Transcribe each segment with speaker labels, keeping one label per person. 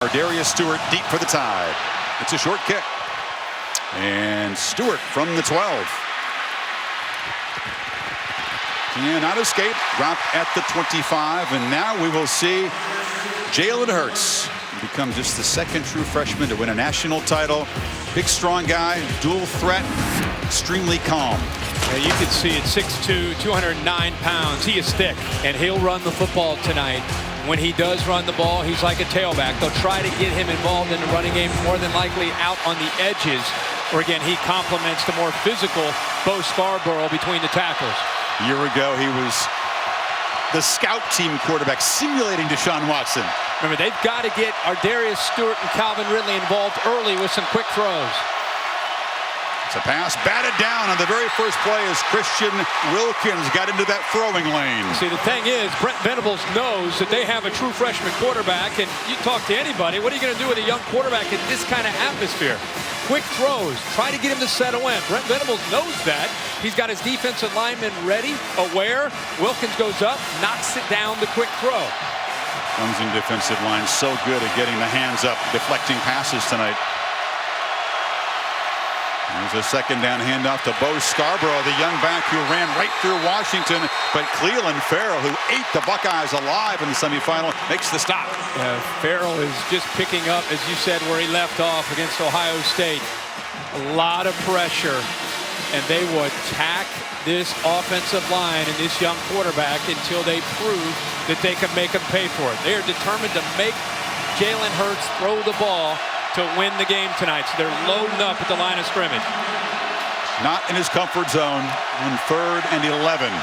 Speaker 1: Darius Stewart deep for the tie. It's a short kick. And Stewart from the 12. Cannot escape. Drop at the 25. And now we will see Jalen Hurts become just the second true freshman to win a national title. Big, strong guy, dual threat, extremely calm.
Speaker 2: Yeah, you can see it, 6'2", 209 pounds. He is thick, and he'll run the football tonight. When he does run the ball, he's like a tailback. They'll try to get him involved in the running game, more than likely out on the edges. Or again, he complements the more physical Bo Scarborough between the tackles.
Speaker 1: A year ago, he was the scout team quarterback simulating Deshaun Watson.
Speaker 2: Remember, they've got to get Darius Stewart and Calvin Ridley involved early with some quick throws.
Speaker 1: It's a pass batted down on the very first play as Christian Wilkins got into that throwing lane.
Speaker 2: See, the thing is, Brent Venables knows that they have a true freshman quarterback, and you talk to anybody, what are you going to do with a young quarterback in this kind of atmosphere? Quick throws, try to get him to settle in. Brent Venables knows that. He's got his defensive lineman ready, aware. Wilkins goes up, knocks it down the quick throw.
Speaker 1: Clemson defensive line so good at getting the hands up, deflecting passes tonight. There's a second down handoff to Bo Scarborough, the young back who ran right through Washington. But Clelin Ferrell, who ate the Buckeyes alive in the semifinal, makes the stop.
Speaker 2: Ferrell is just picking up, as you said, where he left off against Ohio State. A lot of pressure, and they will attack this offensive line and this young quarterback until they prove that they can make him pay for it. They are determined to make Jalen Hurts throw the ball to win the game tonight. So they're loading up at the line of scrimmage.
Speaker 1: Not in his comfort zone on 3rd and 11.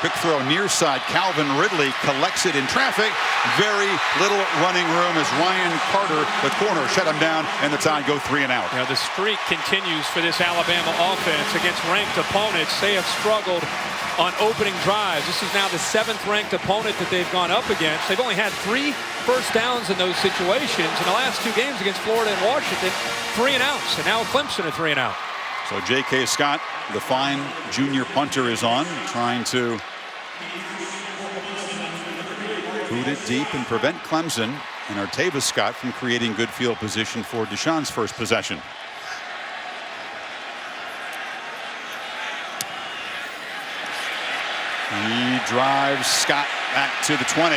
Speaker 1: Quick throw near side. Calvin Ridley collects it in traffic. Very little running room as Ryan Carter, the corner, shut him down, and the Tide go 3 and out.
Speaker 2: Now the streak continues for this Alabama offense against ranked opponents. They have struggled on opening drives. This is now the 7th ranked opponent that they've gone up against. They've only had 3 first downs in those situations. In the last 2 games against Florida and Washington, 3 and outs, and now Clemson at 3 and out.
Speaker 1: So J.K. Scott, the fine junior punter, is on, trying to boot it deep and prevent Clemson and Artavis Scott from creating good field position for Deshaun's first possession. He drives Scott back to the 20.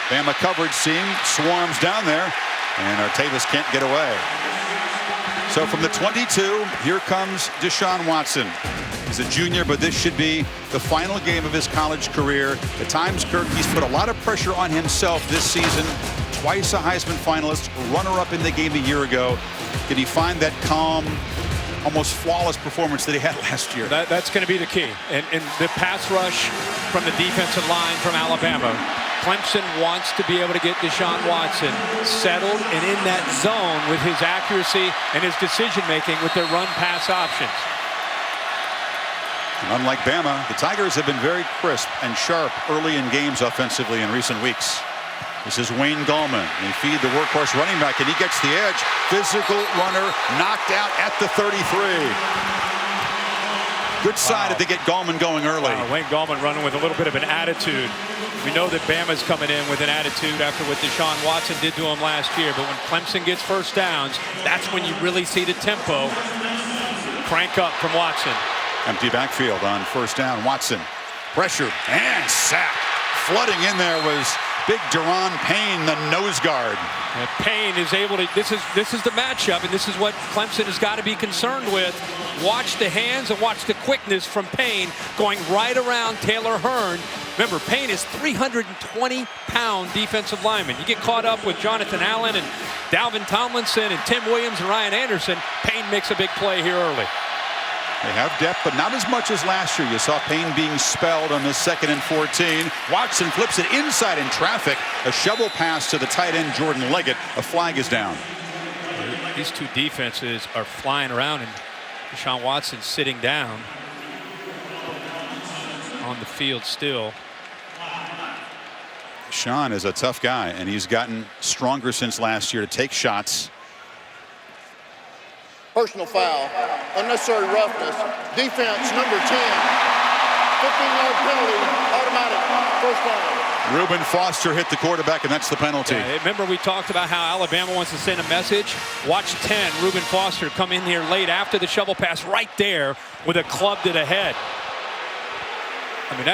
Speaker 1: Bama coverage team swarms down there, and Artavis can't get away. So from the 22, here comes Deshaun Watson. He's a junior, but this should be the final game of his college career. At times, Kirk, he's put a lot of pressure on himself this season. Twice a Heisman finalist, runner-up in the game a year ago. Did he find that calm, almost flawless performance that he had last year?
Speaker 2: That's going to be the key. And the pass rush from the defensive line from Alabama. Clemson wants to be able to get Deshaun Watson settled and in that zone with his accuracy and his decision-making with their run-pass options.
Speaker 1: And unlike Bama, the Tigers have been very crisp and sharp early in games offensively in recent weeks. This is Wayne Gallman. They feed the workhorse running back, and he gets the edge. Physical runner knocked out at the 33. Good sign if they get Gallman going early.
Speaker 2: Wayne Gallman running with a little bit of an attitude. We know that Bama's coming in with an attitude after what Deshaun Watson did to him last year. But when Clemson gets first downs, that's when you really see the tempo crank up from Watson.
Speaker 1: Empty backfield on first down. Watson pressured and sacked. Flooding in there was big Deron Payne, the nose guard.
Speaker 2: And Payne is able to, this is the matchup, and this is what Clemson has got to be concerned with. Watch the hands and watch the quickness from Payne going right around Taylor Hearn. Remember, Payne is 320-pound defensive lineman. You get caught up with Jonathan Allen and Dalvin Tomlinson and Tim Williams and Ryan Anderson, Payne makes a big play here early.
Speaker 1: They have depth, but not as much as last year. You saw Payne being spelled on this 2nd and 14. Watson flips it inside in traffic. A shovel pass to the tight end, Jordan Leggett. A flag is down.
Speaker 2: These two defenses are flying around, and Deshaun Watson sitting down on the field still.
Speaker 1: Deshaun is a tough guy, and he's gotten stronger since last year to take shots.
Speaker 3: Personal foul, unnecessary roughness, defense number 10, 15-yard penalty, automatic, first down.
Speaker 1: Reuben Foster hit the quarterback, and that's the penalty.
Speaker 2: Yeah, remember we talked about how Alabama wants to send a message? Watch 10, Reuben Foster come in here late after the shovel pass right there with a club to the head. I mean,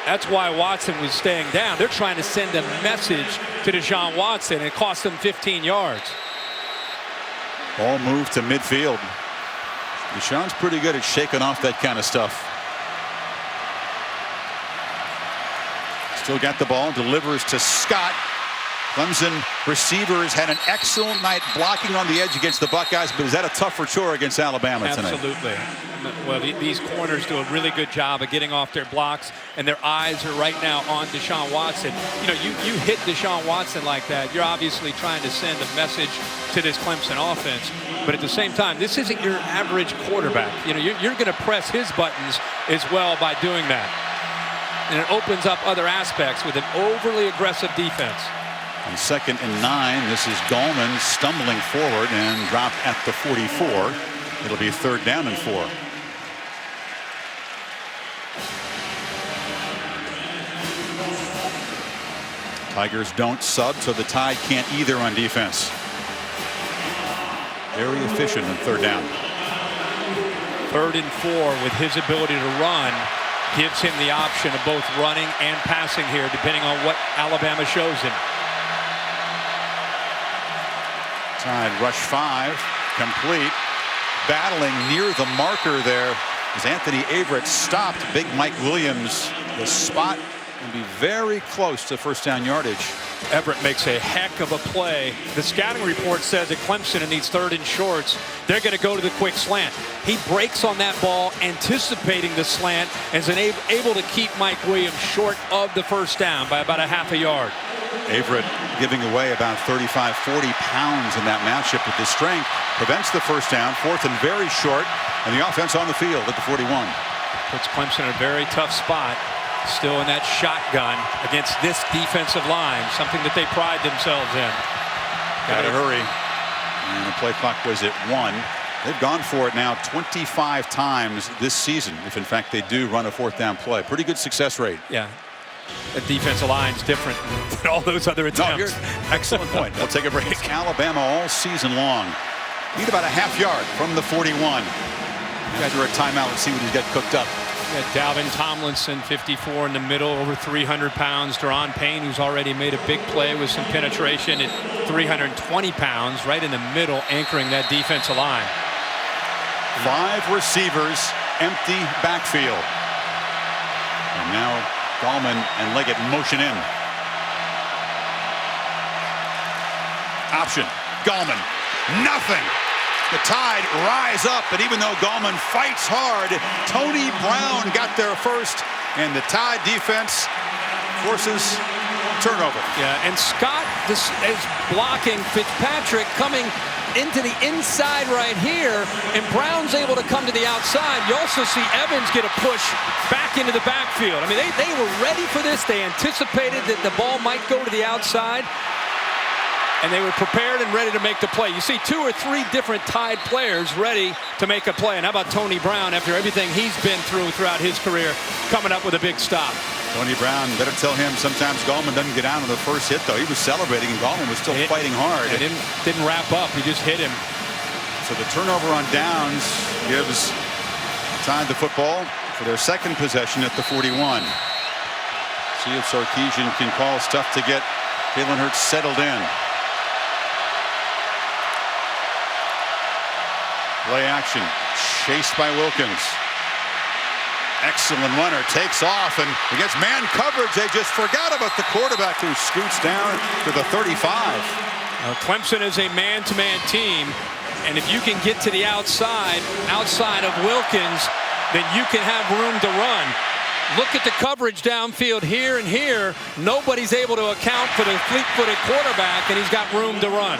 Speaker 2: that's why Watson was staying down. They're trying to send a message to Deshaun Watson. It cost them 15 yards.
Speaker 1: Ball moved to midfield. Deshaun's pretty good at shaking off that kind of stuff. Still got the ball, delivers to Scott. Clemson receivers had an excellent night blocking on the edge against the Buckeyes, but is that a tougher chore against Alabama tonight?
Speaker 2: Absolutely. Well, these corners do a really good job of getting off their blocks, and their eyes are right now on Deshaun Watson. You know, you hit Deshaun Watson like that, you're obviously trying to send a message to this Clemson offense. But at the same time, this isn't your average quarterback. You know, you're going to press his buttons as well by doing that. And it opens up other aspects with an overly aggressive defense.
Speaker 1: On 2nd and 9, this is Gallman stumbling forward and dropped at the 44. It'll be 3rd down and 4. Tigers don't sub, so the Tide can't either on defense. Very efficient on 3rd down.
Speaker 2: 3rd and 4 with his ability to run gives him the option of both running and passing here, depending on what Alabama shows him.
Speaker 1: Tide rush 5, complete. Battling near the marker there as Anthony Averett stopped big Mike Williams. The spot will be very close to 1st down yardage.
Speaker 2: Everett makes a heck of a play. The scouting report says that Clemson in these 3rd and shorts, they're going to go to the quick slant. He breaks on that ball, anticipating the slant, and is able to keep Mike Williams short of the 1st down by about a half a yard.
Speaker 1: Averett giving away about 35, 40 pounds in that matchup with his strength. Prevents the 1st down, 4th and very short, and the offense on the field at the 41.
Speaker 2: Puts Clemson in a very tough spot. Still in that shotgun against this defensive line, something that they pride themselves in.
Speaker 1: Got to hurry. And the play clock was at 1. They've gone for it now 25 times this season, if in fact they do run a 4th down play. Pretty good success rate.
Speaker 2: Yeah. The defensive line's different than all those other attempts.
Speaker 1: Excellent point. We'll take a break. Alabama all season long. Need about a half yard from the 41. You guys are at timeout. Let's see what he's got cooked up.
Speaker 2: Dalvin Tomlinson, 54 in the middle, over 300 pounds. Deron Payne, who's already made a big play with some penetration at 320 pounds, right in the middle, anchoring that defensive line.
Speaker 1: 5 receivers, empty backfield. And now Gallman and Leggett motion in. Option. Gallman. Nothing. The Tide rise up, and even though Gallman fights hard, Tony Brown got there first, and the Tide defense forces turnover.
Speaker 2: Yeah, and Scott is blocking Fitzpatrick coming into the inside right here, and Brown's able to come to the outside. You also see Evans get a push back into the backfield. I mean, they were ready for this. They anticipated that the ball might go to the outside, and they were prepared and ready to make the play. You see 2 or 3 different Tide players ready to make a play. And how about Tony Brown, after everything he's been through throughout his career, coming up with a big stop?
Speaker 1: Tony Brown, better tell him sometimes Gallman doesn't get out on the first hit, though. He was celebrating, and Gallman was still fighting hard.
Speaker 2: It didn't wrap up. He just hit him.
Speaker 1: So the turnover on downs gives Tide the football for their 2nd possession at the 41. See if Sarkisian can call stuff to get Jalen Hurts settled in. Play action, chased by Wilkins. Excellent runner, takes off, and against man coverage, they just forgot about the quarterback who scoots down to the 35.
Speaker 2: Clemson is a man-to-man team, and if you can get to the outside of Wilkins, then you can have room to run. Look at the coverage downfield here and here. Nobody's able to account for the fleet-footed quarterback, and he's got room to run.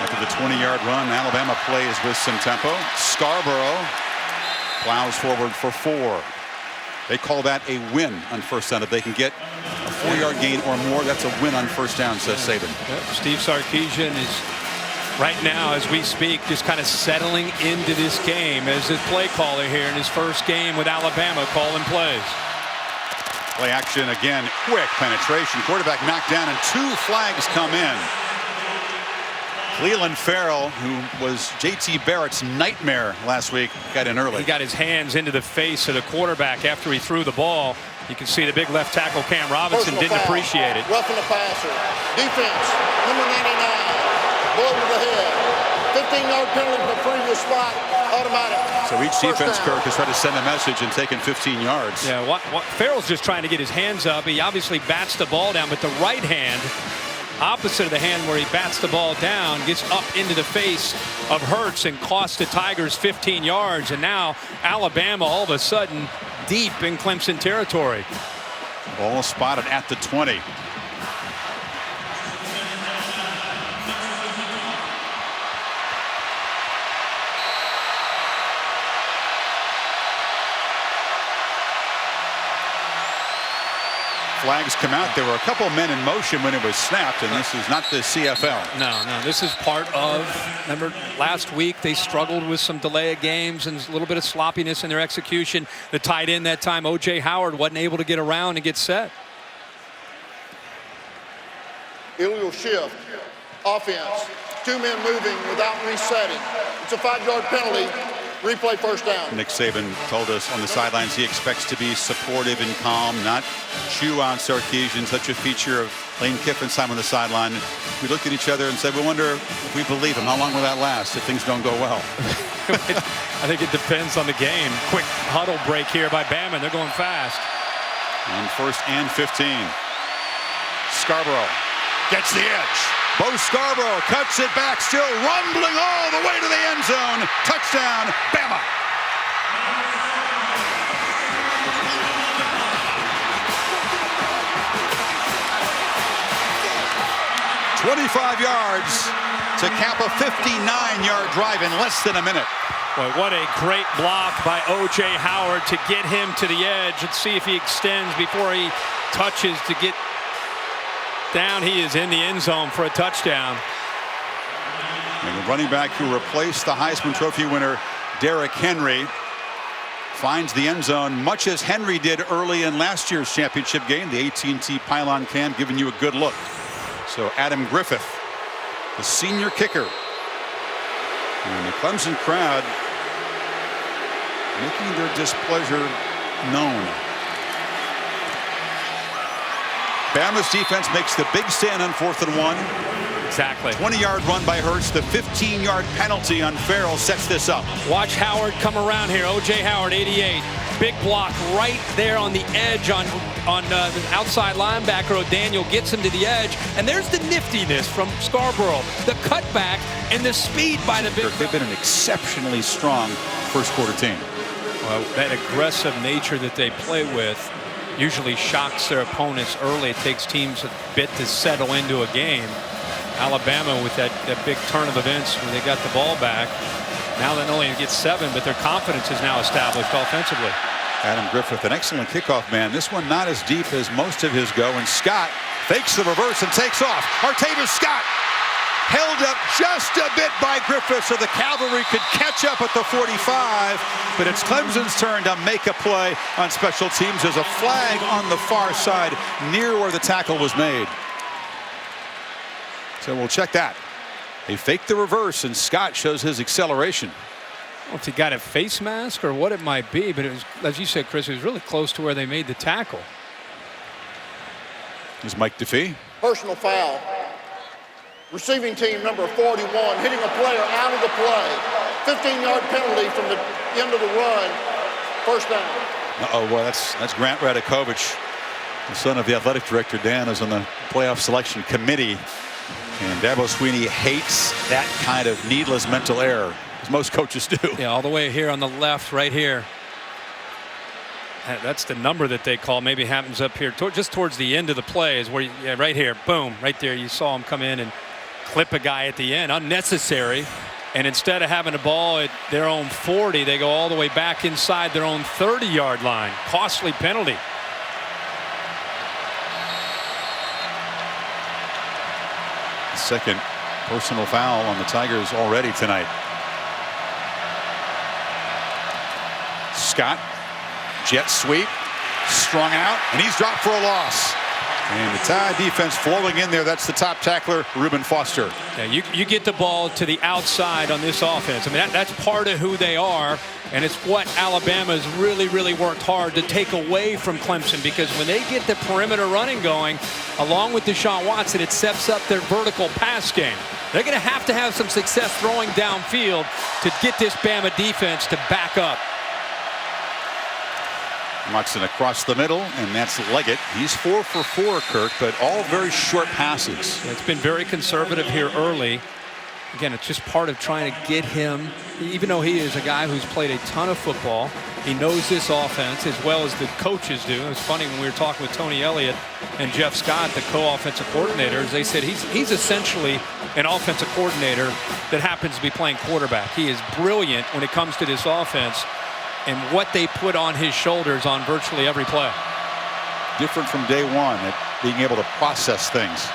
Speaker 1: After the 20-yard run, Alabama plays with some tempo. Scarborough plows forward for 4. They call that a win on 1st down. If they can get a 4-yard gain or more, that's a win on 1st down, says Saban.
Speaker 2: Steve Sarkisian is right now, as we speak, just kind of settling into this game as his play caller here in his first game with Alabama calling plays.
Speaker 1: Play action again. Quick penetration. Quarterback knocked down, and 2 flags come in. Clelin Ferrell, who was J.T. Barrett's nightmare last week, got in early.
Speaker 2: He got his hands into the face of the quarterback after he threw the ball. You can see the big left tackle Cam Robinson didn't appreciate it.
Speaker 3: Roughing the passer. Defense, number 99. Blow to the head. 15-yard penalty for previous spot. Automatic.
Speaker 1: So each defense, Kirk, has tried to send a message and taken 15 yards.
Speaker 2: Yeah, Ferrell's just trying to get his hands up. He obviously bats the ball down, but the right hand, opposite of the hand where he bats the ball down, gets up into the face of Hurts and costs the Tigers 15 yards. And now Alabama all of a sudden deep in Clemson territory.
Speaker 1: Ball spotted at the 20. Flags come out. There were a couple men in motion when it was snapped, and this is not the CFL.
Speaker 2: No, this is part of, remember last week they struggled with some delay of games and a little bit of sloppiness in their execution. The tight end that time, O.J. Howard, wasn't able to get around and get set.
Speaker 3: Illegal shift. Offense. 2 men moving without resetting. It's a 5-yard penalty. Replay first down.
Speaker 1: Nick Saban told us on the sidelines he expects to be supportive and calm, not chew on Sarkisian, such a feature of Lane Kiffin's time on the sideline. We looked at each other and said, we wonder if we believe him. How long will that last if things don't go well?
Speaker 2: I think it depends on the game. Quick huddle break here by Bama. They're going fast.
Speaker 1: On 1st and 15. Scarborough gets the edge. Bo Scarborough cuts it back, still rumbling all the way to the end zone. Touchdown, Bama. "25 yards to cap a 59-yard drive in less than a minute."
Speaker 2: Boy, what a great block by O.J. Howard to get him to the edge. Let's see if he extends before he touches to get down. He is in the end zone for a touchdown.
Speaker 1: And the running back who replaced the Heisman Trophy winner Derrick Henry finds the end zone, much as Henry did early in last year's championship game. The AT&T Pylon Cam giving you a good look. So Adam Griffith, the senior kicker, and the Clemson crowd making their displeasure known. Bama's defense makes the big stand on 4th and 1.
Speaker 2: Exactly.
Speaker 1: 20-yard run by Hurts. The 15-yard penalty on Ferrell sets this up.
Speaker 2: Watch Howard come around here. O.J. Howard, 88. Big block right there on the edge on the outside linebacker. O'Daniel gets him to the edge. And there's the niftiness from Scarborough. The cutback and the speed by the big.
Speaker 1: They've been an exceptionally strong first quarter team.
Speaker 2: Well, that aggressive nature that they play with usually shocks their opponents early. It takes teams a bit to settle into a game. Alabama with that big turn of events when they got the ball back. Now they not only get 7, but their confidence is now established offensively.
Speaker 1: Adam Griffith, an excellent kickoff man. This one not as deep as most of his go. And Scott fakes the reverse and takes off. Artavis Scott held up just a bit by Griffith so the cavalry could catch up at the 45. But it's Clemson's turn to make a play on special teams. There's a flag on the far side near where the tackle was made. So we'll check that. They faked the reverse, and Scott shows his acceleration.
Speaker 2: I don't know if he got a face mask or what it might be, but it was, as you said, Chris, it was really close to where they made the tackle.
Speaker 1: Here's Mike DeFee.
Speaker 3: Personal foul. Receiving team number 41 hitting a player out of the play. 15-yard penalty from the end of the run. First down.
Speaker 1: Uh-oh, well, that's Grant Radakovich, the son of the athletic director. Dan is on the playoff selection committee. And Dabo Sweeney hates that kind of needless mental error, as most coaches do.
Speaker 2: Yeah, all the way here on the left, right here. That's the number that they call. Maybe happens up here, just towards the end of the play is where, yeah, right here, boom, right there. You saw him come in and clip a guy at the end, unnecessary. And instead of having the ball at their own 40, they go all the way back inside their own 30-yard line. Costly penalty.
Speaker 1: Second personal foul on the Tigers already tonight. Scott, jet sweep, strung out, and he's dropped for a loss. And the Tide defense flowing in there. That's the top tackler, Reuben Foster.
Speaker 2: Yeah, you get the ball to the outside on this offense. I mean, that's part of who they are, and it's what Alabama's really worked hard to take away from Clemson, because when they get the perimeter running going, along with Deshaun Watson, it sets up their vertical pass game. They're going to have some success throwing downfield to get this Bama defense to back up.
Speaker 1: Watson across the middle, and that's Leggett. He's 4 for 4, Kirk, but all very short passes.
Speaker 2: It's been very conservative here early. Again, it's just part of trying to get him, even though he is a guy who's played a ton of football, he knows this offense as well as the coaches do. It was funny when we were talking with Tony Elliott and Jeff Scott, the co-offensive coordinators. They said he's essentially an offensive coordinator that happens to be playing quarterback. He is brilliant when it comes to this offense and what they put on his shoulders on virtually every play.
Speaker 1: Different from day one at being able to process things.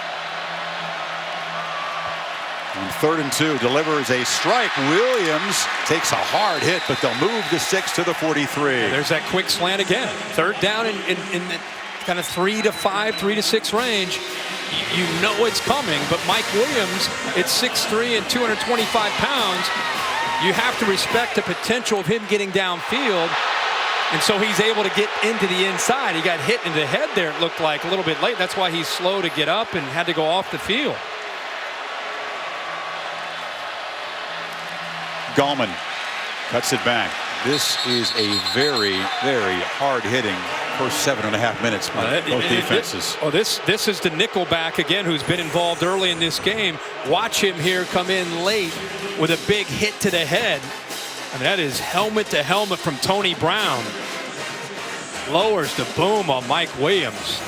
Speaker 1: On 3rd and 2, delivers a strike. Williams takes a hard hit, but they'll move the 6 to the 43.
Speaker 2: There's that quick slant again. 3rd down in the kind of 3 to 5, 3 to 6 range. You know it's coming, but Mike Williams, it's 6'3" and 225 pounds. You have to respect the potential of him getting downfield, and so he's able to get into the inside. He got hit in the head there, it looked like, a little bit late. That's why he's slow to get up and had to go off the field.
Speaker 1: Gallman cuts it back. This is a very hard-hitting first 7.5 minutes by both defenses.
Speaker 2: This is the nickelback again, who's been involved early in this game. Watch him here come in late with a big hit to the head. I mean, that is helmet to helmet from Tony Brown. Lowers the boom on Mike Williams.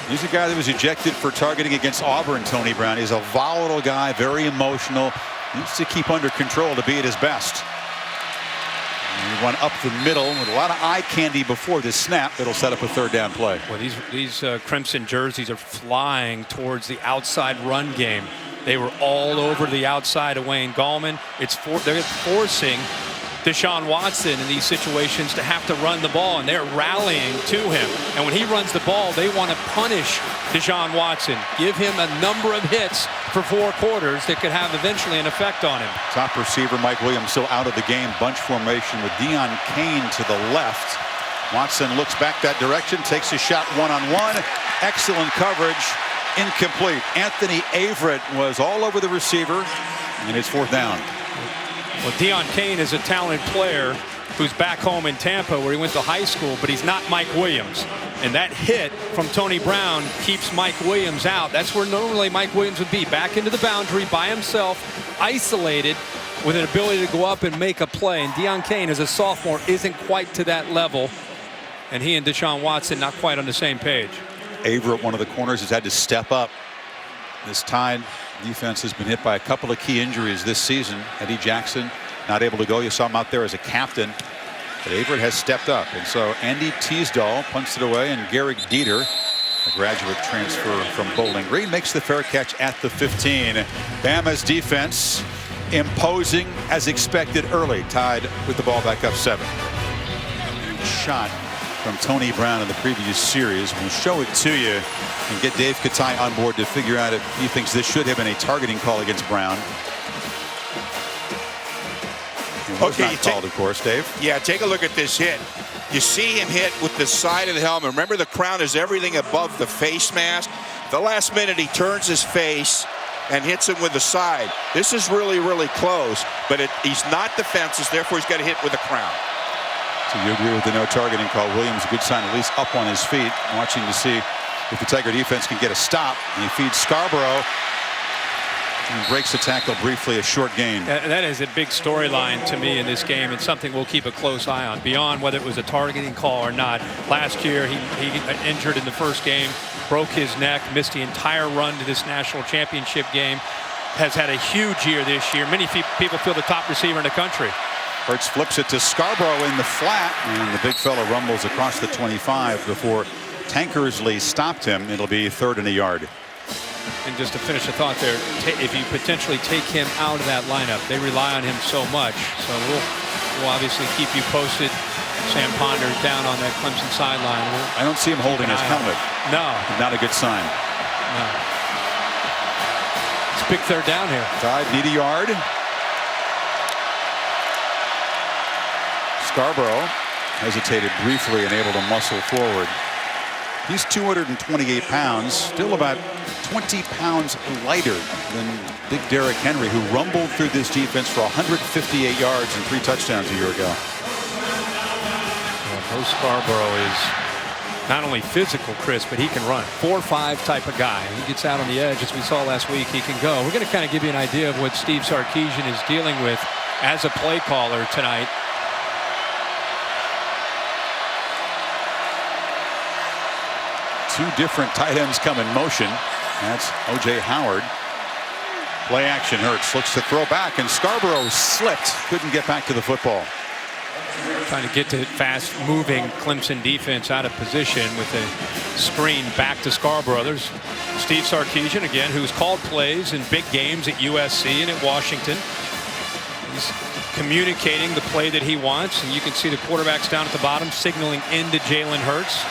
Speaker 1: He's a guy that was ejected for targeting against Auburn. Tony Brown is a volatile guy, very emotional. Needs to keep under control to be at his best. And he went up the middle with a lot of eye candy before this snap. That'll set up a 3rd down play.
Speaker 2: Well, these crimson jerseys are flying towards the outside run game. They were all over the outside of Wayne Gallman. They're forcing Deshaun Watson in these situations to have to run the ball, and they're rallying to him. And when he runs the ball, they want to punish Deshaun Watson, give him a number of hits for 4 quarters that could have eventually an effect on him.
Speaker 1: Top receiver Mike Williams still out of the game. Bunch formation with Deion Kane to the left. Watson looks back that direction, takes a shot one-on-one. Excellent coverage. Incomplete. Anthony Averett was all over the receiver, and it's 4th down.
Speaker 2: Well, Deion Kane is a talented player who's back home in Tampa where he went to high school, but he's not Mike Williams. And that hit from Tony Brown keeps Mike Williams out. That's where normally Mike Williams would be, back into the boundary by himself, isolated, with an ability to go up and make a play. And Deion Kane, as a sophomore, isn't quite to that level. And he and Deshaun Watson not quite on the same page.
Speaker 1: Averett, one of the corners, has had to step up. This Tide defense has been hit by a couple of key injuries this season. Eddie Jackson not able to go. You saw him out there as a captain. But Averett has stepped up. And so Andy Teasdall punts it away, and Garrick Dieter, a graduate transfer from Bowling Green, makes the fair catch at the 15. Bama's defense imposing as expected early. Tide with the ball back up 7. Shot from Tony Brown in the previous series. We'll show it to you and get Dave Katai on board to figure out if he thinks this should have been a targeting call against Brown. It was not called, of course, Dave.
Speaker 4: Yeah, take a look at this hit. You see him hit with the side of the helmet. Remember, the crown is everything above the face mask. The last minute, he turns his face and hits him with the side. This is really close, but he's not defenseless, therefore he's got to hit with the crown.
Speaker 1: So you agree with the no targeting call. Williams, a good sign, at least up on his feet, watching to see if the Tiger defense can get a stop. And he feeds Scarborough and breaks the tackle briefly, a short gain.
Speaker 2: That is a big storyline to me in this game, and something we'll keep a close eye on, beyond whether it was a targeting call or not. Last year, he injured in the first game, broke his neck, missed the entire run to this national championship game. Has had a huge year this year. Many people feel the top receiver in the country.
Speaker 1: Hurts flips it to Scarborough in the flat, and the big fella rumbles across the 25 before Tankersley stopped him. It'll be 3rd and a yard.
Speaker 2: And just to finish the thought there, if you potentially take him out of that lineup, they rely on him so much. So we'll obviously keep you posted. Sam Ponder's down on that Clemson sideline.
Speaker 1: I don't see him holding his helmet.
Speaker 2: No.
Speaker 1: Not a good sign.
Speaker 2: No. It's a big third down here.
Speaker 1: Tide need a yard. Scarborough hesitated briefly and able to muscle forward. He's 228 pounds, still about 20 pounds lighter than big Derrick Henry, who rumbled through this defense for 158 yards and 3 touchdowns a year ago.
Speaker 2: Bo Scarborough is not only physical, Chris, but he can run. 4-5 type of guy. He gets out on the edge, as we saw last week. He can go. We're going to kind of give you an idea of what Steve Sarkisian is dealing with as a play caller tonight.
Speaker 1: Two different tight ends come in motion. That's O.J. Howard. Play action. Hurts looks to throw back, and Scarborough slipped. Couldn't get back to the football.
Speaker 2: Trying to get to fast-moving Clemson defense out of position with a screen back to Scarborough. There's Steve Sarkisian again, who's called plays in big games at USC and at Washington. He's communicating the play that he wants, and you can see the quarterbacks down at the bottom signaling into Jalen Hurts.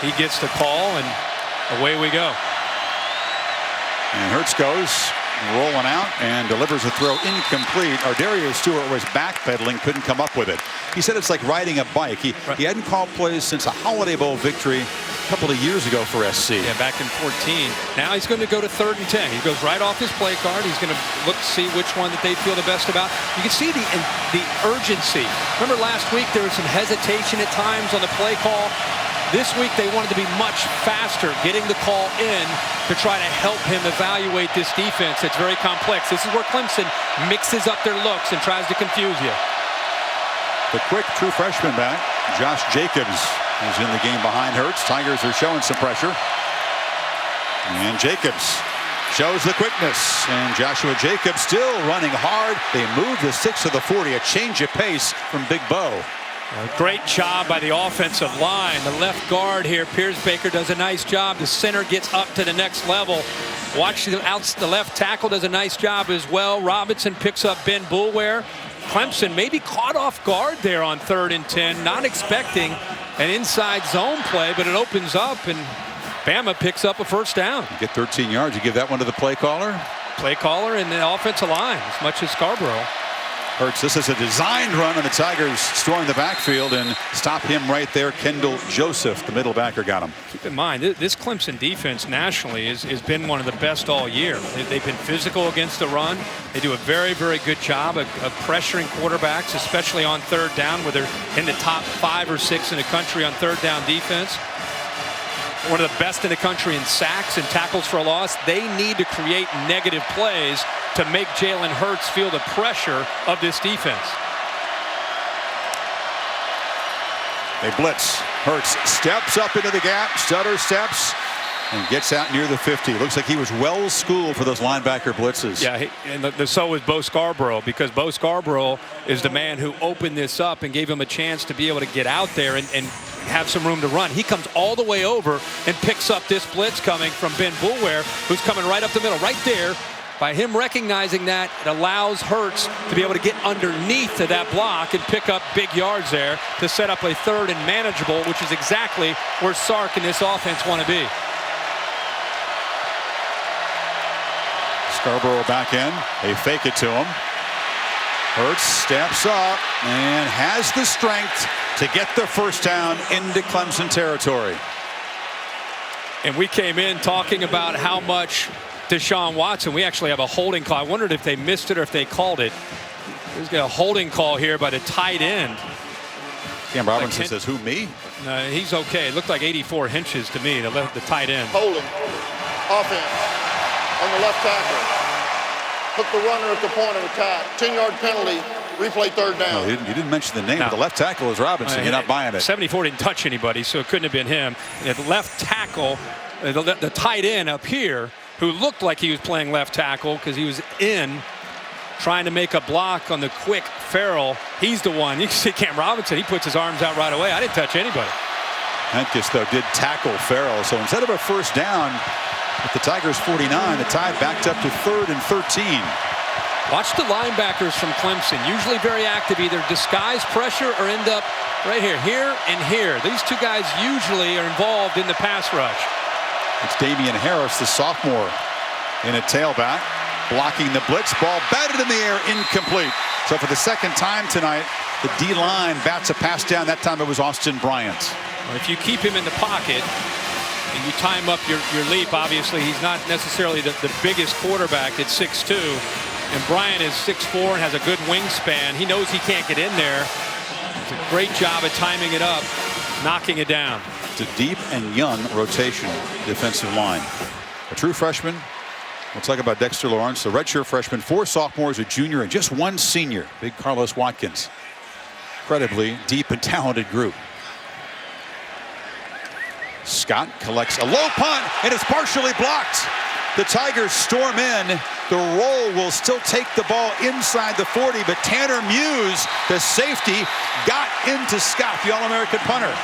Speaker 2: He gets the call, and away we go.
Speaker 1: And Hurts goes rolling out and delivers a throw incomplete. Darius Stewart was backpedaling, couldn't come up with it. He said it's like riding a bike. He hadn't called plays since a Holiday Bowl victory a couple of years ago for SC.
Speaker 2: Yeah, back in 14. Now he's going to go to 3rd and 10. He goes right off his play card. He's going to look to see which one that they feel the best about. You can see the urgency. Remember last week there was some hesitation at times on the play call. This week they wanted to be much faster getting the call in to try to help him evaluate this defense. It's very complex. This is where Clemson mixes up their looks and tries to confuse you.
Speaker 1: The quick true freshman back, Josh Jacobs, is in the game behind Hurts. Tigers are showing some pressure. And Jacobs shows the quickness. And Joshua Jacobs still running hard. They move the 6 to the 40. A change of pace from Big Bo.
Speaker 2: A great job by the offensive line. The left guard here, Piers Baker, does a nice job. The center gets up to the next level. Watch the left tackle does a nice job as well. Robinson picks up Ben Boulware. Clemson maybe caught off guard there on 3rd and 10, not expecting an inside zone play, but it opens up and Bama picks up a 1st down.
Speaker 1: You get 13 yards. You give that one to the play caller?
Speaker 2: Play caller and the offensive line as much as Scarborough.
Speaker 1: Hurts. This is a designed run, and the Tigers storm the backfield and stop him right there. Kendall Joseph, the middle backer, got him.
Speaker 2: Keep in mind, this Clemson defense nationally has been one of the best all year. They've been physical against the run. They do a very, very good job of pressuring quarterbacks, especially on 3rd down, where they're in the top 5 or 6 in the country on 3rd down defense. One of the best in the country in sacks and tackles for a loss. They need to create negative plays to make Jalen Hurts feel the pressure of this defense.
Speaker 1: They blitz. Hurts steps up into the gap, stutter steps, and gets out near the 50. Looks like he was well schooled for those linebacker blitzes.
Speaker 2: Yeah, and so was Bo Scarborough, because Bo Scarborough is the man who opened this up and gave him a chance to be able to get out there and have some room to run. He comes all the way over and picks up this blitz coming from Ben Boulware, who's coming right up the middle. Right there, by him recognizing that, it allows Hurts to be able to get underneath to that block and pick up big yards there to set up a 3rd and manageable, which is exactly where Sark and this offense want to be.
Speaker 1: Scarborough back in. They fake it to him. Hurts steps up and has the strength to get the 1st down into Clemson territory.
Speaker 2: And we came in talking about how much Deshaun Watson, we actually have a holding call. I wondered if they missed it or if they called it. There's got a holding call here by the tight end.
Speaker 1: Cam Robinson says, who, me?
Speaker 2: No, he's okay. It looked like 84 inches to me, the tight end.
Speaker 3: Holding. Offense on the left tackle. Put the runner at the point of attack. 10-yard penalty. Replay 3rd down.
Speaker 1: No, you didn't mention the name, but the left tackle is Robinson. You're not buying it.
Speaker 2: 74 didn't touch anybody, so it couldn't have been him. And the left tackle, the tight end up here, who looked like he was playing left tackle because he was in trying to make a block on the quick Farrell. He's the one. You can see Cam Robinson. He puts his arms out right away. I didn't touch anybody.
Speaker 1: Hankis, though, did tackle Farrell. So instead of a 1st down at the Tigers 49, the Tide backed up to 3rd and 13.
Speaker 2: Watch the linebackers from Clemson, usually very active, either disguise pressure or end up right here and here. These two guys usually are involved in the pass rush.
Speaker 1: It's Damian Harris, the sophomore, in a tailback, blocking the blitz. Ball batted in the air, incomplete. So for the second time tonight, the D-line bats a pass down. That time it was Austin Bryant.
Speaker 2: Well, if you keep him in the pocket and you time up your leap, obviously he's not necessarily the biggest quarterback at 6'2", and Bryant is 6'4" and has a good wingspan. He knows he can't get in there. It's a great job at timing it up, knocking it down.
Speaker 1: It's a deep and young rotation defensive line. A true freshman. We'll talk about Dexter Lawrence, the redshirt freshman, 4 sophomores, a junior, and just 1 senior. Big Carlos Watkins. Incredibly deep and talented group. Scott collects a low punt, and it's partially blocked. The Tigers storm in. The roll will still take the ball inside the 40, but Tanner Muse, the safety, got into Scott, the All-American punter.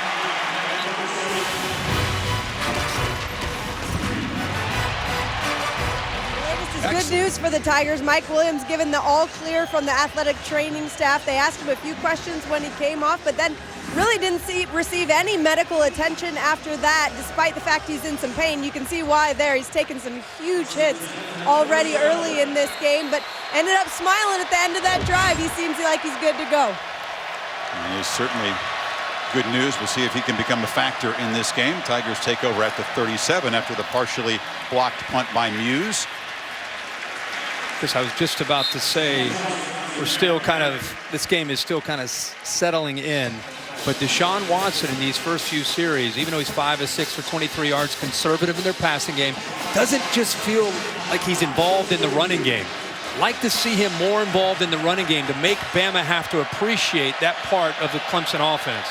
Speaker 5: Good news for the Tigers. Mike Williams given the all clear from the athletic training staff. They asked him a few questions when he came off, but then really didn't receive any medical attention after that, despite the fact he's in some pain. You can see why there. He's taken some huge hits already early in this game, but ended up smiling at the end of that drive. He seems like he's good to go.
Speaker 1: And it's certainly good news. We'll see if he can become a factor in this game. Tigers take over at the 37 after the partially blocked punt by Muse.
Speaker 2: I was just about to say, this game is still kind of settling in. But Deshaun Watson in these first few series, even though he's 5 of 6 for 23 yards, conservative in their passing game, doesn't just feel like he's involved in the running game. Like to see him more involved in the running game to make Bama have to appreciate that part of the Clemson offense.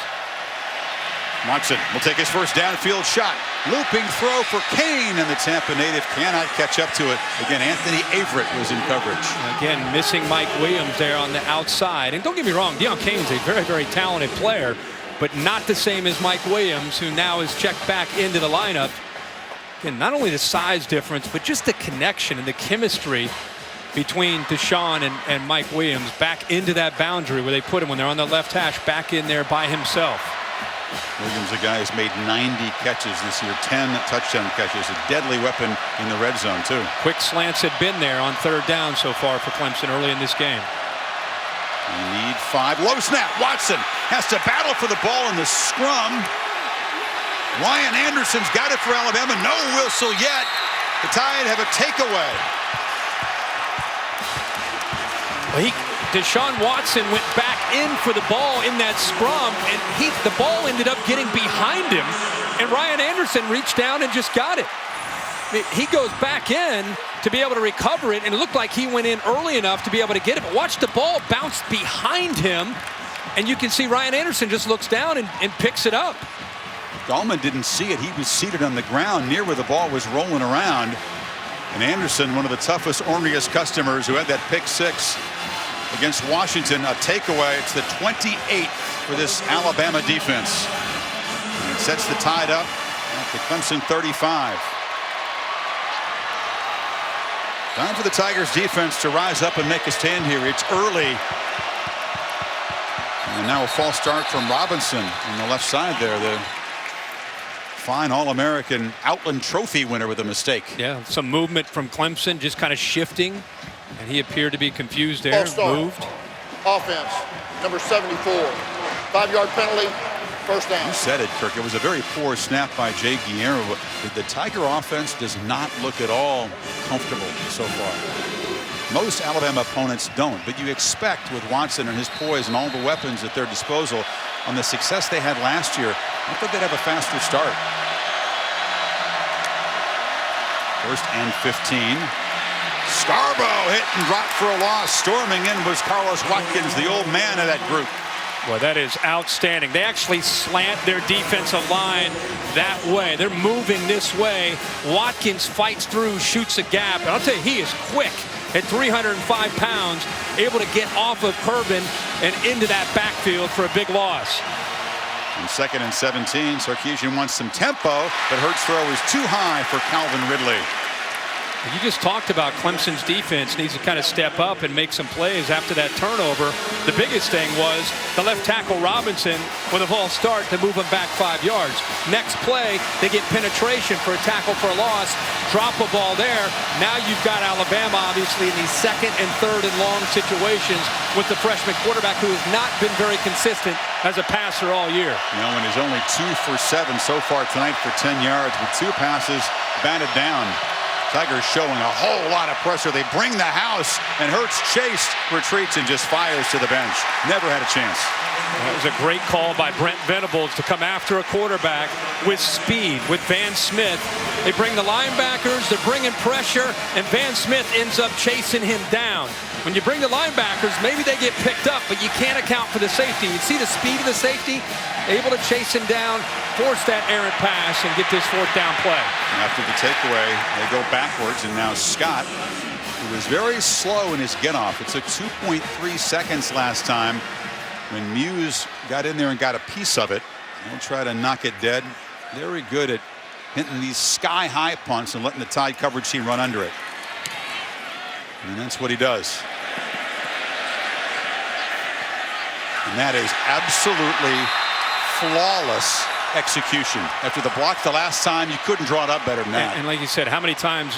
Speaker 1: Watson will take his first downfield shot. Looping throw for Kane, and the Tampa native cannot catch up to it. Again, Anthony Averett was in coverage.
Speaker 2: Again, missing Mike Williams there on the outside. And don't get me wrong, Deion Kane's a very, very talented player, but not the same as Mike Williams, who now is checked back into the lineup. Again, not only the size difference, but just the connection and the chemistry between Deshaun and Mike Williams back into that boundary where they put him when they're on the left hash, back in there by himself.
Speaker 1: Williams, a guy who's made 90 catches this year, 10 touchdown catches, a deadly weapon in the red zone, too.
Speaker 2: Quick slants had been there on 3rd down so far for Clemson early in this game.
Speaker 1: You need 5. Low snap. Watson has to battle for the ball in the scrum. Ryan Anderson's got it for Alabama. No whistle yet. The Tide have a takeaway.
Speaker 2: Deshaun Watson went back in for the ball in that scrum, and the ball ended up getting behind him, and Ryan Anderson reached down and just got it. He goes back in to be able to recover it, and it looked like he went in early enough to be able to get it, but watch the ball bounce behind him, and you can see Ryan Anderson just looks down and picks it up.
Speaker 1: Gallman didn't see it. He was seated on the ground near where the ball was rolling around, and Anderson, one of the toughest, orneriest customers who had that pick 6 against Washington, a takeaway. It's the 28th for this Alabama defense. And it sets the Tide up at the Clemson 35. Time for the Tigers defense to rise up and make a stand here. It's early. And now a false start from Robinson on the left side there. The fine All-American Outland Trophy winner with a mistake.
Speaker 2: Yeah, some movement from Clemson, just kind of shifting. And he appeared to be confused there. Moved.
Speaker 3: Offense, number 74. 5-yard penalty, first down.
Speaker 1: You said it, Kirk. It was a very poor snap by Jay Guillermo. The Tiger offense does not look at all comfortable so far. Most Alabama opponents don't, but you expect with Watson and his poise and all the weapons at their disposal on the success they had last year, I thought they'd have a faster start. 1st and 15. Scarborough hit and dropped for a loss. Storming in was Carlos Watkins, the old man of that group.
Speaker 2: Boy, that is outstanding. They actually slant their defensive line that way. They're moving this way. Watkins fights through, shoots a gap. And I'll tell you, he is quick at 305 pounds, able to get off of Curvin and into that backfield for a big loss.
Speaker 1: And 2nd and 17, Sarkisian wants some tempo, but Hurts' throw is too high for Calvin Ridley.
Speaker 2: You just talked about Clemson's defense needs to kind of step up and make some plays after that turnover. The biggest thing was the left tackle Robinson with a false start to move him back 5 yards. Next play, they get penetration for a tackle for a loss, drop a ball there. Now you've got Alabama obviously in these second and third and long situations with the freshman quarterback who has not been very consistent as a passer all year.
Speaker 1: You know, and he's only 2 for 7 so far tonight for 10 yards with 2 passes batted down. Tigers showing a whole lot of pressure. They bring the house, and Hurts chased, retreats, and just fires to the bench. Never had a chance.
Speaker 2: That was a great call by Brent Venables to come after a quarterback with speed, with Van Smith. They bring the linebackers, they're bringing pressure, and Van Smith ends up chasing him down. When you bring the linebackers, maybe they get picked up, but you can't account for the safety. You see the speed of the safety, able to chase him down, force that errant pass, and get this 4th down play.
Speaker 1: After the takeaway, they go backwards, and now Scott, who was very slow in his get-off. It took 2.3 seconds last time when Muse got in there and got a piece of it. He'll try to knock it dead. Very good at hitting these sky-high punts and letting the Tide coverage team run under it. And that's what he does. And that is absolutely flawless execution. After the block the last time, you couldn't draw it up better than that.
Speaker 2: And like you said, how many times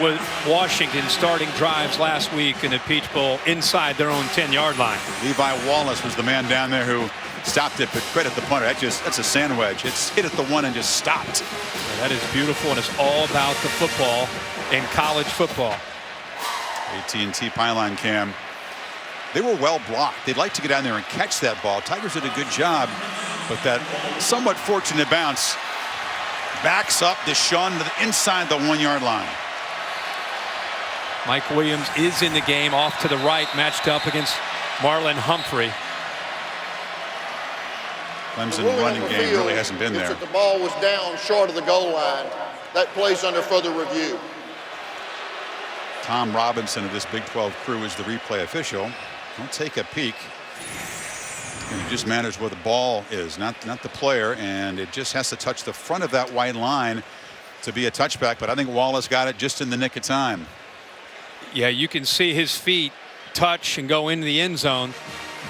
Speaker 2: was Washington starting drives last week in the Peach Bowl inside their own 10-yard line?
Speaker 1: Levi Wallace was the man down there who stopped it, but credit the punter. That's a sand wedge. It's hit at the 1 and just stopped.
Speaker 2: Yeah, that is beautiful, and it's all about the football in college football.
Speaker 1: AT&T pylon cam. They were well blocked. They'd like to get down there and catch that ball. Tigers did a good job, but that somewhat fortunate bounce backs up Deshaun to the inside the 1-yard line.
Speaker 2: Mike Williams is in the game, off to the right, matched up against Marlon Humphrey.
Speaker 1: Clemson running game really hasn't been there.
Speaker 3: The ball was down short of the goal line. That plays under further review.
Speaker 1: Tom Robinson of this Big 12 crew is the replay official. He'll take a peek. And it just matters where the ball is, not the player, and it just has to touch the front of that white line to be a touchback. But I think Wallace got it just in the nick of time.
Speaker 2: Yeah, you can see his feet touch and go into the end zone.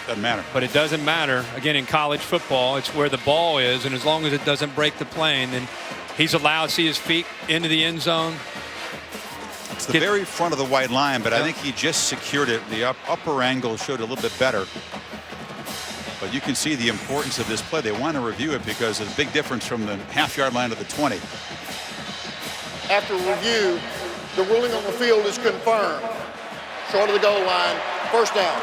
Speaker 1: Doesn't matter.
Speaker 2: But it doesn't matter. Again, in college football, it's where the ball is, and as long as it doesn't break the plane, then he's allowed to see his feet into the end zone.
Speaker 1: It's the very front of the white line, but I think he just secured it. The upper angle showed a little bit better. But you can see the importance of this play. They want to review it because there's a big difference from the half-yard line to the 20.
Speaker 3: After review, the ruling on the field is confirmed. Short of the goal line, 1st down.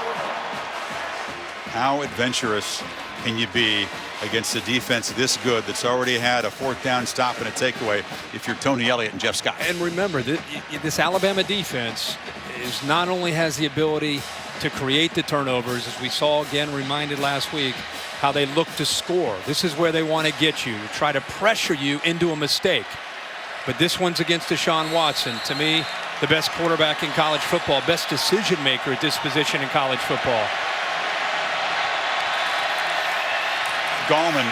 Speaker 1: How adventurous can you be against a defense this good that's already had a 4th down stop and a takeaway if you're Tony Elliott and Jeff Scott?
Speaker 2: And remember, this Alabama defense is not only has the ability to create the turnovers, as we saw again reminded last week, how they look to score. This is where they want to get you, try to pressure you into a mistake. But this one's against Deshaun Watson. To me, the best quarterback in college football, best decision maker at this position in college football.
Speaker 1: Gallman,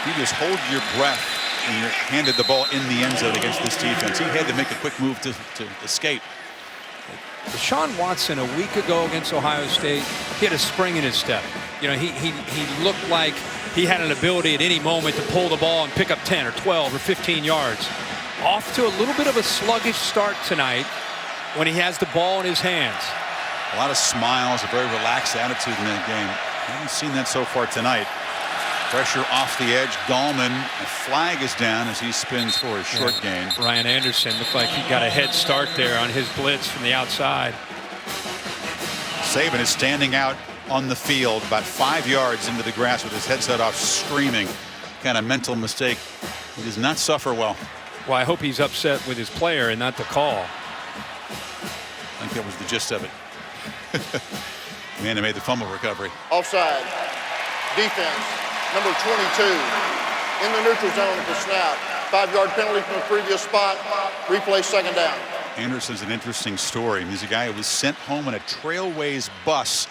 Speaker 1: you just hold your breath when you're handed the ball in the end zone against this defense. He had to make a quick move to escape.
Speaker 2: Deshaun Watson a week ago against Ohio State, he had a spring in his step. You know, he looked like he had an ability at any moment to pull the ball and pick up 10 or 12 or 15 yards. Off to a little bit of a sluggish start tonight when he has the ball in his hands.
Speaker 1: A lot of smiles, a very relaxed attitude in that game. I haven't seen that so far tonight. Pressure off the edge. Gallman, a flag is down as he spins for a short gain.
Speaker 2: Ryan Anderson looked like he got a head start there on his blitz from the outside.
Speaker 1: Saban is standing out on the field about 5 yards into the grass with his headset off, screaming. Kind of mental mistake. He does not suffer well.
Speaker 2: Well, I hope he's upset with his player and not the call.
Speaker 1: I think that was the gist of it. Man, they made the fumble recovery.
Speaker 3: Offside. Defense, number 22, in the neutral zone at the snap. 5-yard penalty from the previous spot. Replay 2nd down.
Speaker 1: Anderson's an interesting story. He's a guy who was sent home in a Trailways bus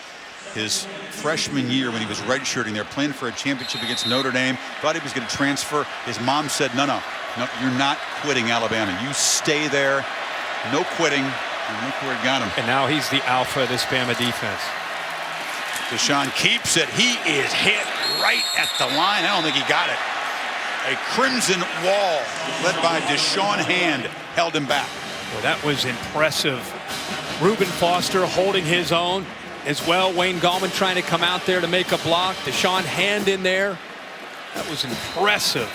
Speaker 1: his freshman year when he was redshirting. They're playing for a championship against Notre Dame. Thought he was going to transfer. His mom said, no, you're not quitting Alabama. You stay there. No quitting. And look where it got him.
Speaker 2: And now he's the alpha of this Bama defense.
Speaker 1: Deshaun keeps it. He is hit right at the line. I don't think he got it. A crimson wall led by Deshaun Hand held him back.
Speaker 2: Well, that was impressive. Reuben Foster holding his own as well. Wayne Gallman trying to come out there to make a block. Deshaun Hand in there. That was impressive.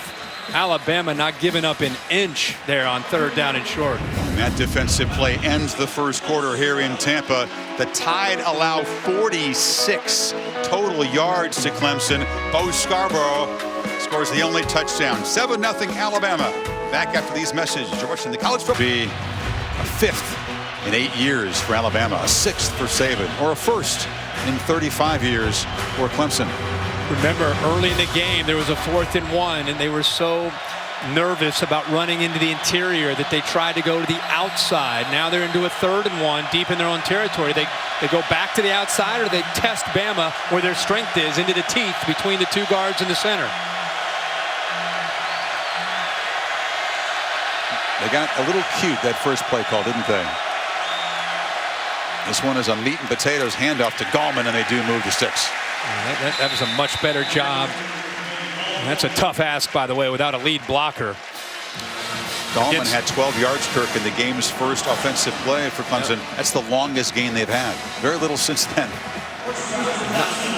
Speaker 2: Alabama not giving up an inch there on 3rd down and short.
Speaker 1: And that defensive play ends the first quarter here in Tampa. The Tide allow 46 total yards to Clemson. Bo Scarborough scores the only touchdown. 7-0 Alabama. Back after these messages. You're watching the college football. Be a 5th in 8 years for Alabama, a 6th for Saban, or a 1st in 35 years for Clemson.
Speaker 2: Remember, early in the game, there was a 4th and 1, and they were so nervous about running into the interior that they tried to go to the outside. Now they're into a 3rd and 1 deep in their own territory. They go back to the outside, or they test Bama where their strength is, into the teeth between the 2 guards in the center.
Speaker 1: They got a little cute that first play call, didn't they? This one is a meat and potatoes handoff to Gallman, and they do move the sticks.
Speaker 2: That was a much better job. That's a tough ask, by the way, without a lead blocker.
Speaker 1: Gallman had 12 yards, Kirk, in the game's first offensive play for Clemson. That's the longest gain they've had. Very little since then.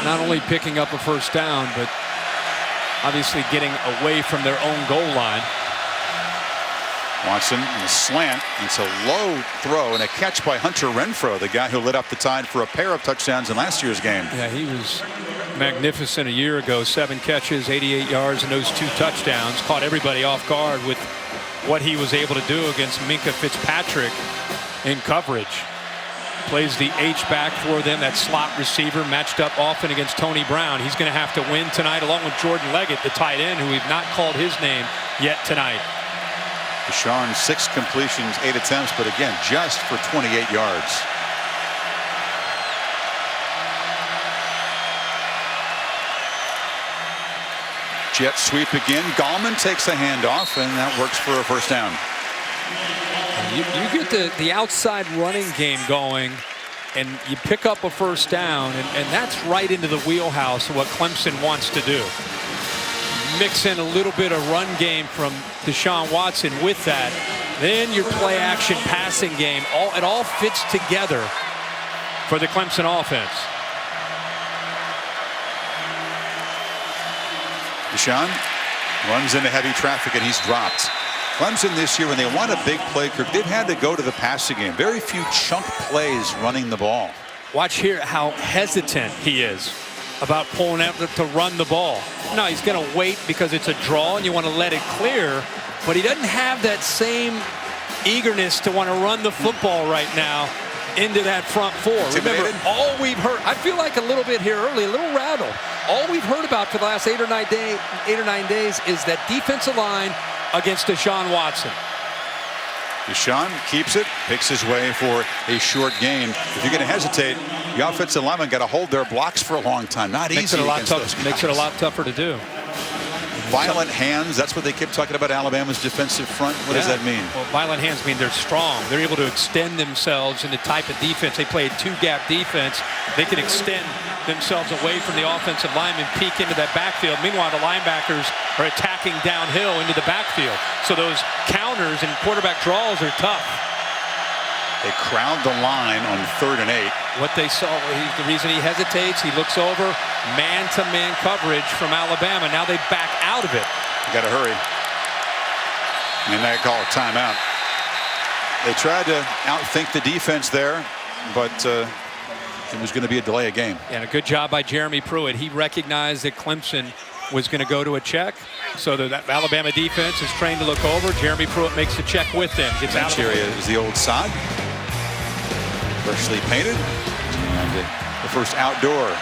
Speaker 2: Not only picking up a 1st down, but obviously getting away from their own goal line.
Speaker 1: Watson in a slant. It's a low throw and a catch by Hunter Renfrow, the guy who lit up the Tide for a pair of touchdowns in last year's game.
Speaker 2: Yeah, he was magnificent a year ago. 7 catches, 88 yards, and those 2 touchdowns. Caught everybody off guard with what he was able to do against Minkah Fitzpatrick in coverage. Plays the H-back for them, that slot receiver matched up often against Tony Brown. He's going to have to win tonight along with Jordan Leggett, the tight end, who we've not called his name yet tonight.
Speaker 1: Deshaun, 6 completions, 8 attempts, but again, just for 28 yards. Jet sweep again. Gallman takes a handoff, and that works for a 1st down.
Speaker 2: You get the outside running game going, and you pick up a 1st down, and that's right into the wheelhouse of what Clemson wants to do. Mix in a little bit of run game from Deshaun Watson with that. Then your play action passing game. It all fits together for the Clemson offense.
Speaker 1: Deshaun runs into heavy traffic and he's dropped. Clemson this year, when they want a big play, they've had to go to the passing game. Very few chunk plays running the ball.
Speaker 2: Watch here how hesitant he is about pulling out to run the ball. No, he's going to wait because it's a draw and you want to let it clear, but he doesn't have that same eagerness to want to run the football right now into that front 4. Remember, all we've heard, I feel like a little bit here early, a little rattled. All we've heard about for the last 8 or 9 days is that defensive line against Deshaun Watson.
Speaker 1: Deshaun keeps it, picks his way for a short gain. If you're going to hesitate, the offensive lineman got to hold their blocks for a long time. Not easy.
Speaker 2: Makes it a lot tougher to do.
Speaker 1: Violent hands, that's what they kept talking about Alabama's defensive front. What does that mean?
Speaker 2: Well, violent hands mean they're strong. They're able to extend themselves in the type of defense. They play a 2-gap defense. They can extend themselves away from the offensive lineman, peek into that backfield. Meanwhile, the linebackers are attacking downhill into the backfield. So those counters and quarterback draws are tough.
Speaker 1: They crowd the line on 3rd and 8.
Speaker 2: What they saw, the reason he hesitates, he looks over, man-to-man coverage from Alabama. Now they back out of it.
Speaker 1: Got to hurry. And they call a timeout. They tried to outthink the defense there, but it was going to be a delay of game.
Speaker 2: And a good job by Jeremy Pruitt. He recognized that Clemson was going to go to a check. So that Alabama defense is trained to look over. Jeremy Pruitt makes the check with them. Gets out of the
Speaker 1: area is the old sod. Freshly painted. And the first outdoor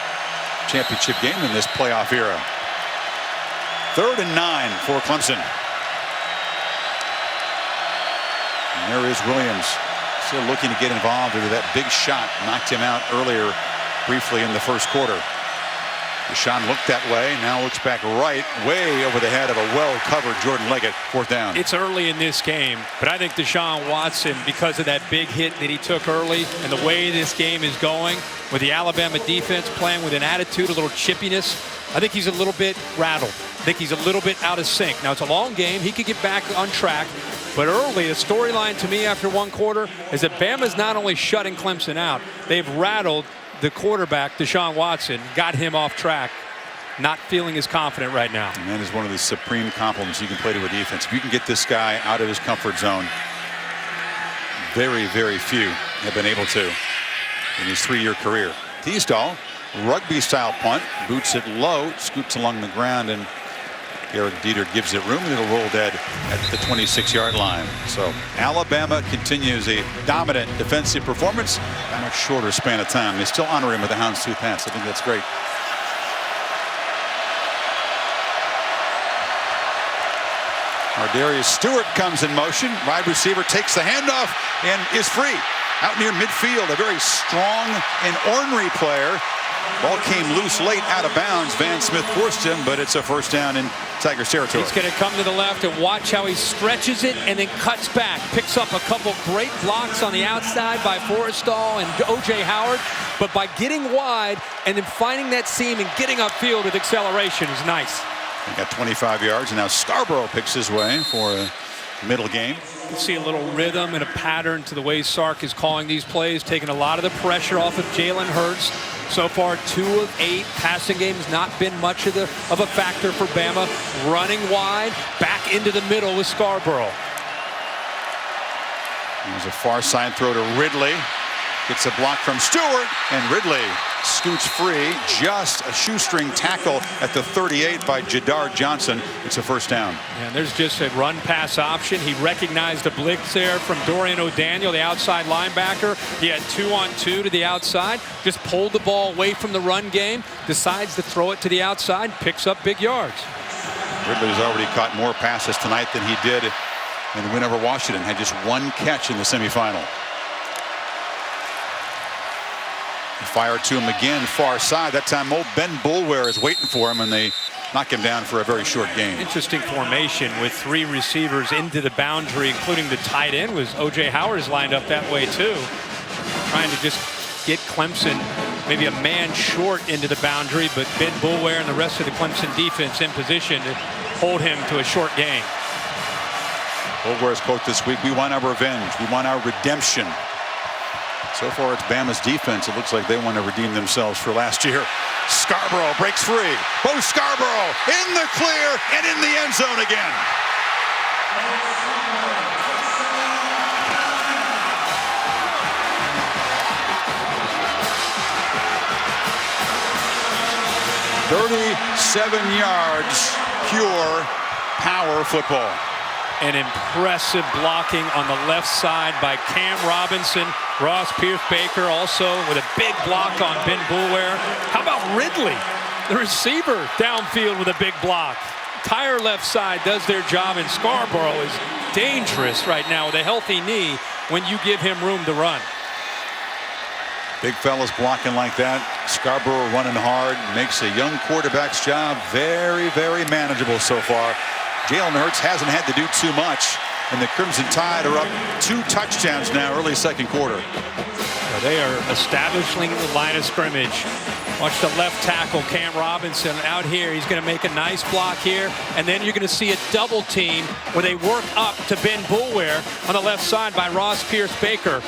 Speaker 1: championship game in this playoff era. 3rd and 9 for Clemson. And there is Williams, still looking to get involved after that big shot knocked him out earlier briefly in the first quarter. Deshaun looked that way, now looks back right, way over the head of a well-covered Jordan Leggett. 4th down.
Speaker 2: It's early in this game, but I think Deshaun Watson, because of that big hit that he took early and the way this game is going, with the Alabama defense playing with an attitude, a little chippiness, I think he's a little bit rattled. I think he's a little bit out of sync. Now, it's a long game. He could get back on track. But early, the storyline to me after one quarter is that Bama's not only shutting Clemson out, they've rattled the quarterback, Deshaun Watson, got him off track, not feeling as confident right now.
Speaker 1: And that is one of the supreme compliments you can play to a defense. If you can get this guy out of his comfort zone, very, very few have been able to in his 3-year career. Teasdall, rugby-style punt, boots it low, scoots along the ground, and Eric Dieter gives it room, and it'll roll dead at the 26-yard line. So Alabama continues a dominant defensive performance in a much shorter span of time. They still honor him with a houndstooth pass. I think that's great. Darius Stewart comes in motion. Wide receiver takes the handoff and is free. Out near midfield, a very strong and ornery player. Ball came loose late, out of bounds. Van Smith forced him, but it's a 1st down in Tigers territory.
Speaker 2: He's going to come to the left and watch how he stretches it and then cuts back. Picks up a couple great blocks on the outside by Forrestall and O.J. Howard. But by getting wide and then finding that seam and getting upfield with acceleration is nice.
Speaker 1: He got 25 yards, and now Scarborough picks his way for a middle game.
Speaker 2: You see a little rhythm and a pattern to the way Sark is calling these plays, taking a lot of the pressure off of Jalen Hurts. So far, 2 of 8 passing games, not been much of a factor for Bama. Running wide, back into the middle with Scarborough.
Speaker 1: There's a far side throw to Ridley. Gets a block from Stewart, and Ridley scoots free. Just a shoestring tackle at the 38 by Jadar Johnson. It's a 1st down.
Speaker 2: And there's just a run pass option. He recognized a blitz there from Dorian O'Daniel, the outside linebacker. He had 2-on-2 to the outside. Just pulled the ball away from the run game. Decides to throw it to the outside. Picks up big yards.
Speaker 1: Ridley's already caught more passes tonight than he did in the win over Washington. Had just 1 catch in the semifinal. Fire to him again, far side. That time old Ben Boulware is waiting for him, and they knock him down for a very short gain.
Speaker 2: Interesting formation with 3 receivers into the boundary, including the tight end. Was O.J. Howard is lined up that way too, trying to just get Clemson maybe a man short into the boundary, but Ben Boulware and the rest of the Clemson defense in position to hold him to a short gain.
Speaker 1: Boulware's quote this week: "We want our revenge. We want our redemption." So far, it's Bama's defense. It looks like they want to redeem themselves for last year. Scarborough breaks free. Bo Scarborough in the clear and in the end zone again. "37 yards, pure power football."
Speaker 2: An impressive blocking on the left side by Cam Robinson. Ross Pierce-Baker also with a big block on Ben Boulware. How about Ridley, the receiver, downfield with a big block? Entire left side does their job, and Scarborough is dangerous right now with a healthy knee when you give him room to run.
Speaker 1: Big fellas blocking like that. Scarborough running hard makes a young quarterback's job very, very manageable so far. Jalen Hurts hasn't had to do too much, and the Crimson Tide are up 2 touchdowns now, early second quarter.
Speaker 2: They are establishing the line of scrimmage. Watch the left tackle, Cam Robinson, out here. He's going to make a nice block here, and then you're going to see a double team where they work up to Ben Boulware on the left side by Ross Pierce-Baker.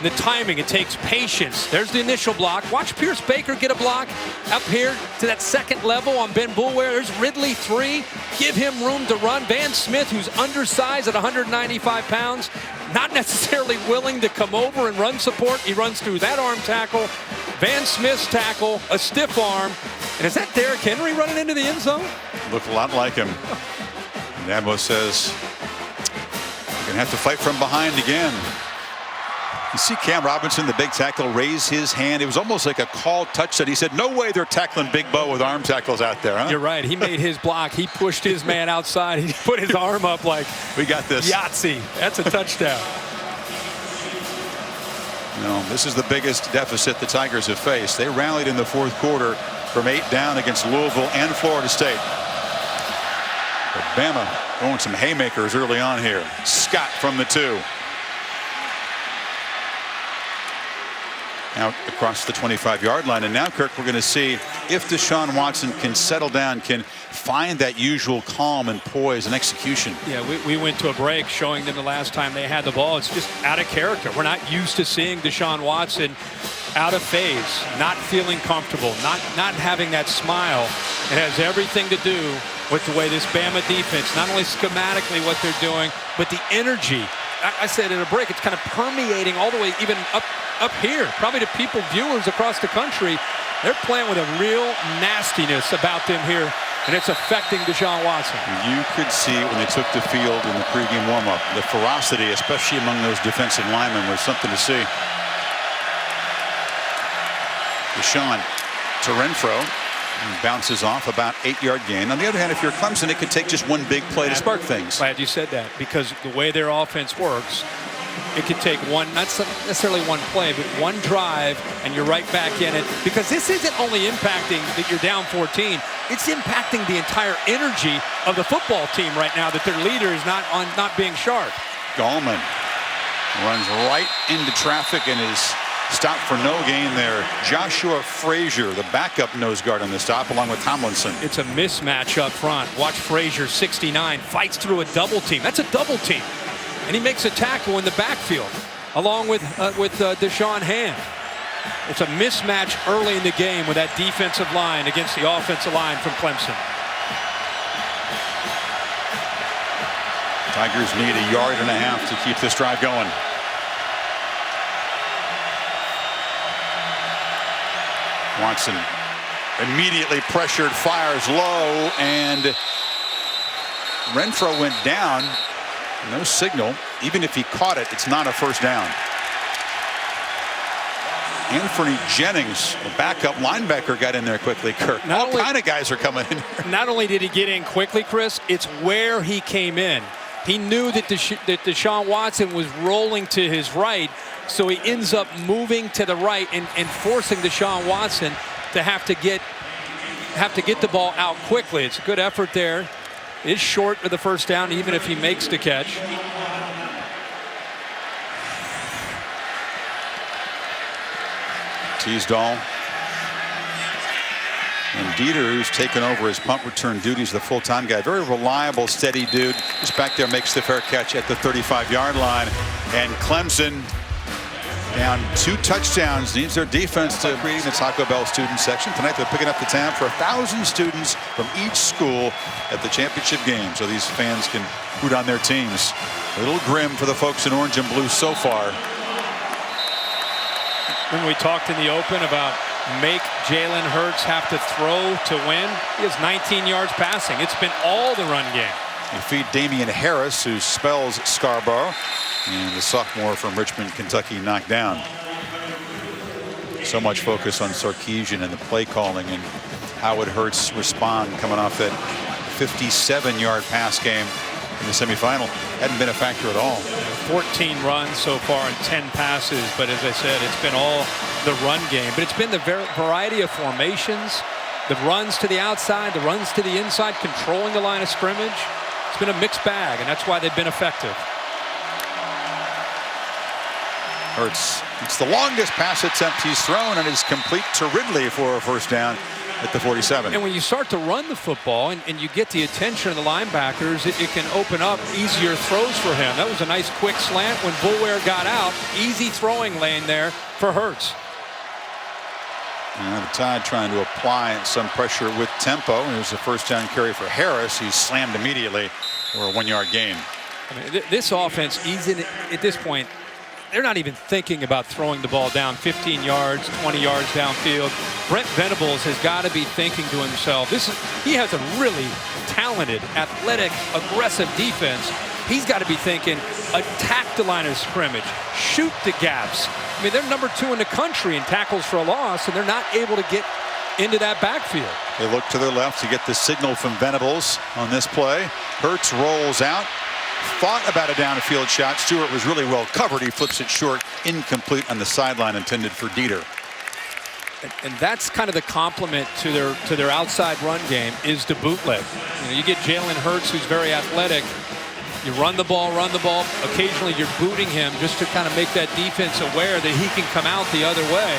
Speaker 2: The timing, it takes patience. There's the initial block. Watch Pierce-Baker get a block up here to that second level on Ben Boulware. There's Ridley 3. Give him room to run. Van Smith, who's undersized at 195 pounds, not necessarily willing to come over and run support. He runs through that arm tackle. Van Smith's tackle, a stiff arm. And is that Derrick Henry running into the end zone?
Speaker 1: Looked a lot like him. Dabo says, "You're going to have to fight from behind again." You see Cam Robinson, the big tackle, raise his hand. It was almost like a called touchdown. He said, "No way they're tackling Big Bo with arm tackles out there, huh?"
Speaker 2: You're right. He made his block. He pushed his man outside. He put his arm up like,
Speaker 1: "We got this."
Speaker 2: Yahtzee. That's a touchdown.
Speaker 1: No, this is the biggest deficit the Tigers have faced. They rallied in the fourth quarter from 8 down against Louisville and Florida State. But Bama throwing some haymakers early on here. Scott from the 2. Out across the 25-yard line. And now, Kirk, we're going to see if Deshaun Watson can settle down, can find that usual calm and poise and execution.
Speaker 2: Yeah, we went to a break showing them the last time they had the ball. It's just out of character. We're not used to seeing Deshaun Watson out of phase, not feeling comfortable, not having that smile. It has everything to do with the way this Bama defense, not only schematically what they're doing, but the energy. I said in a break, it's kind of permeating all the way even up here, probably to people, viewers across the country. They're playing with a real nastiness about them here, and it's affecting Deshaun Watson.
Speaker 1: You could see when they took the field in the pregame warm-up, the ferocity, especially among those defensive linemen, was something to see. Deshaun to Renfro. Bounces off, about 8-yard gain. On the other hand, if you're Clemson, it could take just one big play to spark things.
Speaker 2: Glad you said that, because the way their offense works, it could take one, not necessarily one play, but one drive, and you're right back in it. Because this isn't only impacting that you're down 14, it's impacting the entire energy of the football team right now, that their leader is not being sharp.
Speaker 1: Gallman runs right into traffic and is stopped for no gain there. Joshua Frazier, the backup nose guard on the stop, along with Tomlinson.
Speaker 2: It's a mismatch up front. Watch Frazier, 69, fights through a double team. That's a double team. And he makes a tackle in the backfield, along with Deshaun Hand. It's a mismatch early in the game with that defensive line against the offensive line from Clemson.
Speaker 1: Tigers need 1.5 yards to keep this drive going. Watson immediately pressured, fires low, and Renfro went down. No signal. Even if he caught it, it's not a first down. Anthony Jennings, the backup linebacker, got in there quickly, Kirk. All kind of guys are coming in here.
Speaker 2: Not only did he get in quickly, Chris, it's where he came in. He knew that Deshaun Watson was rolling to his right, so he ends up moving to the right and forcing Deshaun Watson to have to get the ball out quickly. It's a good effort there. It's short of the first down, even if he makes the catch.
Speaker 1: Teasdall and Dieter, who's taken over his punt return duties, the full-time guy. Very reliable, steady dude. Just back there, makes the fair catch at the 35-yard line. And Clemson down 2 touchdowns. Needs their defense to create the Taco Bell student section. Tonight they're picking up the tab for 1,000 students from each school at the championship game, so these fans can root on their teams. A little grim for the folks in orange and blue so far.
Speaker 2: When we talked in the open about make Jalen Hurts have to throw to win, he has 19 yards passing. It's been all the run game.
Speaker 1: They feed Damian Harris, who spells Scarborough, and the sophomore from Richmond, Kentucky, knocked down. So much focus on Sarkisian and the play calling and how would Hurts respond coming off that 57-yard pass game in the semifinal. Hadn't been a factor at all.
Speaker 2: 14 runs so far and 10 passes, but as I said, it's been all the run game. But it's been the variety of formations, the runs to the outside, the runs to the inside, controlling the line of scrimmage. It's been a mixed bag, and that's why they've been effective.
Speaker 1: Hurts, it's the longest pass attempt he's thrown, and is complete to Ridley for a first down at the 47.
Speaker 2: And when you start to run the football and you get the attention of the linebackers, it can open up easier throws for him. That was a nice quick slant when Boulware got out. Easy throwing lane there for Hurts.
Speaker 1: And the Tide trying to apply some pressure with tempo. Here's the first down carry for Harris. He's slammed immediately for a 1-yard gain.
Speaker 2: I mean, this offense, at this point, they're not even thinking about throwing the ball down 15 yards, 20 yards downfield. Brent Venables has got to be thinking to himself, he has a really talented, athletic, aggressive defense. He's got to be thinking, attack the line of scrimmage, shoot the gaps. I mean, they're number 2 in the country in tackles for a loss, and they're not able to get into that backfield.
Speaker 1: They look to their left to get the signal from Venables on this play. Hurts rolls out, thought about a downfield shot. Stewart was really well covered. He flips it short, incomplete on the sideline, intended for Dieter.
Speaker 2: And that's kind of the complement to their outside run game is the bootleg. You get Jalen Hurts, who's very athletic. You run the ball. Occasionally you're booting him just to kind of make that defense aware that he can come out the other way.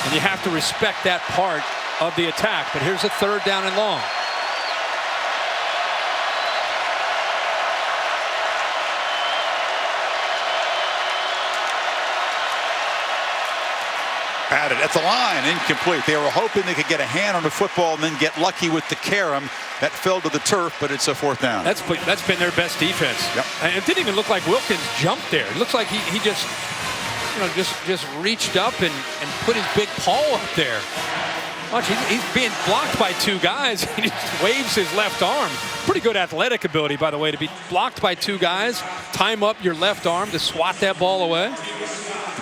Speaker 2: And you have to respect that part of the attack. But here's a 3rd down and long.
Speaker 1: Batted at the line, incomplete. They were hoping they could get a hand on the football and then get lucky with the carom. That fell to the turf, but it's a 4th down.
Speaker 2: That's been their best defense.
Speaker 1: Yep.
Speaker 2: And it didn't even look like Wilkins jumped there. It looks like he just, just reached up and put his big paw up there. Watch, he's being blocked by 2 guys. He just waves his left arm. Pretty good athletic ability, by the way, to be blocked by 2 guys, time up your left arm to swat that ball away.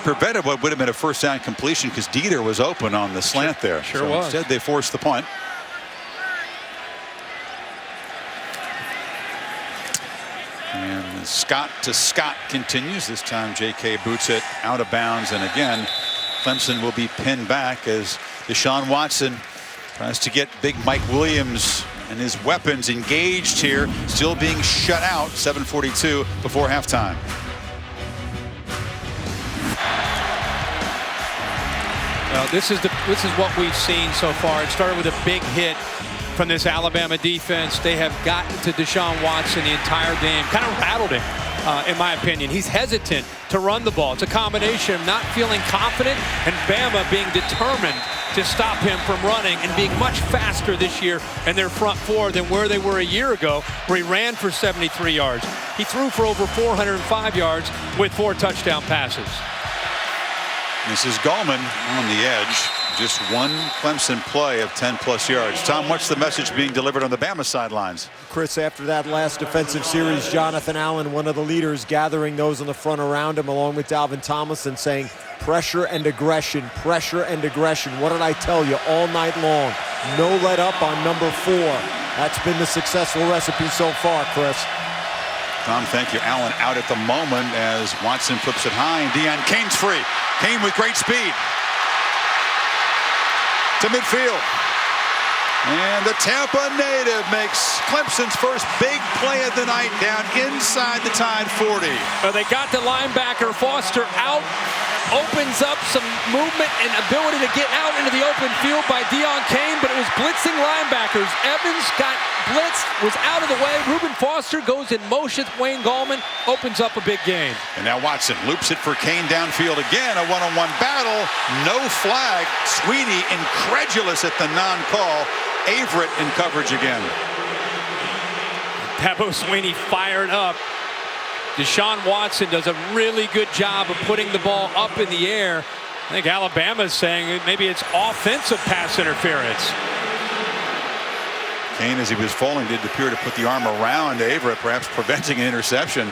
Speaker 1: Prevented what would have been a 1st down completion because Dieter was open on the slant there.
Speaker 2: Sure was.
Speaker 1: Instead, they forced the punt. And Scott to Scott continues. This time J.K. boots it out of bounds. And again, Clemson will be pinned back as Deshaun Watson tries to get big Mike Williams and his weapons engaged here. Still being shut out. 7:42 before halftime.
Speaker 2: This is what we've seen so far. It started with a big hit from this Alabama defense. They have gotten to Deshaun Watson the entire game, kind of rattled him, in my opinion. He's hesitant to run the ball. It's a combination of not feeling confident and Bama being determined to stop him from running and being much faster this year in their front 4 than where they were a year ago, where he ran for 73 yards. He threw for over 405 yards with 4 touchdown passes.
Speaker 1: This is Gallman on the edge. Just one Clemson play of 10+ yards. Tom, what's the message being delivered on the Bama sidelines?
Speaker 6: Chris, after that last defensive series, Jonathan Allen, one of the leaders, gathering those on the front around him along with Dalvin Tomlinson, saying pressure and aggression, pressure and aggression. What did I tell you all night long? No let up on number 4. That's been the successful recipe so far, Chris.
Speaker 1: Tom, thank you. Allen out at the moment as Watson flips it high and Deon Cain's free. Cain with great speed to midfield. And the Tampa native makes Clemson's first big play of the night down inside the Tide 40.
Speaker 2: They got the linebacker Foster out. Opens up some movement and ability to get out into the open field by Deon Cain, but it was blitzing linebackers. Evans got blitzed, was out of the way. Reuben Foster goes in motion. Wayne Gallman opens up a big gain.
Speaker 1: And now Watson loops it for Cain downfield again. A one-on-one battle. No flag. Sweeney incredulous at the non-call. Averett in coverage again.
Speaker 2: Dabo Sweeney fired up. Deshaun Watson does a really good job of putting the ball up in the air. I think Alabama's saying maybe it's offensive pass interference.
Speaker 1: Cain, as he was falling, did appear to put the arm around Averett, perhaps preventing an interception.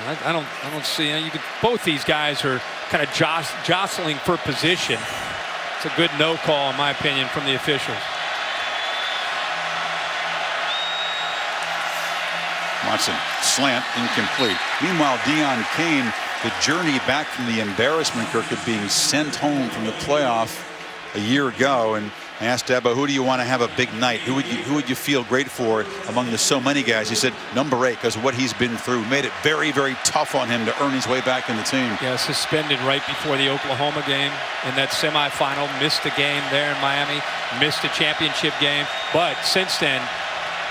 Speaker 2: I don't see. Both these guys are kind of jostling for position. It's a good no call, in my opinion, from the officials.
Speaker 1: Watson, slant, incomplete. Meanwhile, Deon Cain, the journey back from the embarrassment, Kirk, of being sent home from the playoff a year ago. And I asked Dabo, who do you want to have a big night? Who would you feel great for among the so many guys? He said number 8, because of what he's been through. Made it very, very tough on him to earn his way back in the team.
Speaker 2: Yeah, suspended right before the Oklahoma game in that semifinal. Missed a game there in Miami. Missed a championship game. But since then,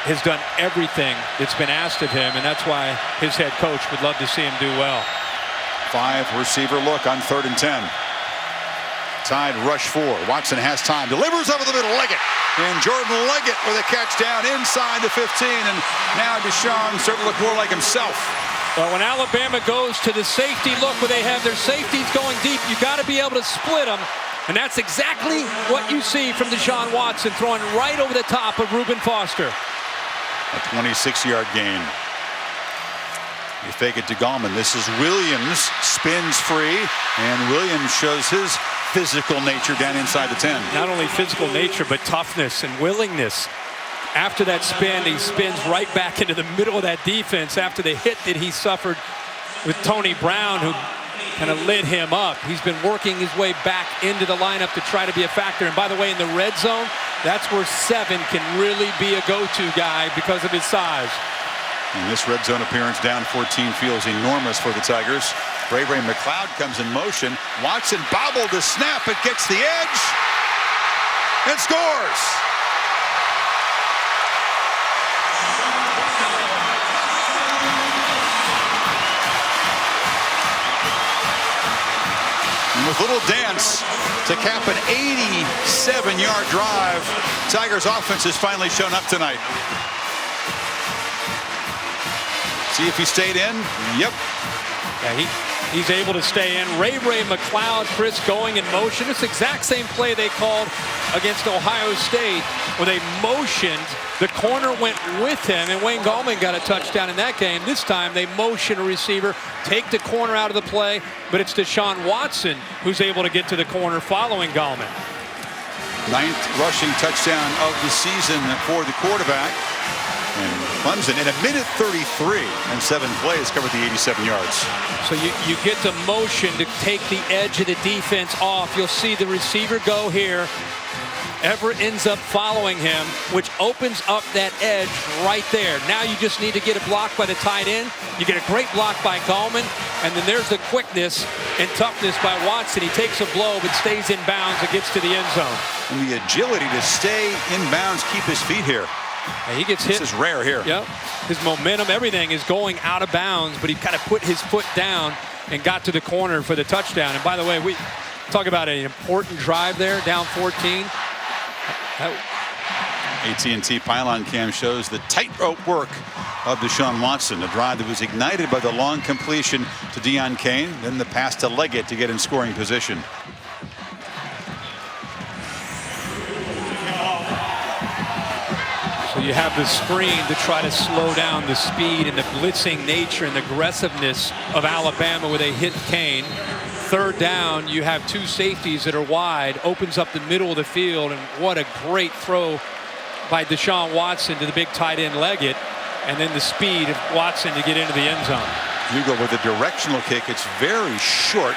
Speaker 2: has done everything that's been asked of him, and that's why his head coach would love to see him do well.
Speaker 1: 5-receiver look on 3rd and 10. Tide rush 4. Watson has time. Delivers over the middle. Leggett. And Jordan Leggett with a catch down inside the 15. And now Deshaun starting to look more like himself.
Speaker 2: Well, when Alabama goes to the safety look where they have their safeties going deep, you got to be able to split them. And that's exactly what you see from Deshaun Watson, throwing right over the top of Reuben Foster.
Speaker 1: A 26-yard gain. You fake it to Gallman. This is Williams. Spins free. And Williams shows his physical nature down inside the 10.
Speaker 2: Not only physical nature, but toughness and willingness. after that spin, he spins right back into the middle of that defense after the hit that he suffered with Tony Brown, who kind of lit him up. He's been working his way back into the lineup to try to be a factor. And by the way, in the red zone, that's where 7 can really be a go-to guy because of his size.
Speaker 1: And this red zone appearance down 14 feels enormous for the Tigers. Ray McLeod comes in motion. Watson bobbled the snap. It gets the edge and scores. And with little dance to cap an 87-yard drive, Tigers offense has finally shown up tonight. See if he stayed in. Yep.
Speaker 2: Yeah, he's able to stay in. Ray McLeod, Chris, going in motion. It's the exact same play they called against Ohio State, where they motioned. The corner went with him, and Wayne Gallman got a touchdown in that game. This time they motion a receiver, take the corner out of the play, but it's Deshaun Watson who's able to get to the corner following Gallman.
Speaker 1: 9th rushing touchdown of the season for the quarterback. And Clemson in a minute 33 and 7 plays covered the 87 yards.
Speaker 2: So you get the motion to take the edge of the defense off. You'll see the receiver go here. Everett ends up following him, which opens up that edge right there. Now you just need to get a block by the tight end. You get a great block by Gallman, and then there's the quickness and toughness by Watson. He takes a blow but stays in bounds and gets to the end zone.
Speaker 1: And the agility to stay in bounds, keep his feet here.
Speaker 2: And he gets hit.
Speaker 1: This is rare here.
Speaker 2: Yep. His momentum, everything is going out of bounds, but he kind of put his foot down and got to the corner for the touchdown. And by the way, we talk about an important drive there, down 14.
Speaker 1: AT&T pylon cam shows the tightrope work of Deshaun Watson, a drive that was ignited by the long completion to Deion Kane, then the pass to Leggett to get in scoring position.
Speaker 2: So you have the screen to try to slow down the speed and the blitzing nature and the aggressiveness of Alabama where they hit Kane. 3rd down, you have 2 safeties that are wide, opens up the middle of the field, and what a great throw by Deshaun Watson to the big tight end Leggett, and then the speed of Watson to get into the end zone.
Speaker 1: Hugo with a directional kick. It's very short,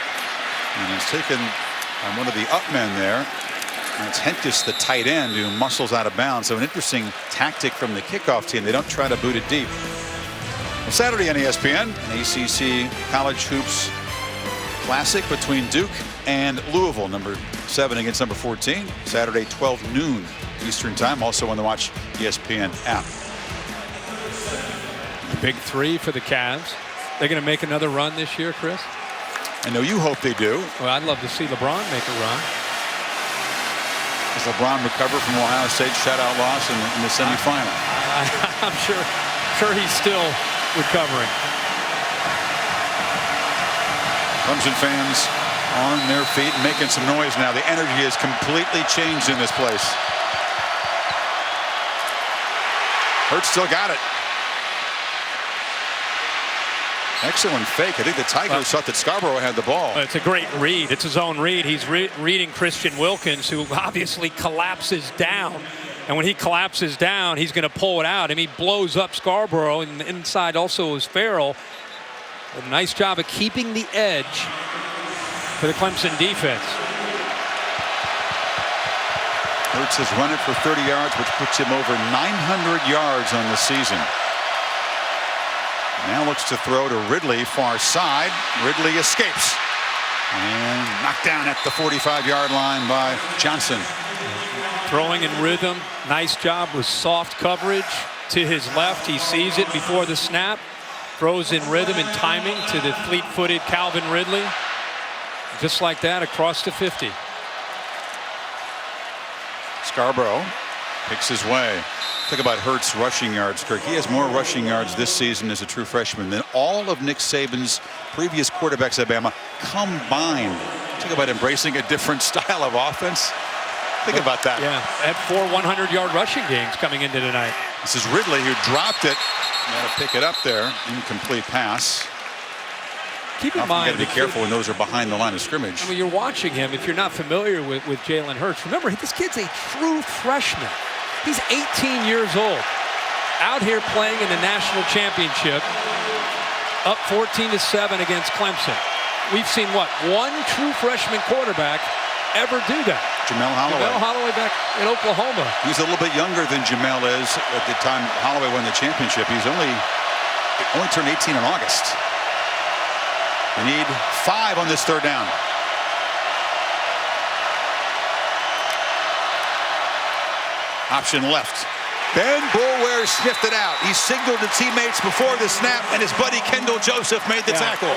Speaker 1: and he's taken on one of the up men there. And it's Hentis, the tight end, who muscles out of bounds. So an interesting tactic from the kickoff team. They don't try to boot it deep. Well, Saturday on ESPN, an ACC College Hoops Classic between Duke and Louisville, number 7 against number 14. Saturday, 12 noon Eastern time. Also on the Watch ESPN app.
Speaker 2: Big 3 for the Cavs. They're going to make another run this year, Chris?
Speaker 1: I know you hope they do.
Speaker 2: Well, I'd love to see LeBron make a run.
Speaker 1: Does LeBron recover from Ohio State's shutout loss in the semifinal?
Speaker 2: I'm sure he's still recovering.
Speaker 1: Clemson fans on their feet and making some noise now. The energy has completely changed in this place. Hurts still got it. Excellent fake. I think the Tigers thought that Scarborough had the ball.
Speaker 2: It's a great read. It's his own read. He's reading Christian Wilkins, who obviously collapses down. And when he collapses down, he's going to pull it out. And he blows up Scarborough. And inside also is Farrell. A nice job of keeping the edge for the Clemson defense.
Speaker 1: Hurts has run it for 30 yards, which puts him over 900 yards on the season. Now looks to throw to Ridley, far side. Ridley escapes. And knocked down at the 45-yard line by Johnson.
Speaker 2: Throwing in rhythm. Nice job with soft coverage to his left. He sees it before the snap. Throws in rhythm and timing to the fleet-footed Calvin Ridley. Just like that, across the 50.
Speaker 1: Scarborough picks his way. Think about Hurts' rushing yards, Kirk. He has more rushing yards this season as a true freshman than all of Nick Saban's previous quarterbacks at Alabama combined. Think about embracing a different style of offense. Think about that.
Speaker 2: Yeah, at 4 100-yard rushing games coming into tonight.
Speaker 1: This is Ridley who dropped it. Got to pick it up there. Incomplete pass.
Speaker 2: Keep in mind,
Speaker 1: you got to be careful when those are behind the line of scrimmage.
Speaker 2: You're watching him. If you're not familiar with Jalen Hurts, remember, this kid's a true freshman. He's 18 years old, out here playing in the national championship, up 14-7 against Clemson. We've seen what, one true freshman quarterback ever do that.
Speaker 1: Jamel Holloway.
Speaker 2: Jamel Holloway back in Oklahoma.
Speaker 1: He's a little bit younger than Jamel is at the time Holloway won the championship. He's only turned 18 in August. They need 5 on this third down. Option left. Ben Boulware sniffed it out. He signaled to teammates before the snap, and his buddy Kendall Joseph made the tackle.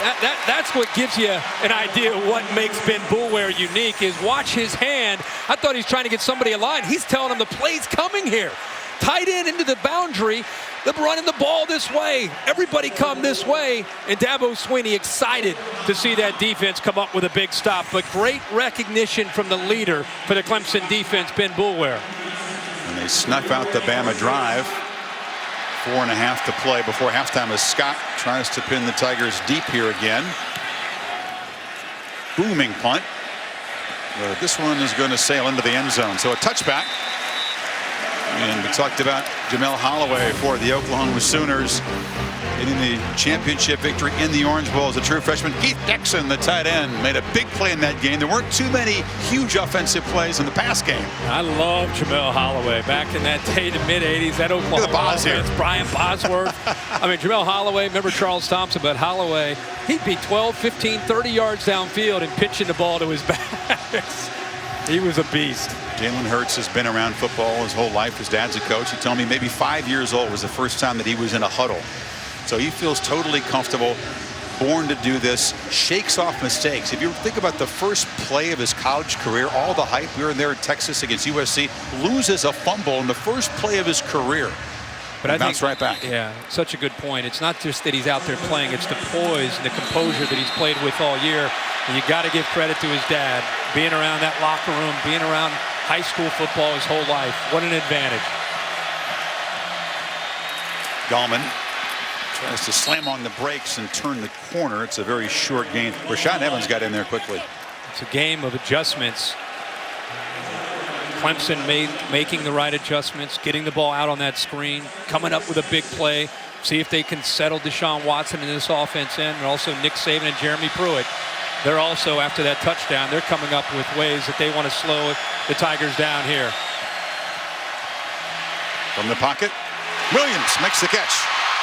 Speaker 2: That's what gives you an idea of what makes Ben Boulware unique, is watch his hand. I thought he's trying to get somebody aligned. He's telling him the play's coming here. Tight end into the boundary. They're running the ball this way. Everybody come this way. And Dabo Swinney excited to see that defense come up with a big stop. But great recognition from the leader for the Clemson defense, Ben Boulware.
Speaker 1: And they snuff out the Bama drive. 4.5 to play before halftime as Scott tries to pin the Tigers deep here again. Booming punt. But this one is going to sail into the end zone. So a touchback. And we talked about Jamel Holloway for the Oklahoma Sooners getting the championship victory in the Orange Bowl as a true freshman. Keith Dixon, the tight end, made a big play in that game. There weren't too many huge offensive plays in the pass game.
Speaker 2: I love Jamel Holloway back in that day, the mid-'80s, that Oklahoma
Speaker 1: Look at the Boz
Speaker 2: offense.
Speaker 1: here.
Speaker 2: Brian Bosworth. I mean, Jamel Holloway, remember Charles Thompson, but Holloway, he'd be 12, 15, 30 yards downfield and pitching the ball to his backs. He was a beast.
Speaker 1: Jalen Hurts has been around football his whole life. His dad's a coach. He told me maybe 5 years old was the first time that he was in a huddle. So he feels totally comfortable, born to do this, shakes off mistakes. If you think about the first play of his college career, all the hype, we were there in Texas against USC, loses a fumble in the first play of his career.
Speaker 2: But I
Speaker 1: bounce
Speaker 2: think,
Speaker 1: right back.
Speaker 2: Yeah, such a good point. It's not just that he's out there playing, it's the poise and the composure that he's played with all year. And you got to give credit to his dad, being around that locker room, being around high school football his whole life. What an advantage.
Speaker 1: Gallman tries to slam on the brakes and turn the corner. It's a very short gain. Rashaan Evans got in there quickly.
Speaker 2: It's a game of adjustments. Clemson making the right adjustments, getting the ball out on that screen, coming up with a big play. See if they can settle Deshaun Watson in this offense in, and also Nick Saban and Jeremy Pruitt. They're also, after that touchdown, they're coming up with ways that they want to slow the Tigers down here.
Speaker 1: From the pocket, Williams makes the catch.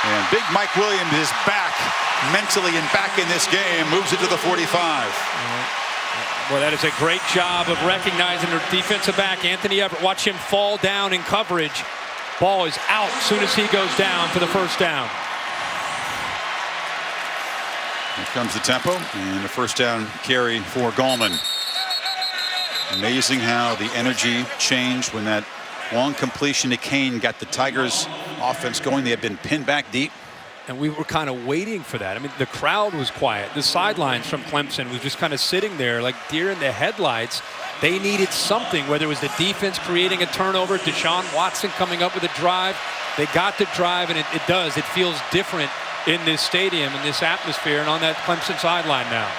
Speaker 1: And big Mike Williams is back mentally and back in this game, moves it to the 45.
Speaker 2: Well, that is a great job of recognizing their defensive back, Anthony Everett. Watch him fall down in coverage. Ball is out as soon as he goes down for the first down.
Speaker 1: Here comes the tempo and a first down carry for Gallman. Amazing how the energy changed when that long completion to Kane got the Tigers offense going. They had been pinned back deep.
Speaker 2: And we were kind of waiting for that. I mean, the crowd was quiet. The sidelines from Clemson was just kind of sitting there like deer in the headlights. They needed something, whether it was the defense creating a turnover, Deshaun Watson coming up with a drive. They got the drive, and it does. It feels different in this stadium, in this atmosphere, and on that Clemson sideline now.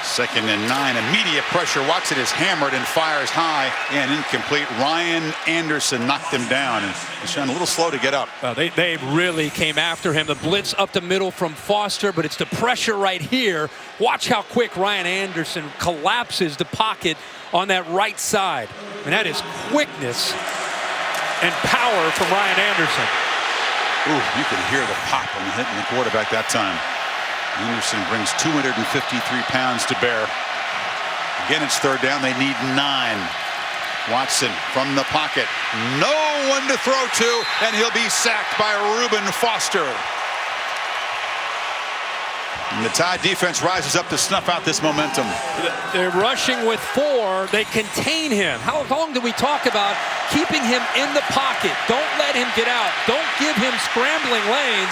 Speaker 1: 2nd and 9. Immediate pressure. Watson is hammered and fires high and incomplete. Ryan Anderson knocked him down, and Deshaun a little slow to get up.
Speaker 2: They really came after him. The blitz up the middle from Foster, but it's the pressure right here. Watch how quick Ryan Anderson collapses the pocket on that right side. And that is quickness and power from Ryan Anderson.
Speaker 1: Ooh, you can hear the pop when hitting the quarterback that time. Anderson brings 253 pounds to bear. Again, it's third down. They need 9. Watson from the pocket. No one to throw to, and he'll be sacked by Reuben Foster. And the Tide defense rises up to snuff out this momentum.
Speaker 2: They're rushing with 4. They contain him. How long did we talk about keeping him in the pocket? Don't let him get out. Don't give him scrambling lanes.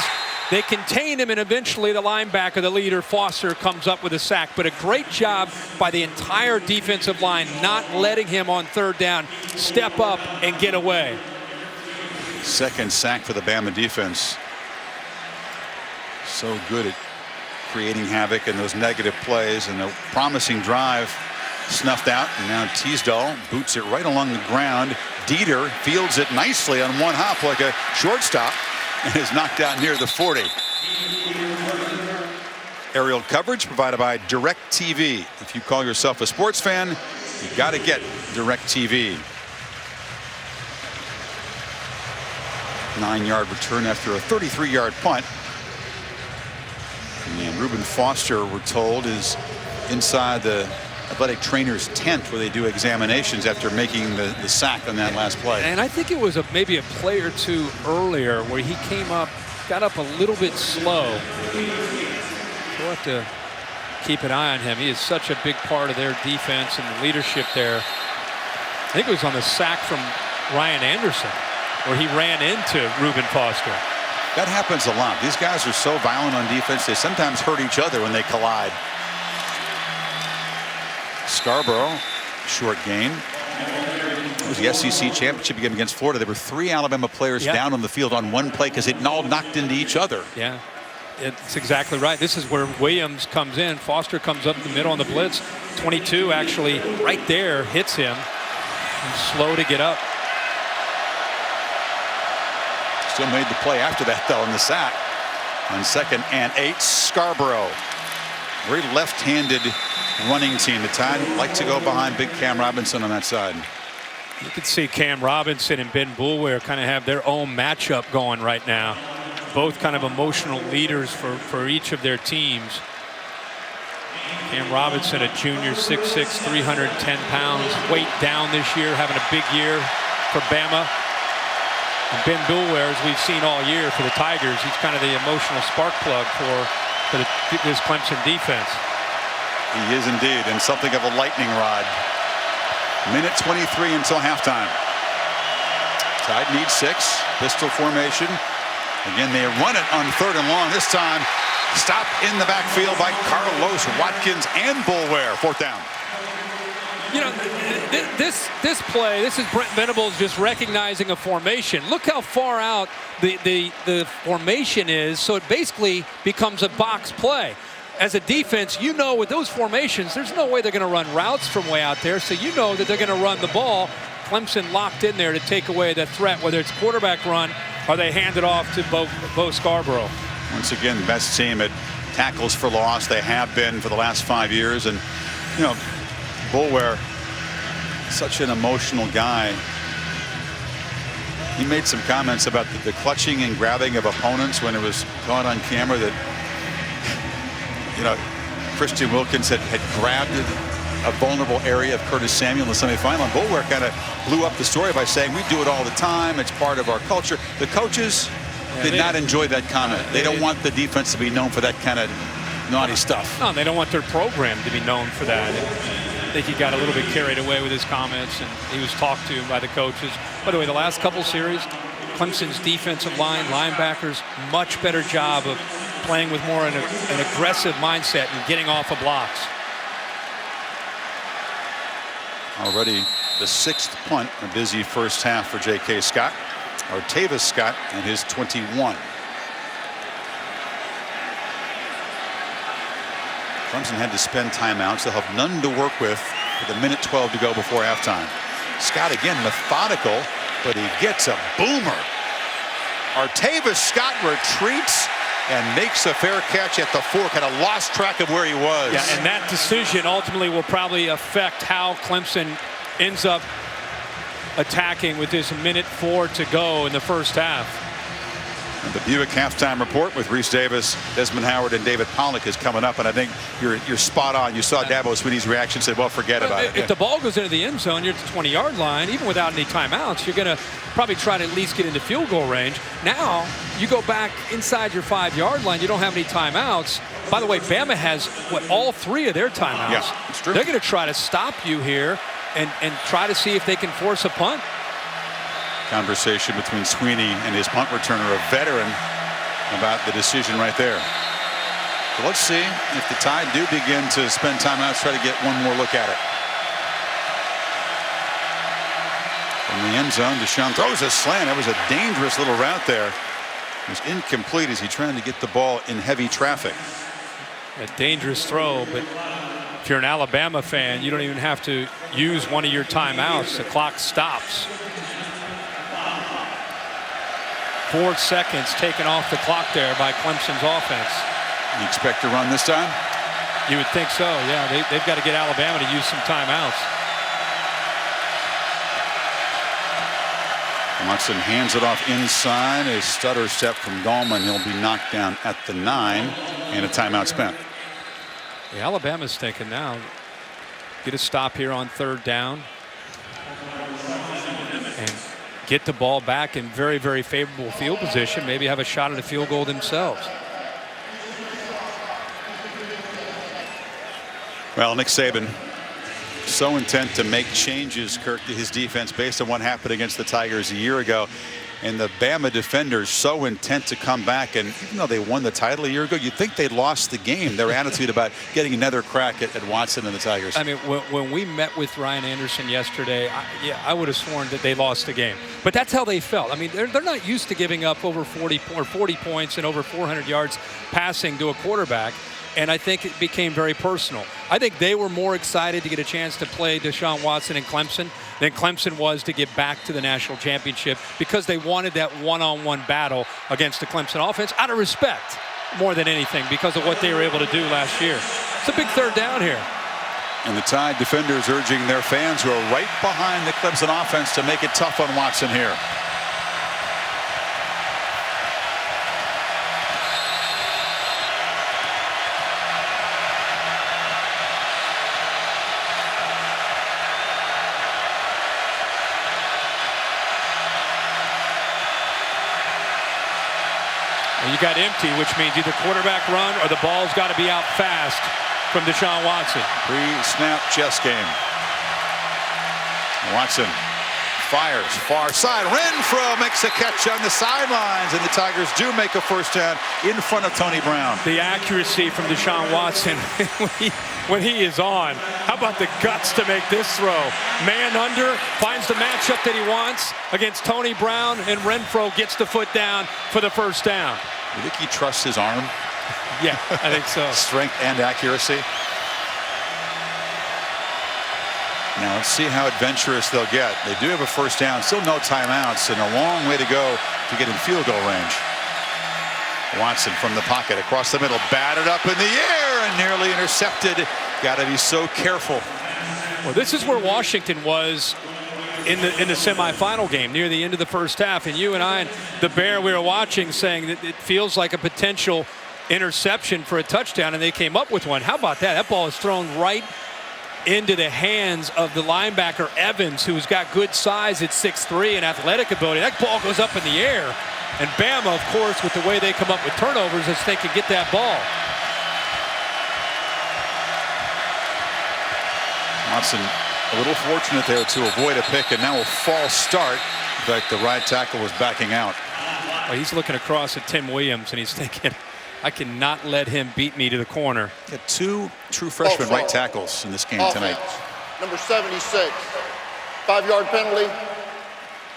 Speaker 2: They contain him, and eventually the linebacker, the leader, Foster, comes up with a sack. But a great job by the entire defensive line, not letting him on third down step up and get away.
Speaker 1: 2nd sack for the Bama defense. So good at creating havoc in those negative plays, and a promising drive snuffed out, and now Teasdall boots it right along the ground. Dieter fields it nicely on one hop like a shortstop and is knocked out near the 40. Aerial coverage provided by DirecTV. If you call yourself a sports fan, you got to get DirecTV. 9-yard return after a 33-yard punt. And Reuben Foster, we're told, is inside the athletic trainer's tent where they do examinations after making the sack on that last play.
Speaker 2: And I think it was maybe a play or two earlier where he came up, got up a little bit slow. We'll have to keep an eye on him. He is such a big part of their defense and the leadership there. I think it was on the sack from Ryan Anderson where he ran into Reuben Foster.
Speaker 1: That happens a lot. These guys are so violent on defense, they sometimes hurt each other when they collide. Scarborough, short gain. It was the SEC championship game against Florida. There were 3 Alabama players down on the field on one play because it all knocked into each other.
Speaker 2: Yeah, it's exactly right. This is where Williams comes in. Foster comes up in the middle on the blitz. 22 actually right there hits him. He's slow to get up.
Speaker 1: Still made the play after that, though, in the sack. On 2nd and 8, Scarborough. Very left-handed running team. The Tide like to go behind big Cam Robinson on that side.
Speaker 2: You can see Cam Robinson and Ben Boulware kind of have their own matchup going right now. Both kind of emotional leaders for each of their teams. Cam Robinson, a junior, 6'6", 310 pounds. Weight down this year, having a big year for Bama. And Ben Boulware, as we've seen all year for the Tigers, he's kind of the emotional spark plug for this Clemson defense.
Speaker 1: He is indeed, and something of a lightning rod. Minute 23 until halftime. Tide needs 6. Pistol formation. Again, they run it on 3rd and long. This time, stopped in the backfield by Carlos Watkins and Boulware. 4th down.
Speaker 2: You know, this play, this is Brent Venables just recognizing a formation. Look how far out the formation is, so it basically becomes a box play. As a defense, you know with those formations, there's no way they're going to run routes from way out there, so you know that they're going to run the ball. Clemson locked in there to take away the threat, whether it's quarterback run or they hand it off to Bo Scarborough.
Speaker 1: Once again, the best team at tackles for loss. They have been for the last 5 years, and you know, Boulware, such an emotional guy. He made some comments about the clutching and grabbing of opponents when it was caught on camera that, you know, Christian Wilkins had grabbed a vulnerable area of Curtis Samuel in the semifinal. And Boulware kind of blew up the story by saying, we do it all the time. It's part of our culture. The coaches did not enjoy that comment. They don't want the defense to be known for that kind of naughty stuff.
Speaker 2: No, they don't want their program to be known for that. I think he got a little bit carried away with his comments, and he was talked to by the coaches. By the way, the last couple series, Clemson's defensive line, linebackers, much better job of playing with more an aggressive mindset and getting off of blocks.
Speaker 1: Already the 6th punt, a busy first half for J.K. Scott, or Tavis Scott, and his 21. Clemson had to spend timeouts. They'll have none to work with a minute 12 to go before halftime. Scott again methodical, but he gets a boomer. Artavis Scott retreats and makes a fair catch at the 4. Kind of lost track of where he was.
Speaker 2: Yeah, and that decision ultimately will probably affect how Clemson ends up attacking with this minute 4 to go in the first half.
Speaker 1: And the Buick halftime report with Reese Davis, Desmond Howard, and David Pollock is coming up, and I think you're spot on. You saw Dabo Swinney's reaction, said, well, forget about it.
Speaker 2: If the ball goes into the end zone, you're at the 20-yard line, even without any timeouts, you're going to probably try to at least get into field goal range. Now, you go back inside your 5-yard line, you don't have any timeouts. By the way, Bama has, all 3 of their timeouts.
Speaker 1: Yeah, it's true.
Speaker 2: They're going to try to stop you here and try to see if they can force a punt.
Speaker 1: Conversation between Swinney and his punt returner, a veteran, about the decision right there. So let's see if the Tide do begin to spend timeouts, try to get one more look at it. From the end zone, Deshaun throws a slant. That was a dangerous little route there. It was incomplete as he tried to get the ball in heavy traffic.
Speaker 2: A dangerous throw, but If you're an Alabama fan, you don't even have to use one of your timeouts. The clock stops. 4 seconds taken off the clock there by Clemson's offense.
Speaker 1: You expect to run this time?
Speaker 2: You would think so, yeah. They've got to get Alabama to use some timeouts.
Speaker 1: Watson hands it off inside. A stutter step from Gallman. He'll be knocked down at the 9 and a timeout spent.
Speaker 2: Yeah, Alabama's thinking now, get a stop here on 3rd down and get the ball back in very, very favorable field position. Maybe have a shot at a field goal themselves.
Speaker 1: Well, Nick Saban so intent to make changes, Kirk, to his defense based on what happened against the Tigers a year ago. And the Bama defenders so intent to come back. And even though they won the title a year ago, you'd think they'd lost the game. Their attitude about getting another crack at Watson and the Tigers.
Speaker 2: I mean, when we met with Ryan Anderson yesterday, I would have sworn that they lost the game. But that's how they felt. I mean, they're not used to giving up over 40 points and over 400 yards passing to a quarterback. And I think it became very personal. I think they were more excited to get a chance to play Deshaun Watson and Clemson than Clemson was to get back to the national championship, because they wanted that one-on-one battle against the Clemson offense out of respect more than anything because of what they were able to do last year. It's a big 3rd down here.
Speaker 1: And the Tide defenders urging their fans who are right behind the Clemson offense to make it tough on Watson here.
Speaker 2: You got empty, which means either quarterback run or the ball's got to be out fast from Deshaun Watson.
Speaker 1: Pre-snap chess game. Watson fires far side. Renfro makes a catch on the sidelines, and the Tigers do make a 1st down in front of Tony Brown.
Speaker 2: The accuracy from Deshaun Watson when he is on. How about the guts to make this throw? Man under, finds the matchup that he wants against Tony Brown, and Renfro gets the foot down for the 1st down.
Speaker 1: You think he trusts his arm?
Speaker 2: Yeah, I think so.
Speaker 1: Strength and accuracy. Now let's see how adventurous they'll get. They do have a 1st down, still no timeouts, and a long way to go to get in field goal range. Watson from the pocket across the middle, batted up in the air and nearly intercepted. Got to be so careful.
Speaker 2: Well, this is where Washington was in the semifinal game near the end of the 1st half, and you and I and the Bear we were watching saying that it feels like a potential interception for a touchdown, and they came up with one. How about that? That ball is thrown right into the hands of the linebacker Evans, who's got good size at 6'3" and athletic ability. That ball goes up in the air, and Bama, of course, with the way they come up with turnovers, is they can get that ball.
Speaker 1: Watson a little fortunate there to avoid a pick, and now a false start. In fact, the right tackle was backing out.
Speaker 2: Well, he's looking across at Tim Williams, and he's thinking, I cannot let him beat me to the corner.
Speaker 1: Got 2 true freshman right tackles in this game tonight.
Speaker 3: Number 76, 5-yard penalty,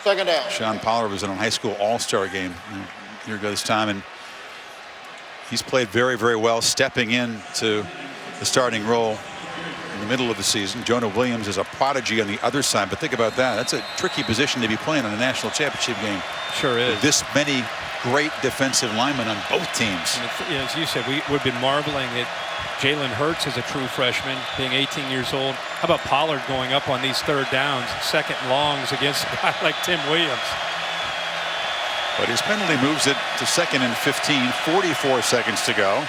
Speaker 3: 2nd down.
Speaker 1: Sean Pollard was in a high school all-star game a year ago this time, and he's played very, very well, stepping into the starting role in the middle of the season. Jonah Williams is a prodigy on the other side, but think about that. That's a tricky position to be playing in a national championship game.
Speaker 2: Sure is.
Speaker 1: With this many great defensive linemen on both teams.
Speaker 2: And as you said, we've been marveling at Jalen Hurts as a true freshman, being 18 years old. How about Pollard going up on these 3rd downs, 2nd and longs against a guy like Tim Williams?
Speaker 1: But his penalty moves it to 2nd and 15, 44 seconds to go.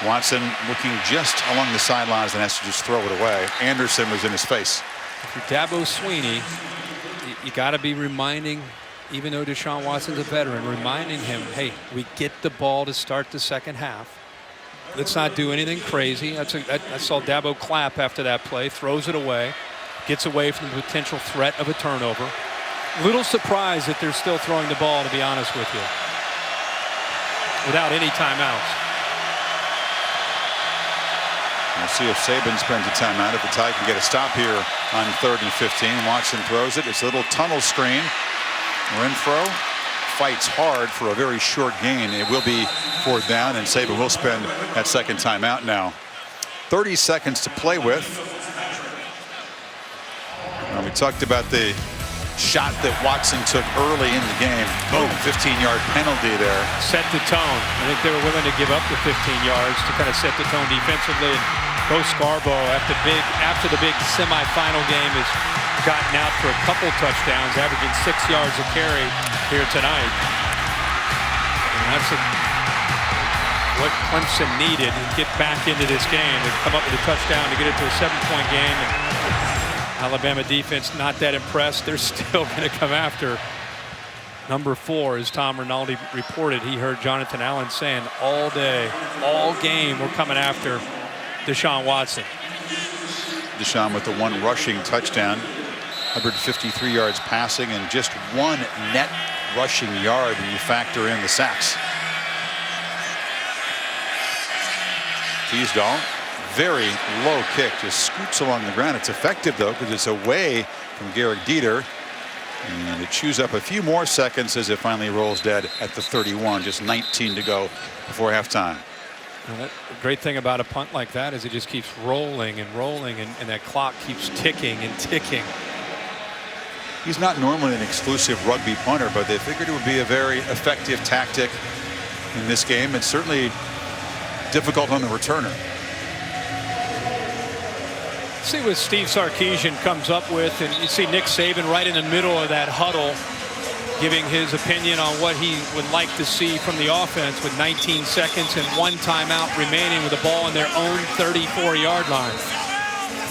Speaker 1: Watson looking just along the sidelines and has to just throw it away. Anderson was in his face.
Speaker 2: If you're Dabo Swinney, you got to be reminding, even though Deshaun Watson's a veteran, reminding him, hey, we get the ball to start the 2nd half. Let's not do anything crazy. I saw Dabo clap after that play, throws it away, gets away from the potential threat of a turnover. Little surprised that they're still throwing the ball, to be honest with you, without any timeouts.
Speaker 1: We'll see if Saban spends a timeout. If the Tide can get a stop here on 3rd and 15. Watson throws it. It's a little tunnel screen. Renfro fights hard for a very short gain. It will be 4th down, and Saban will spend that 2nd timeout now. 30 seconds to play with. We talked about the shot that Watson took early in the game. Boom, 15-yard penalty there.
Speaker 2: Set the tone. I think they were willing to give up the 15 yards to kind of set the tone defensively. And Bo Scarborough, after the big semifinal game, has gotten out for a couple touchdowns, averaging 6 yards a carry here tonight. And that's what Clemson needed to get back into this game and come up with a touchdown to get it to a 7-point game. And Alabama defense not that impressed. They're still going to come after number 4, as Tom Rinaldi reported. He heard Jonathan Allen saying all day, all game, we're coming after Deshaun Watson.
Speaker 1: Deshaun with the 1 rushing touchdown, 153 yards passing, and just 1 net rushing yard when you factor in the sacks. Teasdale, very low kick, just scoots along the ground. It's effective though, because it's away from Garrett Dieter, and it chews up a few more seconds as it finally rolls dead at the 31. Just 19 to go before halftime.
Speaker 2: The great thing about a punt like that is it just keeps rolling and rolling, and that clock keeps ticking and ticking.
Speaker 1: He's not normally an exclusive rugby punter, but they figured it would be a very effective tactic in this game. It's certainly difficult on the returner.
Speaker 2: See what Steve Sarkisian comes up with, and you see Nick Saban right in the middle of that huddle giving his opinion on what he would like to see from the offense with 19 seconds and 1 timeout remaining with the ball on their own 34-yard line.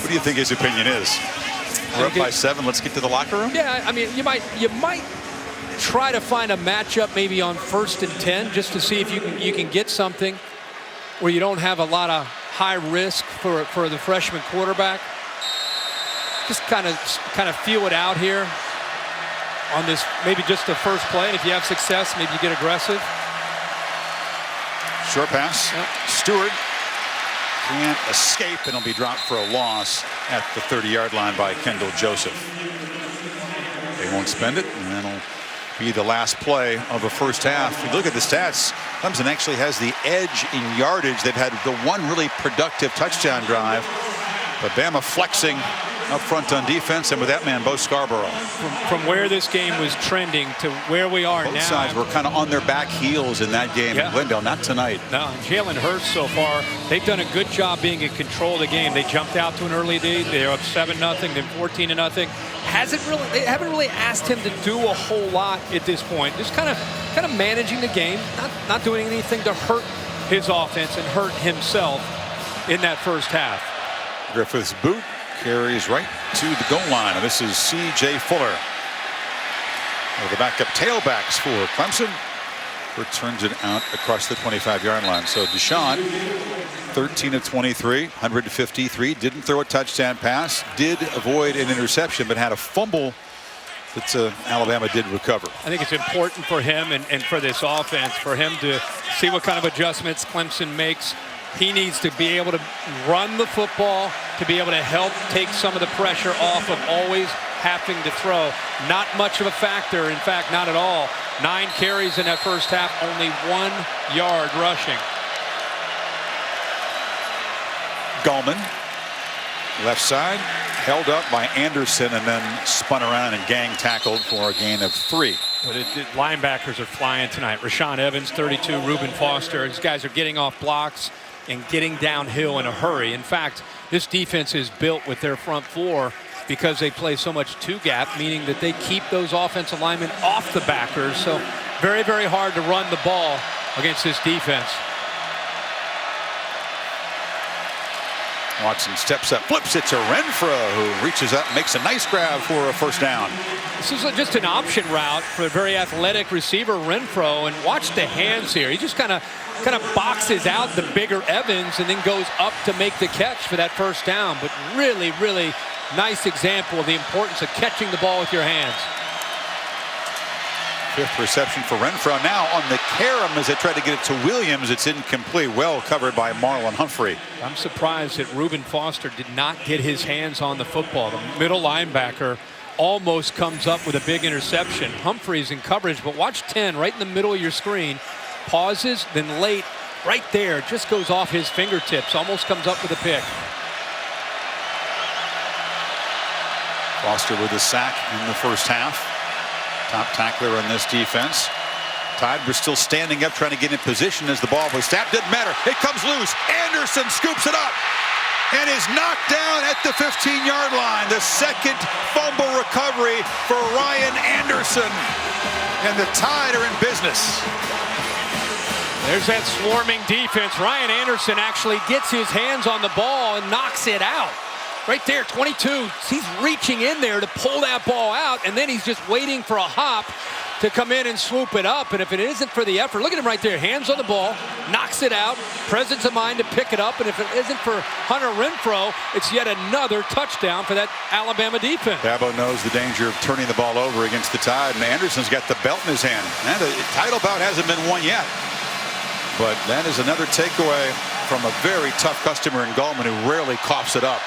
Speaker 1: What do you think his opinion is? We're up by 7. Let's get to the locker room.
Speaker 2: Yeah, I mean, you might try to find a matchup maybe on 1st and 10 just to see if you can get something where you don't have a lot of high risk for the freshman quarterback. Just kind of feel it out here on this, maybe just the first play. And if you have success, maybe you get aggressive.
Speaker 1: Short pass.
Speaker 2: Yep.
Speaker 1: Stewart can't escape, and it'll be dropped for a loss at the 30-yard line by Kendall Joseph. They won't spend it, and that'll be the last play of the first half. If you look at the stats, Clemson actually has the edge in yardage. They've had the 1 really productive touchdown drive, but Bama flexing up front on defense, and with that man, Bo Scarborough.
Speaker 2: From where this game was trending to where we are now.
Speaker 1: Both sides were kind of on their back heels in that game in Glendale. Not tonight.
Speaker 2: No, Jalen Hurts so far, they've done a good job being in control of the game. They jumped out to an early lead. They're up 7-0, then 14-0. They haven't really asked him to do a whole lot at this point. Just kind of managing the game, not doing anything to hurt his offense and hurt himself in that first half.
Speaker 1: Griffith's boot carries right to the goal line, and this is C.J. Fuller. The backup tailbacks for Clemson. Returns it out across the 25-yard line. So Deshaun, 13 of 23, 153. Didn't throw a touchdown pass. Did avoid an interception, but had a fumble that Alabama did recover.
Speaker 2: I think it's important for him and for this offense, for him to see what kind of adjustments Clemson makes. He needs to be able to run the football, to be able to help take some of the pressure off of always having to throw. Not much of a factor, in fact, not at all. 9 carries in that first half, only 1 yard rushing.
Speaker 1: Gallman, left side, held up by Anderson, and then spun around and gang tackled for a gain of 3.
Speaker 2: But linebackers are flying tonight. Rashaan Evans, 32, Reuben Foster. These guys are getting off blocks and getting downhill in a hurry. In fact, this defense is built with their front 4 because they play so much 2-gap, meaning that they keep those offensive linemen off the backers. So very, very hard to run the ball against this defense.
Speaker 1: Watson steps up, flips it to Renfro, who reaches up, makes a nice grab for a first down.
Speaker 2: This is just an option route for a very athletic receiver, Renfro, and watch the hands here. He just kind of boxes out the bigger Evans and then goes up to make the catch for that first down. But really, really nice example of the importance of catching the ball with your hands.
Speaker 1: 5th reception for Renfro. Now on the carom as they try to get it to Williams. It's incomplete. Well covered by Marlon Humphrey.
Speaker 2: I'm surprised that Reuben Foster did not get his hands on the football. The middle linebacker almost comes up with a big interception. Humphrey's in coverage, but watch 10 right in the middle of your screen. Pauses, then late right there, just goes off his fingertips, almost comes up with a pick.
Speaker 1: Foster with a sack in the first half. Top tackler on this defense. Tide was still standing up, trying to get in position as the ball was snapped. Didn't matter. It comes loose. Anderson scoops it up and is knocked down at the 15-yard line. The second fumble recovery for Ryan Anderson. And the Tide are in business.
Speaker 2: There's that swarming defense. Ryan Anderson actually gets his hands on the ball and knocks it out. Right there, 22. He's reaching in there to pull that ball out, and then he's just waiting for a hop to come in and swoop it up. And if it isn't for the effort, look at him right there, hands on the ball, knocks it out, presence of mind to pick it up. And if it isn't for Hunter Renfrow, it's yet another touchdown for that Alabama defense.
Speaker 1: Dabo knows the danger of turning the ball over against the Tide, and Anderson's got the belt in his hand. And the title bout hasn't been won yet. But that is another takeaway from a very tough customer in Gallman who rarely coughs it up.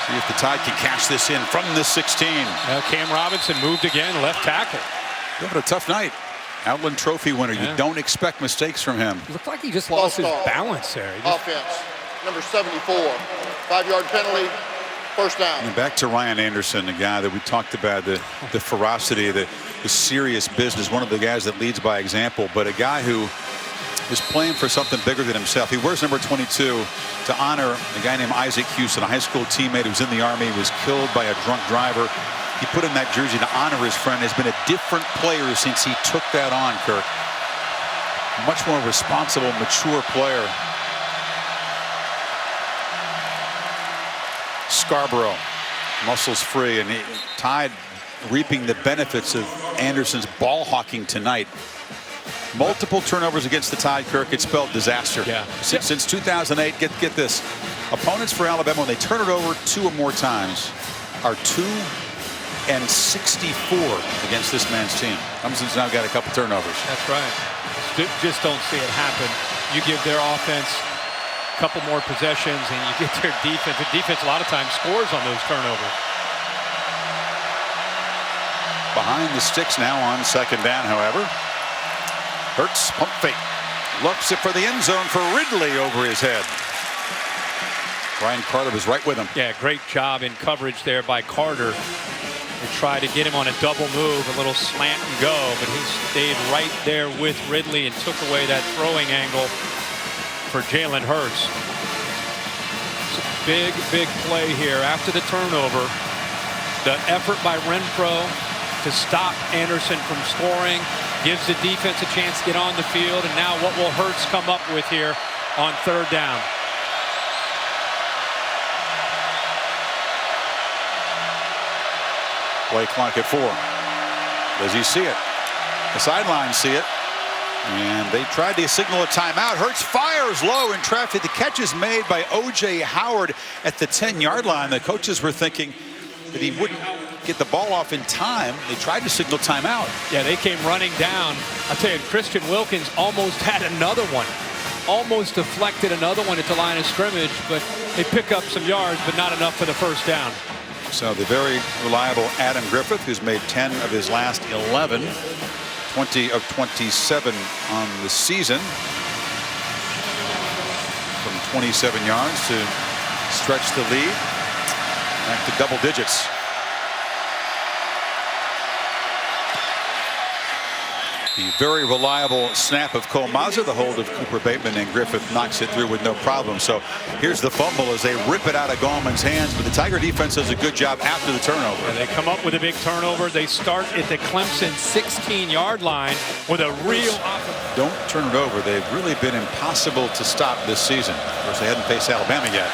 Speaker 1: See if the Tide can cash this in from the 16.
Speaker 2: Cam Robinson moved again, left tackle.
Speaker 1: Having a tough night. Outland Trophy winner. You don't expect mistakes from him.
Speaker 2: It looked like he just lost his balance there.
Speaker 3: Offense, number 74, 5-yard penalty, first down.
Speaker 1: And back to Ryan Anderson, the guy that we talked about, the ferocity, the serious business, one of the guys that leads by example, but a guy who is playing for something bigger than himself. He wears number 22 to honor a guy named Isaac Houston, a high school teammate who was in the Army, was killed by a drunk driver. He put in that jersey to honor his friend. Has been a different player since he took that on, Kirk. Much more responsible, mature player. Scarborough, muscles free, and Tide reaping the benefits of Anderson's ball hawking tonight. Multiple turnovers against the Tide, Kirk. It spelled disaster.
Speaker 2: Yeah.
Speaker 1: Since 2008, get this. Opponents for Alabama, when they turn it over 2 or more times, are 2-64 against this man's team. Clemson's now got a couple turnovers.
Speaker 2: That's right. Just don't see it happen. You give their offense a couple more possessions and you get their defense. The defense a lot of times scores on those turnovers.
Speaker 1: Behind the sticks now on second down, however. Hurts, pump fake. Looks it for the end zone for Ridley over his head. Brian Carter was right with him.
Speaker 2: Yeah, great job in coverage there by Carter. They tried to get him on a double move, a little slant and go, but he stayed right there with Ridley and took away that throwing angle for Jalen Hurts. It's a big play here after the turnover. The effort by Renfrow to stop Anderson from scoring gives the defense a chance to get on the field. And now what will Hurts come up with here on third down?
Speaker 1: Play clock at 4. Does he see it? The sidelines see it. And they tried to signal a timeout. Hurts fires low in traffic. The catch is made by O.J. Howard at the 10-yard line. The coaches were thinking that he wouldn't get the ball off in time. They tried to signal timeout.
Speaker 2: Yeah, they came running down. I'll tell you, Christian Wilkins almost had another one. Almost deflected another one at the line of scrimmage, but they pick up some yards, but not enough for the first down.
Speaker 1: So the very reliable Adam Griffith, who's made 10 of his last 11, 20 of 27 on the season, from 27 yards to stretch the lead back to double digits. The very reliable snap of Cole Mazza, the hold of Cooper Bateman, and Griffith knocks it through with no problem. So here's the fumble as they rip it out of Gallman's hands, but the Tiger defense does a good job after the turnover.
Speaker 2: Yeah, they come up with a big turnover. They start at the Clemson 16-yard line with a real offense.
Speaker 1: Don't turn it over. They've really been impossible to stop this season. Of course, they hadn't faced Alabama yet.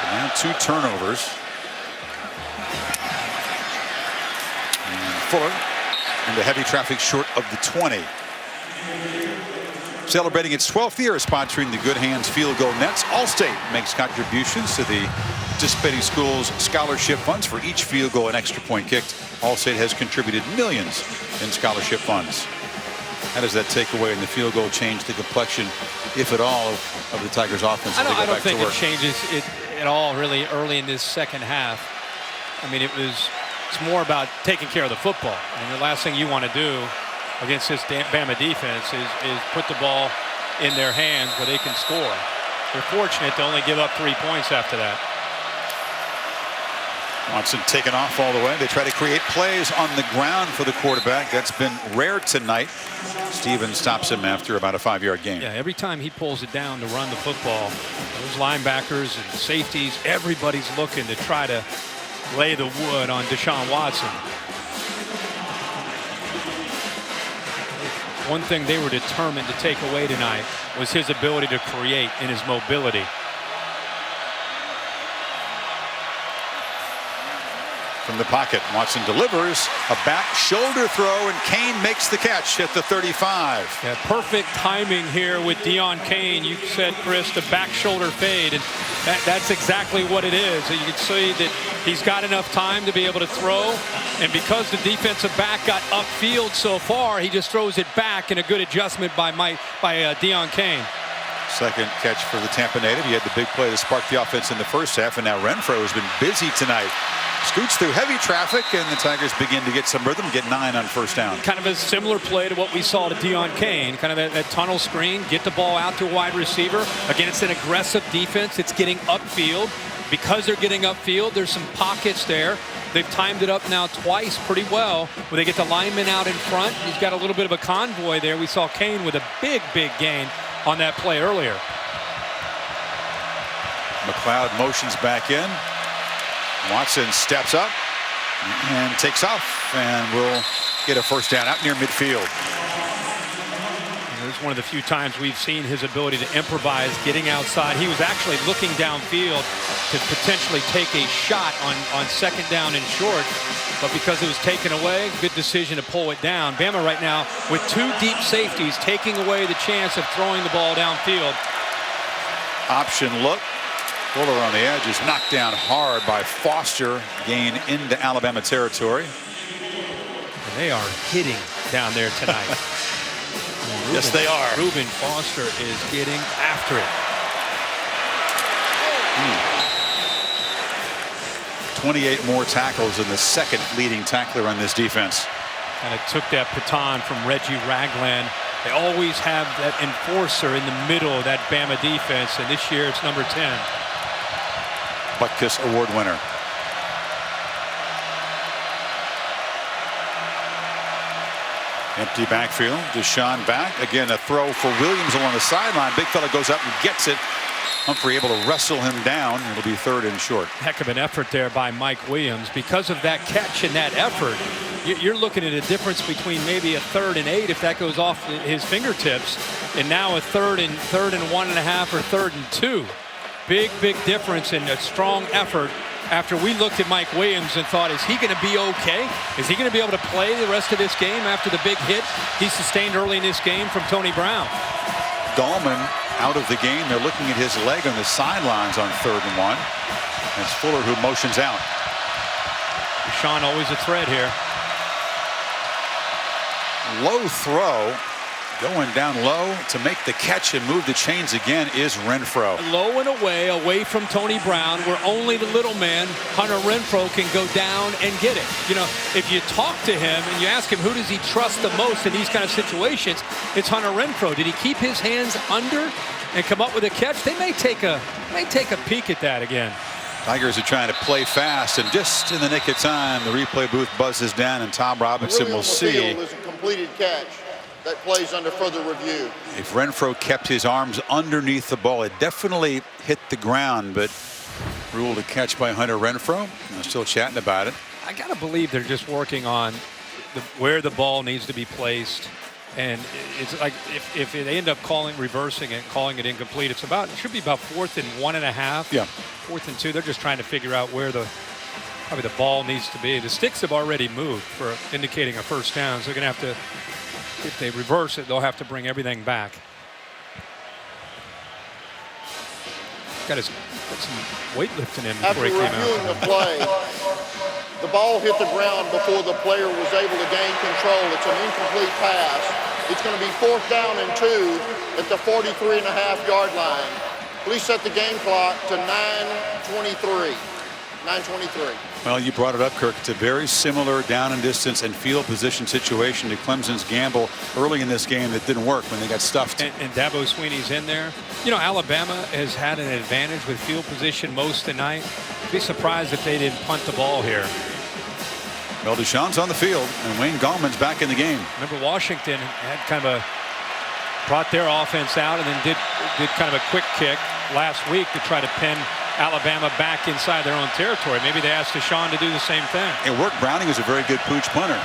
Speaker 1: But now 2 turnovers. And Fuller into heavy traffic short of the 20. Celebrating its 12th year of sponsoring the Good Hands Field Goal Nets, Allstate makes contributions to the participating schools' scholarship funds for each field goal and extra point kicked. Allstate has contributed millions in scholarship funds. How does that take away in the field goal change the complexion, if at all, of the Tigers' offense?
Speaker 2: I don't think it changes it at all really early in this second half. I mean, it's more about taking care of the football. And the last thing you want to do against this Bama defense is put the ball in their hands where they can score. They're fortunate to only give up 3 points after that.
Speaker 1: Watson taken off all the way. They try to create plays on the ground for the quarterback. That's been rare tonight. Stevens stops him after about a 5-yard gain.
Speaker 2: Yeah, every time he pulls it down to run the football, those linebackers and safeties, everybody's looking to try to lay the wood on Deshaun Watson. One thing they were determined to take away tonight was his ability to create and his mobility.
Speaker 1: From the pocket, Watson delivers a back shoulder throw, and Kane makes the catch at the 35.
Speaker 2: Yeah, perfect timing here with Deon Kane. You said, Chris, the back shoulder fade, and that's exactly what it is. You can see that he's got enough time to be able to throw, and because the defensive back got upfield so far, he just throws it back, and a good adjustment by Deon Kane.
Speaker 1: Second catch for the Tampa native. He had the big play to spark the offense in the first half, and now Renfro has been busy tonight. Scoots through heavy traffic, and the Tigers begin to get some rhythm, get 9 on first down.
Speaker 2: Kind of a similar play to what we saw to Deon Kane. Kind of that tunnel screen, get the ball out to a wide receiver. Again, it's an aggressive defense. It's getting upfield. Because they're getting upfield, there's some pockets there. They've timed it up now twice pretty well, where they get the lineman out in front. He's got a little bit of a convoy there. We saw Kane with a big gain on that play earlier.
Speaker 1: McLeod motions back in. Watson steps up and takes off, and will get a first down out near midfield.
Speaker 2: It's one of the few times we've seen his ability to improvise, getting outside. He was actually looking downfield to potentially take a shot on second down and short, but because it was taken away, good decision to pull it down. Bama right now with 2 deep safeties, taking away the chance of throwing the ball downfield.
Speaker 1: Option look. Fuller on the edge is knocked down hard by Foster. Gain into Alabama territory.
Speaker 2: And they are hitting down there tonight.
Speaker 1: Yes, they are.
Speaker 2: Reuben Foster is getting after it.
Speaker 1: 28 more tackles than the second leading tackler on this defense.
Speaker 2: And it took that baton from Reggie Ragland. They always have that enforcer in the middle of that Bama defense, and this year it's number 10.
Speaker 1: Butkus Award winner. Empty backfield. Deshaun back. Again, a throw for Williams along the sideline. Big fella goes up and gets it. Humphrey able to wrestle him down. It'll be 3rd and short.
Speaker 2: Heck of an effort there by Mike Williams. Because of that catch and that effort, you're looking at a difference between maybe a 3rd and 8 if that goes off his fingertips, and now a 3rd and 1.5 or 3rd and 2. Big difference and a strong effort after we looked at Mike Williams and thought, is he going to be okay? Is he going to be able to play the rest of this game after the big hit he sustained early in this game from Tony Brown?
Speaker 1: Dahlman out of the game. They're looking at his leg on the sidelines on 3rd and 1. It's Fuller who motions out.
Speaker 2: Deshaun always a threat here.
Speaker 1: Low throw. Going down low to make the catch and move the chains again is Renfro.
Speaker 2: Low and away from Tony Brown, where only the little man, Hunter Renfro, can go down and get it. You know, if you talk to him and you ask him who does he trust the most in these kind of situations, it's Hunter Renfro. Did he keep his hands under and come up with a catch? They may take a peek at that again.
Speaker 1: Tigers are trying to play fast, and just in the nick of time, the replay booth buzzes down, and Tom Robinson will see.
Speaker 3: It was a completed catch that plays under further review.
Speaker 1: If Renfro kept his arms underneath the ball, it definitely hit the ground, but ruled a catch by Hunter Renfro. They're still chatting about it.
Speaker 2: I gotta believe they're just working on where the ball needs to be placed, and it's like if they end up reversing it, calling it incomplete, it should be about 4th and 1.5.
Speaker 1: Yeah.
Speaker 2: 4th and 2. They're just trying to figure out where probably the ball needs to be. The sticks have already moved for indicating a first down, so they're gonna have to. If they reverse it, they'll have to bring everything back. Got some weightlifting in before he came out.
Speaker 3: After reviewing the play, the ball hit the ground before the player was able to gain control. It's an incomplete pass. It's going to be 4th down and 2 at the 43.5-yard line. Please set the game clock to 9:23. 9:23.
Speaker 1: Well, you brought it up, Kirk. It's a very similar down and distance and field position situation to Clemson's gamble early in this game that didn't work when they got stuffed.
Speaker 2: And Dabo Swinney's in there. You know, Alabama has had an advantage with field position most tonight. Be surprised if they didn't punt the ball here.
Speaker 1: Well, Deshaun's on the field, and Wayne Gallman's back in the game.
Speaker 2: Remember, Washington had kind of brought their offense out and then did kind of a quick kick last week to try to pin Alabama back inside their own territory. Maybe they asked Deshaun to do the same thing.
Speaker 1: It worked. Browning was a very good pooch punter.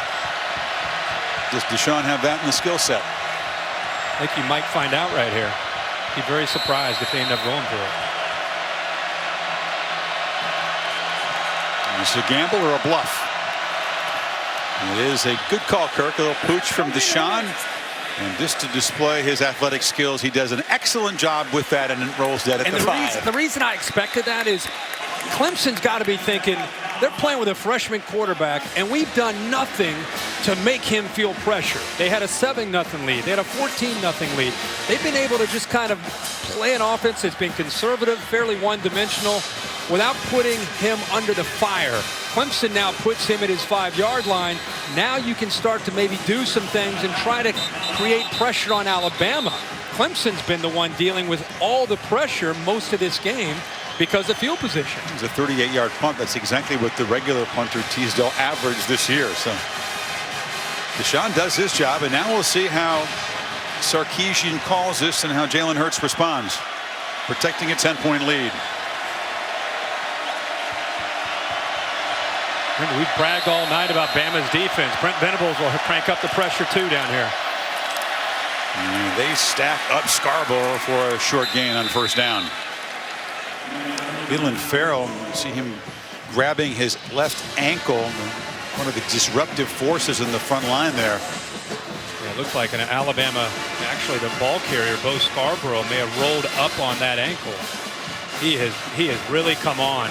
Speaker 1: Does Deshaun have that in the skill set?
Speaker 2: I think you might find out right here. Be very surprised if they end up going for it.
Speaker 1: Is it a gamble or a bluff? It is a good call, Kirk. A little pooch from Deshaun. And just to display his athletic skills, he does an excellent job with that, and it rolls dead at the 5.
Speaker 2: The reason I expected that is Clemson's got to be thinking they're playing with a freshman quarterback, and we've done nothing to make him feel pressure. They had a 7-0 lead. They had a 14-0 lead. They've been able to just kind of play an offense that's been conservative, fairly one-dimensional, without putting him under the fire. Clemson now puts him at his 5-yard line. Now you can start to maybe do some things and try to create pressure on Alabama. Clemson's been the one dealing with all the pressure most of this game because of field position.
Speaker 1: It was a 38-yard punt. That's exactly what the regular punter Teasdale averaged this year. So Deshaun does his job, and now we'll see how Sarkisian calls this and how Jalen Hurts responds, protecting a 10-point lead.
Speaker 2: Remember, we've bragged all night about Bama's defense. Brent Venables will crank up the pressure too down here.
Speaker 1: And they stack up Scarborough for a short gain on first down. Dylan Farrell, see him grabbing his left ankle. One of the disruptive forces in the front line there.
Speaker 2: Yeah, it looked like an Alabama, actually the ball carrier, Bo Scarborough, may have rolled up on that ankle. He has really come on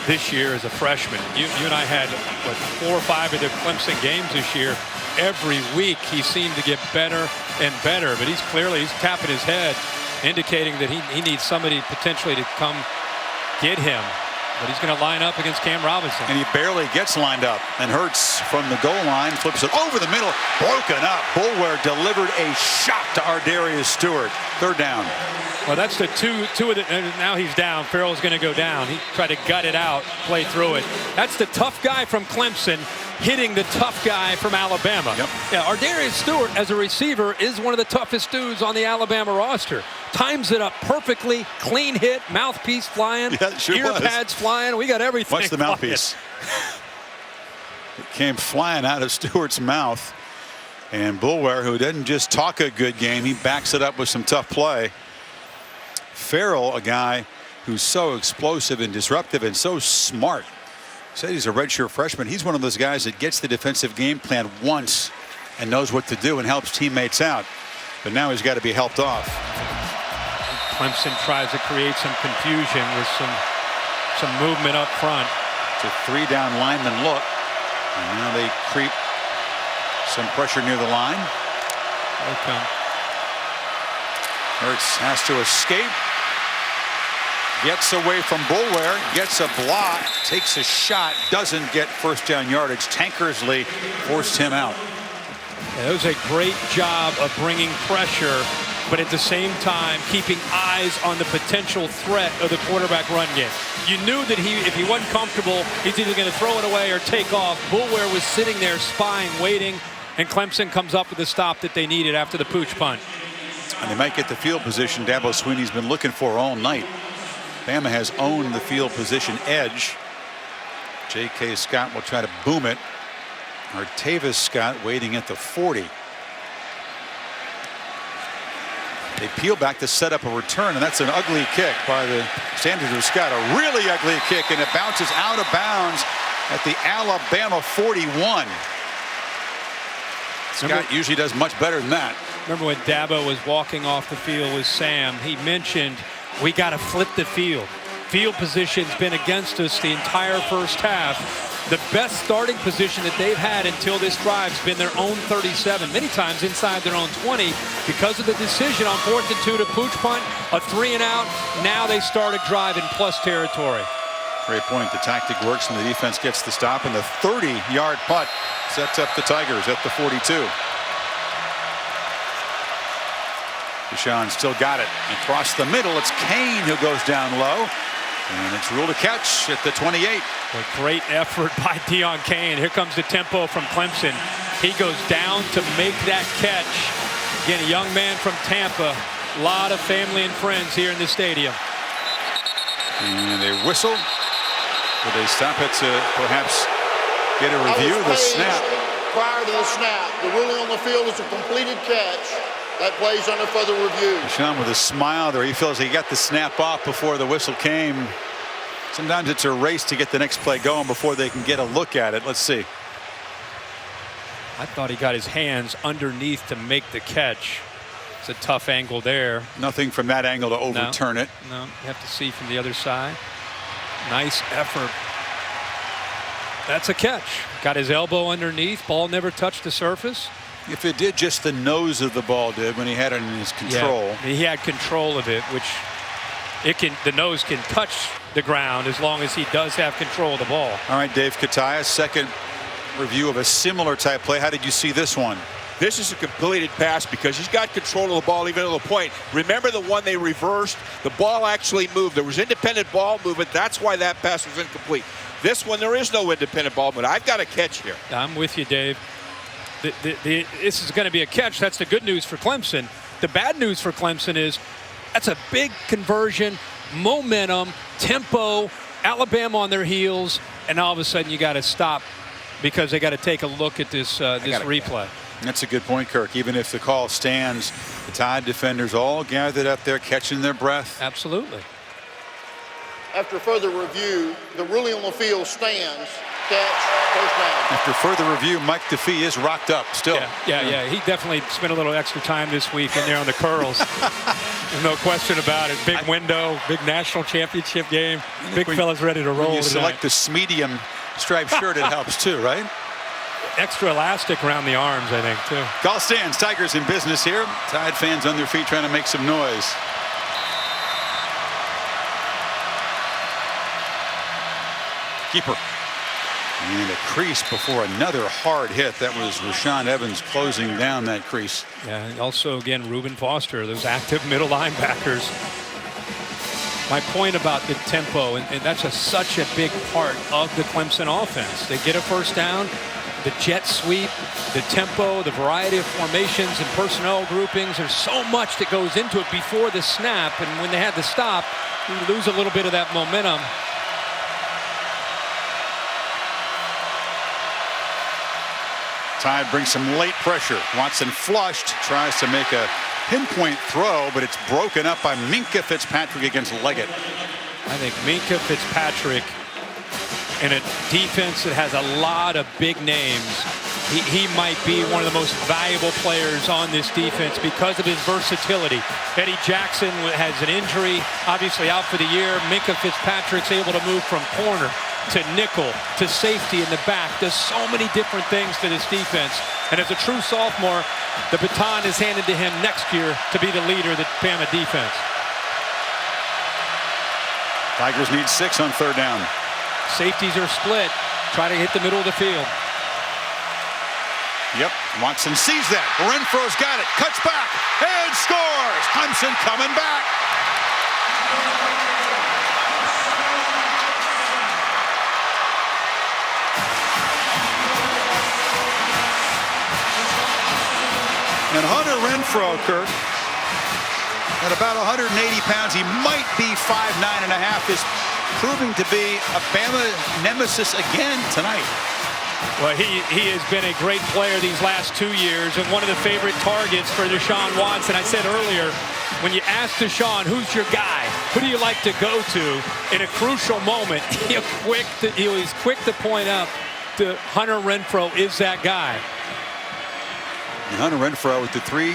Speaker 2: this year as a freshman. You and I had, what, 4 or 5 of the Clemson games this year. Every week he seemed to get better and better, but he's tapping his head, indicating that he needs somebody potentially to come get him. But he's going to line up against Cam Robinson.
Speaker 1: And he barely gets lined up. And Hurts from the goal line flips it over the middle. Broken up. Boulware delivered a shot to Ardarius Stewart. Third down.
Speaker 2: Well, that's the two of the, and now he's down. Farrell's going to go down. He tried to gut it out, play through it. That's the tough guy from Clemson hitting the tough guy from Alabama.
Speaker 1: Yep.
Speaker 2: Yeah, Ardarius Stewart as a receiver is one of the toughest dudes on the Alabama roster. Times it up perfectly, clean hit, mouthpiece flying,
Speaker 1: Yeah, sure
Speaker 2: ear
Speaker 1: was.
Speaker 2: pads flying. We got everything.
Speaker 1: Watch the mouthpiece. It came flying out of Stewart's mouth. And Boulware, who doesn't just talk a good game, he backs it up with some tough play. Farrell, a guy who's so explosive and disruptive and so smart. Said he's a redshirt freshman. He's one of those guys that gets the defensive game plan once and knows what to do and helps teammates out. But now he's got to be helped off.
Speaker 2: Clemson tries to create some confusion with some movement up front.
Speaker 1: It's a 3-down lineman look. And now they creep some pressure near the line.
Speaker 2: There they come.
Speaker 1: Hurts has to escape. Gets away from Boulware, gets a block, takes a shot, doesn't get first down yardage. Tankersley forced him out.
Speaker 2: Yeah, it was a great job of bringing pressure, but at the same time keeping eyes on the potential threat of the quarterback run game. You knew that if he wasn't comfortable, he's either going to throw it away or take off. Boulware was sitting there spying, waiting, and Clemson comes up with the stop that they needed after the pooch punt.
Speaker 1: And they might get the field position Dabo Swinney's been looking for all night. Bama has owned the field position edge. J.K. Scott will try to boom it. Artavis Scott waiting at the 40. They peel back to set up a return, and that's an ugly kick by the standards of Scott. A really ugly kick, and it bounces out of bounds at the Alabama 41. Scott usually does much better than that.
Speaker 2: Remember when Dabo was walking off the field with Sam, he mentioned we got to flip the field. Field position's been against us the entire first half. The best starting position that they've had until this drive's been their own 37, many times inside their own 20, because of the decision on 4th and 2 to pooch punt, a 3-and-out. Now they start a drive in plus territory.
Speaker 1: Great point. The tactic works and the defense gets the stop, and the 30-yard putt sets up the Tigers at the 42. Deshaun still got it. Across the middle, it's Kane who goes down low. And it's ruled a catch at the 28.
Speaker 2: A great effort by Deon Kane. Here comes the tempo from Clemson. He goes down to make that catch. Again, a young man from Tampa. A lot of family and friends here in the stadium.
Speaker 1: And they whistle. But they stop it to perhaps get a review of the snap.
Speaker 3: Prior to the snap, the ruling on the field is a completed catch. That plays under further review.
Speaker 1: Deshaun with a smile there. He feels he got the snap off before the whistle came. Sometimes it's a race to get the next play going before they can get a look at it. Let's see.
Speaker 2: I thought he got his hands underneath to make the catch. It's a tough angle there.
Speaker 1: Nothing from that angle to overturn it.
Speaker 2: No, you have to see from the other side. Nice effort. That's a catch. Got his elbow underneath. Ball never touched the surface.
Speaker 1: If it did, just the nose of the ball did when he had it in his control.
Speaker 2: Yeah, he had control of it, which the nose can touch the ground as long as he does have control of the ball.
Speaker 1: All right, Dave Kataya, second review of a similar type play. How did you see this one?
Speaker 4: This is a completed pass because he's got control of the ball even to the point. Remember the one they reversed? The ball actually moved. There was independent ball movement. That's why that pass was incomplete. This one, there is no independent ball movement. I've got a catch here.
Speaker 2: I'm with you, Dave. This is going to be a catch. That's the good news for Clemson. The bad news for Clemson is that's a big conversion, momentum, tempo, Alabama on their heels, and all of a sudden you got to stop because they got to take a look at this replay.
Speaker 1: That's a good point, Kirk. Even if the call stands, the Tide defenders all gathered up there catching their breath.
Speaker 2: Absolutely.
Speaker 3: After further review, the ruling on the field stands. Catch, first down.
Speaker 1: After further review, Mike DeFee is rocked up still.
Speaker 2: Yeah. He definitely spent a little extra time this week in there on the curls. There's no question about it. Big window, big national championship game. Big fella's ready to roll.
Speaker 1: When you select the medium striped shirt, it helps too, right?
Speaker 2: Extra elastic around the arms, I think, too.
Speaker 1: Call stands. Tigers in business here. Tide fans on their feet trying to make some noise. Keeper. And a crease before another hard hit. That was Rashaan Evans closing down that crease.
Speaker 2: Yeah, and also, again, Reuben Foster, those active middle linebackers. My point about the tempo, and that's such a big part of the Clemson offense. They get a first down, the jet sweep, the tempo, the variety of formations and personnel groupings. There's so much that goes into it before the snap, and when they had to stop, you lose a little bit of that momentum.
Speaker 1: Tide brings some late pressure. Watson flushed, tries to make a pinpoint throw, but it's broken up by Minkah Fitzpatrick against Leggett.
Speaker 2: I think Minkah Fitzpatrick in a defense that has a lot of big names, he might be one of the most valuable players on this defense because of his versatility. Eddie Jackson has an injury, obviously out for the year. Minkah Fitzpatrick's able to move from corner to nickel to safety in the back. Does so many different things to this defense. And as a true sophomore, the baton is handed to him next year to be the leader of the Bama defense.
Speaker 1: Tigers need 6 on third down.
Speaker 2: Safeties are split. Try to hit the middle of the field.
Speaker 1: Yep, Watson sees that. Renfro's got it. Cuts back and scores. Clemson coming back. And Hunter Renfro, Kirk, at about 180 pounds, he might be 5'9½", is proving to be a Bama nemesis again tonight.
Speaker 2: Well, he has been a great player these last 2 years and one of the favorite targets for Deshaun Watson. I said earlier, when you ask Deshaun, who's your guy? Who do you like to go to in a crucial moment? He was quick to point out to Hunter Renfro is that guy.
Speaker 1: And Hunter Renfro with the 3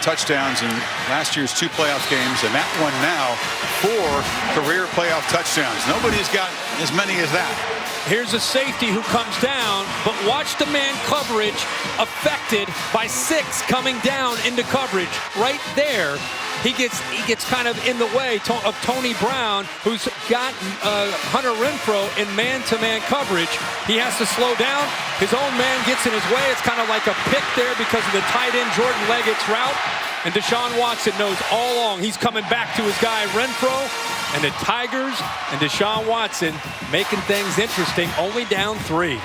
Speaker 1: touchdowns in last year's 2 playoff games, and that one now 4 career playoff touchdowns. Nobody's got as many as that.
Speaker 2: Here's a safety who comes down, but watch the man coverage affected by 6 coming down into coverage. Right there, he gets kind of in the way of Tony Brown, who's got Hunter Renfrow in man-to-man coverage. He has to slow down. His own man gets in his way. It's kind of like a pick there because of the tight end Jordan Leggett's route. And Deshaun Watson knows all along he's coming back to his guy Renfrow. And the Tigers and Deshaun Watson making things interesting, only down 3.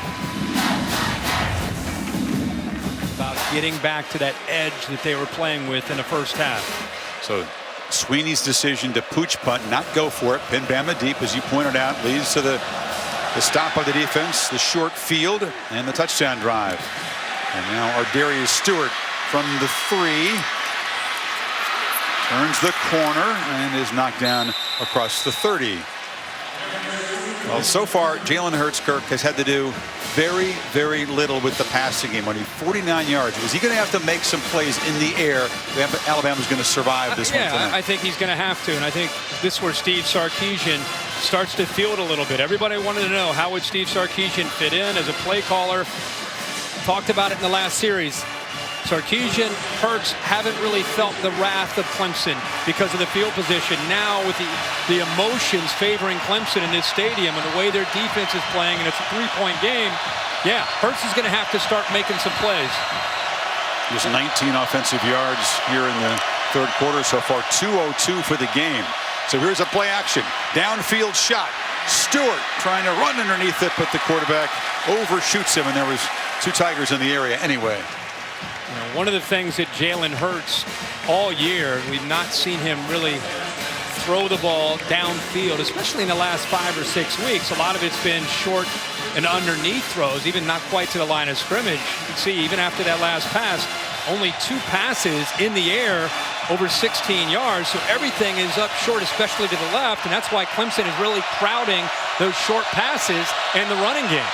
Speaker 2: About getting back to that edge that they were playing with in the first half.
Speaker 1: So Sweeney's decision to pooch punt, not go for it, pin Bama deep, as you pointed out, leads to the stop of the defense, the short field, and the touchdown drive. And now Ardarius Stewart from the 3. Turns the corner and is knocked down across the 30. Well, so far, Jalen Hurts, Kirk, has had to do very, very little with the passing game. Only 49 yards. Is he going to have to make some plays in the air? Alabama's going to survive this one tonight.
Speaker 2: I think he's going to have to. And I think this is where Steve Sarkisian starts to field a little bit. Everybody wanted to know, how would Steve Sarkisian fit in as a play caller? Talked about it in the last series. Sarkisian, Hurts haven't really felt the wrath of Clemson because of the field position. Now with the emotions favoring Clemson in this stadium and the way their defense is playing, and it's a 3-point game, yeah, Hurts is going to have to start making some plays.
Speaker 1: Just 19 offensive yards here in the third quarter so far, 2:02 for the game. So here's a play action, downfield shot. Stewart trying to run underneath it, but the quarterback overshoots him, and there was 2 Tigers in the area anyway.
Speaker 2: You know, one of the things that Jalen Hurts all year, we've not seen him really throw the ball downfield, especially in the last 5 or 6 weeks. A lot of it's been short and underneath throws, even not quite to the line of scrimmage. You can see even after that last pass, only 2 passes in the air over 16 yards. So everything is up short, especially to the left. And that's why Clemson is really crowding those short passes and the running game.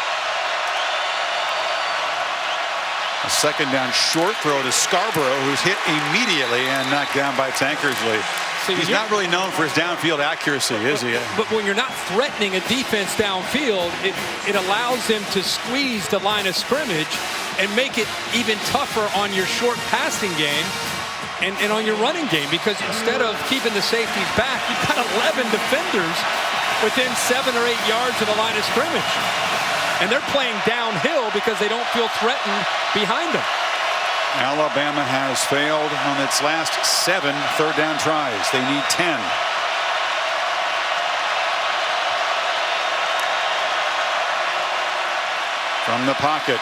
Speaker 1: A second down short throw to Scarborough, who's hit immediately and knocked down by Tankersley. He's not really known for his downfield accuracy, is he?
Speaker 2: But when you're not threatening a defense downfield, it allows them to squeeze the line of scrimmage and make it even tougher on your short passing game and on your running game, because instead of keeping the safeties back, you've got 11 defenders within 7 or 8 yards of the line of scrimmage. And they're playing downhill because they don't feel threatened behind them.
Speaker 1: Alabama has failed on its last 7 third down tries. They need 10. From the pocket,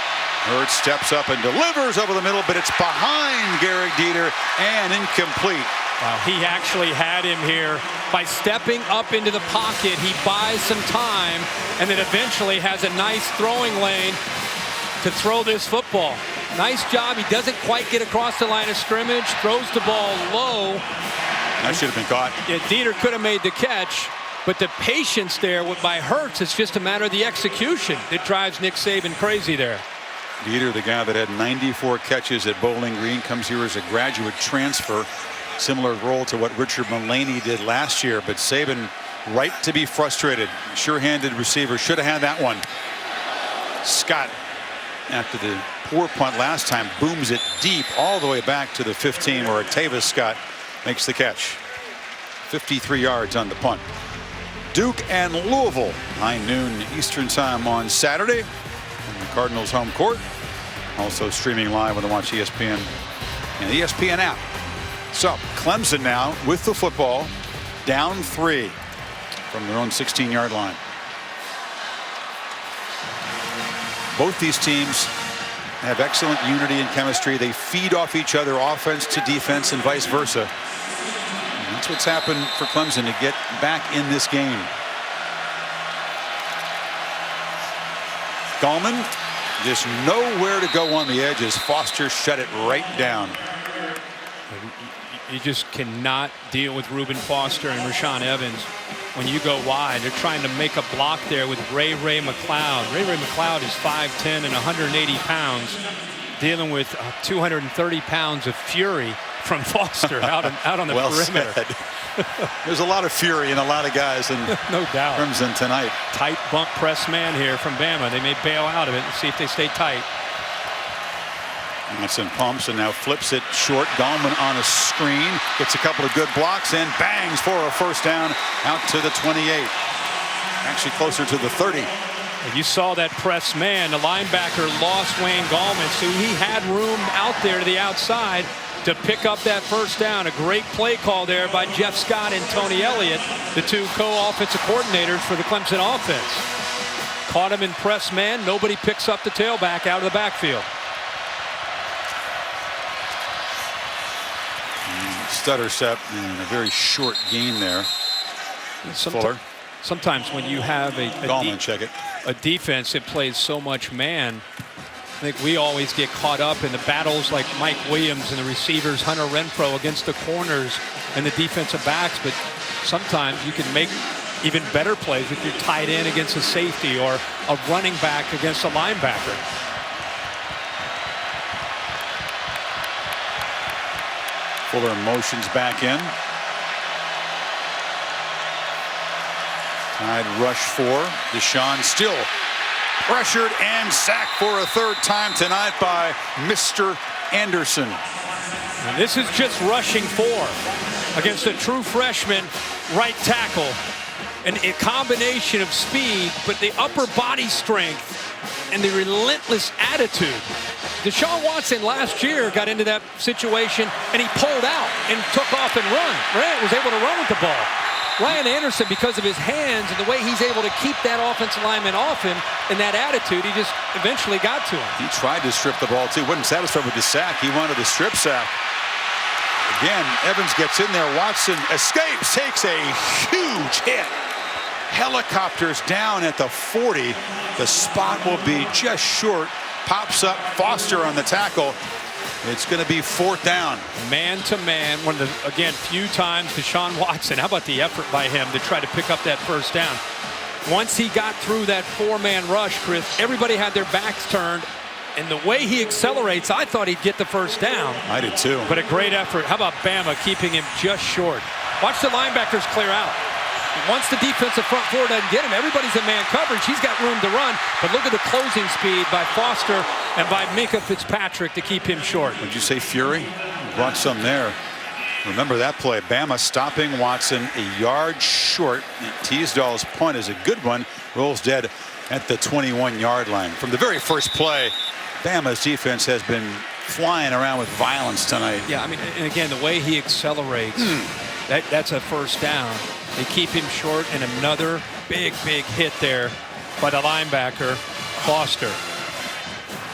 Speaker 1: Hurts steps up and delivers over the middle, but it's behind Garrett Dieter and incomplete.
Speaker 2: Wow, he actually had him here by stepping up into the pocket. He buys some time and then eventually has a nice throwing lane to throw this football. Nice job. He doesn't quite get across the line of scrimmage, throws the ball low.
Speaker 1: That should have been caught.
Speaker 2: Yeah, Dieter could have made the catch, but the patience there by Hurts, it's just a matter of the execution that drives Nick Saban crazy there.
Speaker 1: Dieter, the guy that had 94 catches at Bowling Green, comes here as a graduate transfer. Similar role to what Richard Mullaney did last year, but Saban right to be frustrated. Sure-handed receiver, should have had that one. Scott, after the poor punt last time, booms it deep all the way back to the 15, where Octavius Scott makes the catch. 53 yards on the punt. Duke and Louisville, 9 noon Eastern time on Saturday in the Cardinals home court. Also streaming live on the Watch ESPN and the ESPN app. So Clemson now with the football, down 3 from their own 16-yard line. Both these teams have excellent unity and chemistry. They feed off each other, offense to defense and vice versa. And that's what's happened for Clemson to get back in this game. Gallman just nowhere to go on the edges. Foster shut it right down.
Speaker 2: You just cannot deal with Reuben Foster and Rashaan Evans when you go wide. They're trying to make a block there with Ray McLeod. Ray McLeod is 5'10" and 180 pounds, dealing with 230 pounds of fury from Foster out on the
Speaker 1: well
Speaker 2: perimeter.
Speaker 1: Said. There's a lot of fury in a lot of guys in
Speaker 2: No doubt.
Speaker 1: Crimson tonight.
Speaker 2: Tight bump press man here from Bama. They may bail out of it and see if they stay tight.
Speaker 1: Watson pumps and now flips it short. Gallman on a screen, gets a couple of good blocks and bangs for a first down out to the 28. Actually closer to the 30.
Speaker 2: You saw that press man. The linebacker lost Wayne Gallman, so he had room out there to the outside to pick up that first down. A great play call there by Jeff Scott and Tony Elliott, the two co-offensive coordinators for the Clemson offense. Caught him in press man. Nobody picks up the tailback out of the backfield.
Speaker 1: Stutter step and a very short gain there. Fuller.
Speaker 2: Sometimes when you have a defense that plays so much man, I think we always get caught up in the battles like Mike Williams and the receivers, Hunter Renfro against the corners and the defensive backs. But sometimes you can make even better plays if you're tied in against a safety or a running back against a linebacker.
Speaker 1: Fuller motions back in. Tide rush for Deshaun, still pressured and sacked for a third time tonight by Mr. Anderson.
Speaker 2: And this is just rushing four against a true freshman right tackle. And a combination of speed, but the upper body strength and the relentless attitude. Deshaun Watson last year got into that situation and he pulled out and took off and was able to run with the ball. Ryan Anderson, because of his hands and the way he's able to keep that offensive lineman off him and that attitude, he just eventually got to him.
Speaker 1: He tried to strip the ball too, wasn't satisfied with the sack. He wanted a strip sack. Again, Evans gets in there. Watson escapes, takes a huge hit. Helicopters down at the 40. The spot will be just short. Pops up Foster on the tackle. It's going to be fourth down.
Speaker 2: Man to man. One of the, again, few times Deshaun Watson. How about the effort by him to try to pick up that first down? Once he got through that four-man rush, Chris, everybody had their backs turned. And the way he accelerates, I thought he'd get the first down.
Speaker 1: I did too.
Speaker 2: But a great effort. How about Bama keeping him just short? Watch the linebackers clear out. Once the defensive front four doesn't get him, everybody's in man coverage. He's got room to run. But look at the closing speed by Foster and by Minkah Fitzpatrick to keep him short.
Speaker 1: Would you say fury? Brought some there. Remember that play. Bama stopping Watson a yard short. Teasdale's punt is a good one. Rolls dead at the 21-yard line. From the very first play, Bama's defense has been flying around with violence tonight.
Speaker 2: Yeah, I mean, and again, the way he accelerates, that's a first down. They keep him short, and another big hit there by the linebacker, Foster.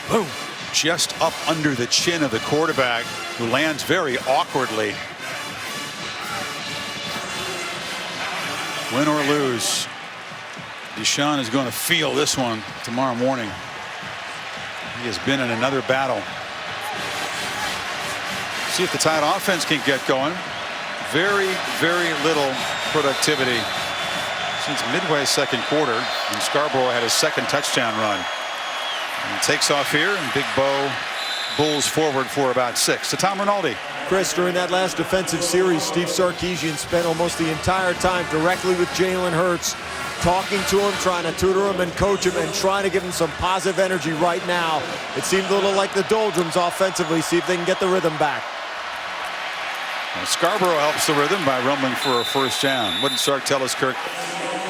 Speaker 1: Boom. Just up under the chin of the quarterback, who lands very awkwardly. Win or lose, Deshaun is going to feel this one tomorrow morning. He has been in another battle. See if the Tide offense can get going. Very little productivity since midway second quarter, and Scarborough had his second touchdown run. And takes off here, and Big Bo bulls forward for about 6 to Tom Rinaldi.
Speaker 6: Chris, during that last defensive series, Steve Sarkisian spent almost the entire time directly with Jalen Hurts, talking to him, trying to tutor him and coach him, and trying to give him some positive energy right now. It seemed a little like the doldrums offensively. See if they can get the rhythm back.
Speaker 1: Well, Scarborough helps the rhythm by rumbling for a first down. Wouldn't Sark tell us, Kirk?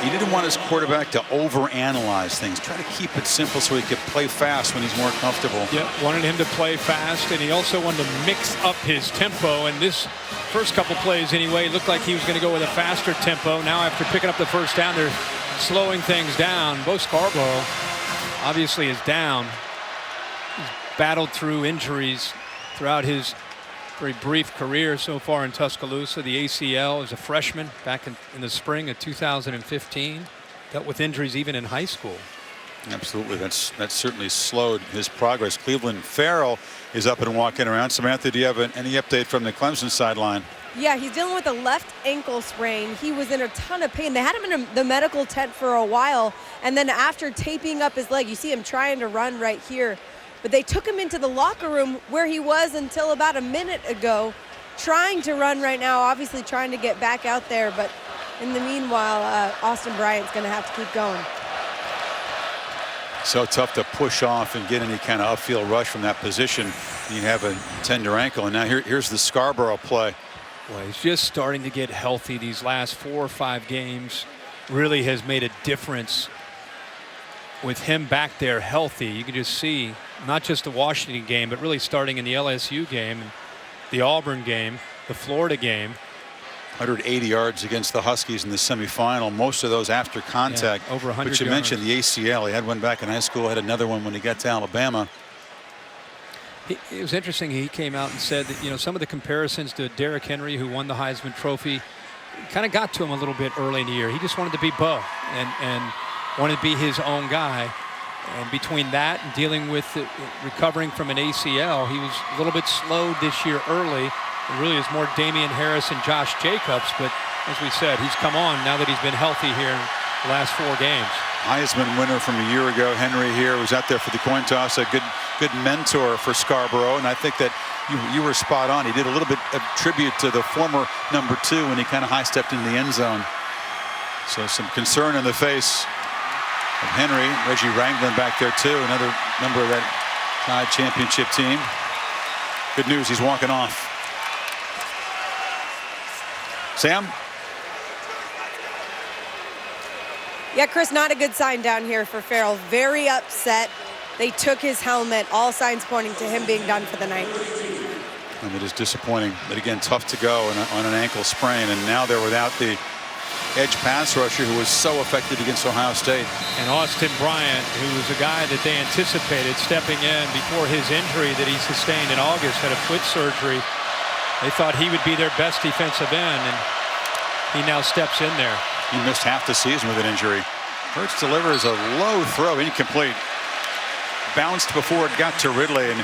Speaker 1: He didn't want his quarterback to overanalyze things. Try to keep it simple so he could play fast when he's more comfortable.
Speaker 2: Yeah, wanted him to play fast, and he also wanted to mix up his tempo. And this first couple plays anyway, looked like he was going to go with a faster tempo. Now after picking up the first down, they're slowing things down. Bo Scarborough obviously is down. He's battled through injuries throughout his very brief career so far in Tuscaloosa. The ACL as a freshman back in the spring of 2015. Dealt with injuries even in high school.
Speaker 1: Absolutely. That's certainly slowed his progress. Cleveland Farrell is up and walking around. Samantha, do you have any update from the Clemson sideline?
Speaker 5: Yeah, he's dealing with a left ankle sprain. He was in a ton of pain. They had him in the medical tent for a while, and then after taping up his leg, you see him trying to run right here. But they took him into the locker room where he was until about a minute ago. trying to run right now, obviously trying to get back out there, but in the meanwhile, Austin Bryant's going to have to keep going.
Speaker 1: So tough to push off and get any kind of upfield rush from that position. You have a tender ankle, and now here's the Scarborough play.
Speaker 2: Well, he's just starting to get healthy. These last 4 or 5 games really has made a difference with him back there healthy. You can just see not just the Washington game, but really starting in the LSU game, the Auburn game, the Florida game.
Speaker 1: 180 yards against the Huskies in the semifinal. Most of those after contact.
Speaker 2: Yeah, over 100
Speaker 1: But you
Speaker 2: yards.
Speaker 1: mentioned the ACL. He had one back in high school, had another one when he got to Alabama.
Speaker 2: It was interesting. He came out and said that, you know, some of the comparisons to Derrick Henry, who won the Heisman Trophy, kind of got to him a little bit early in the year. He just wanted to be Bo and wanted to be his own guy. And between that and dealing with recovering from an ACL, he was a little bit slowed this year early. It really is more Damian Harris and Josh Jacobs. But as we said, he's come on now that he's been healthy here in the last 4 games.
Speaker 1: Heisman winner from a year ago, Henry here, was out there for the coin toss. A good mentor for Scarborough, and I think that you were spot on. He did a little bit of tribute to the former number 2 when he kind of high-stepped into the end zone. So some concern in the face of Henry. Reggie Rangland back there too, another member of that Tide championship team. Good news, he's walking off. Sam?
Speaker 5: Yeah, Chris, not a good sign down here for Farrell. Very upset. They took his helmet, all signs pointing to him being done for the night.
Speaker 1: And it is disappointing. But again, tough to go on an ankle sprain. And now they're without the edge pass rusher who was so effective against Ohio State.
Speaker 2: And Austin Bryant, who was a guy that they anticipated stepping in before his injury that he sustained in August, had a foot surgery. They thought he would be their best defensive end, and he now steps in there.
Speaker 1: He missed half the season with an injury. Hurts delivers a low throw, incomplete. Bounced before it got to Ridley, and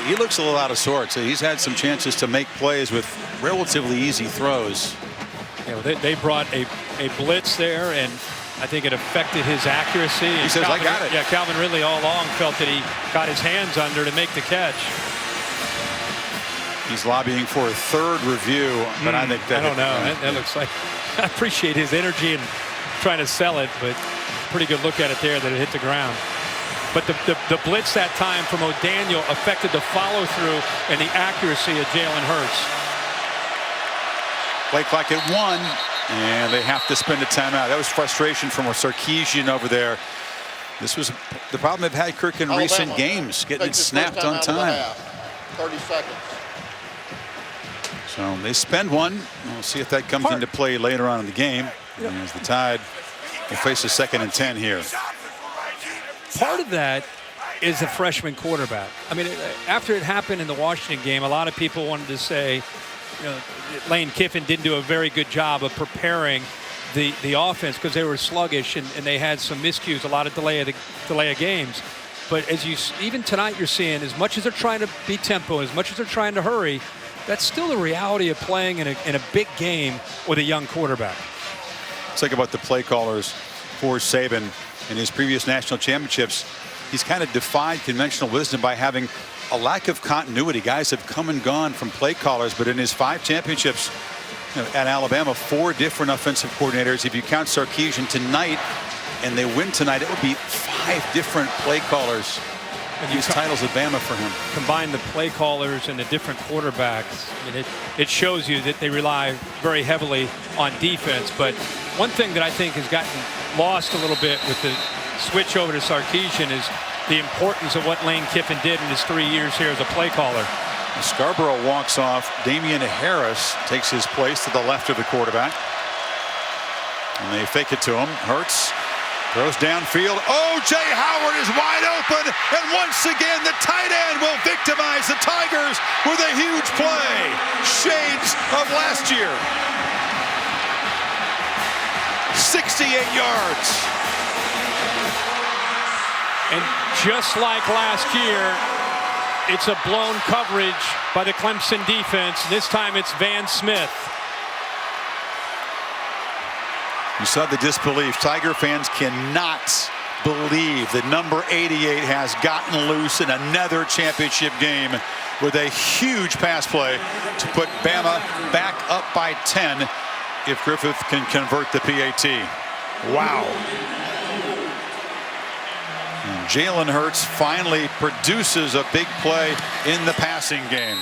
Speaker 1: he looks a little out of sorts. He's had some chances to make plays with relatively easy throws.
Speaker 2: You know, they brought a blitz there, and I think it affected his accuracy.
Speaker 1: He says, I got it.
Speaker 2: Yeah, Calvin Ridley all along felt that he got his hands under to make the catch.
Speaker 1: He's lobbying for a 3rd review, but I think that...
Speaker 2: I don't know. That looks like... I appreciate his energy and trying to sell it, but pretty good look at it there that it hit the ground. But the blitz that time from O'Daniel affected the follow-through and the accuracy of Jalen Hurts.
Speaker 1: Play clock at 1, and they have to spend a timeout. That was frustration from a Sarkisian over there. This was the problem they've had, Kirk, in recent games, getting it snapped on time.
Speaker 3: 30 seconds.
Speaker 1: So they spend 1. We'll see if that comes into play later on in the game. As the Tide will face a 2nd and 10 here.
Speaker 2: Part of that is a freshman quarterback. I mean, after it happened in the Washington game, a lot of people wanted to say, you know, Lane Kiffin didn't do a very good job of preparing the offense because they were sluggish and they had some miscues, a lot of delay of games. But as even tonight, you're seeing, as much as they're trying to beat tempo, as much as they're trying to hurry, that's still the reality of playing in a big game with a young quarterback.
Speaker 1: Let's think about the play callers for Saban in his previous national championships. He's kind of defied conventional wisdom by having a lack of continuity. Guys have come and gone from play callers, but in his 5 championships at Alabama, 4 different offensive coordinators. If you count Sarkisian tonight and they win tonight, it would be 5 different play callers. And these titles at Bama for him.
Speaker 2: Combine the play callers and the different quarterbacks. I mean, it shows you that they rely very heavily on defense. But one thing that I think has gotten lost a little bit with the switch over to Sarkisian is the importance of what Lane Kiffin did in his 3 years here as a play caller.
Speaker 1: Scarborough walks off. Damian Harris takes his place to the left of the quarterback. And they fake it to him. Hurts. Throws downfield. O.J. Howard is wide open. And once again, the tight end will victimize the Tigers with a huge play. Shades of last year. 68 yards.
Speaker 2: And just like last year, it's a blown coverage by the Clemson defense. This time it's Van Smith.
Speaker 1: You saw the disbelief. Tiger fans cannot believe that number 88 has gotten loose in another championship game with a huge pass play to put Bama back up by 10 if Griffith can convert the PAT. Wow. And Jalen Hurts finally produces a big play in the passing game.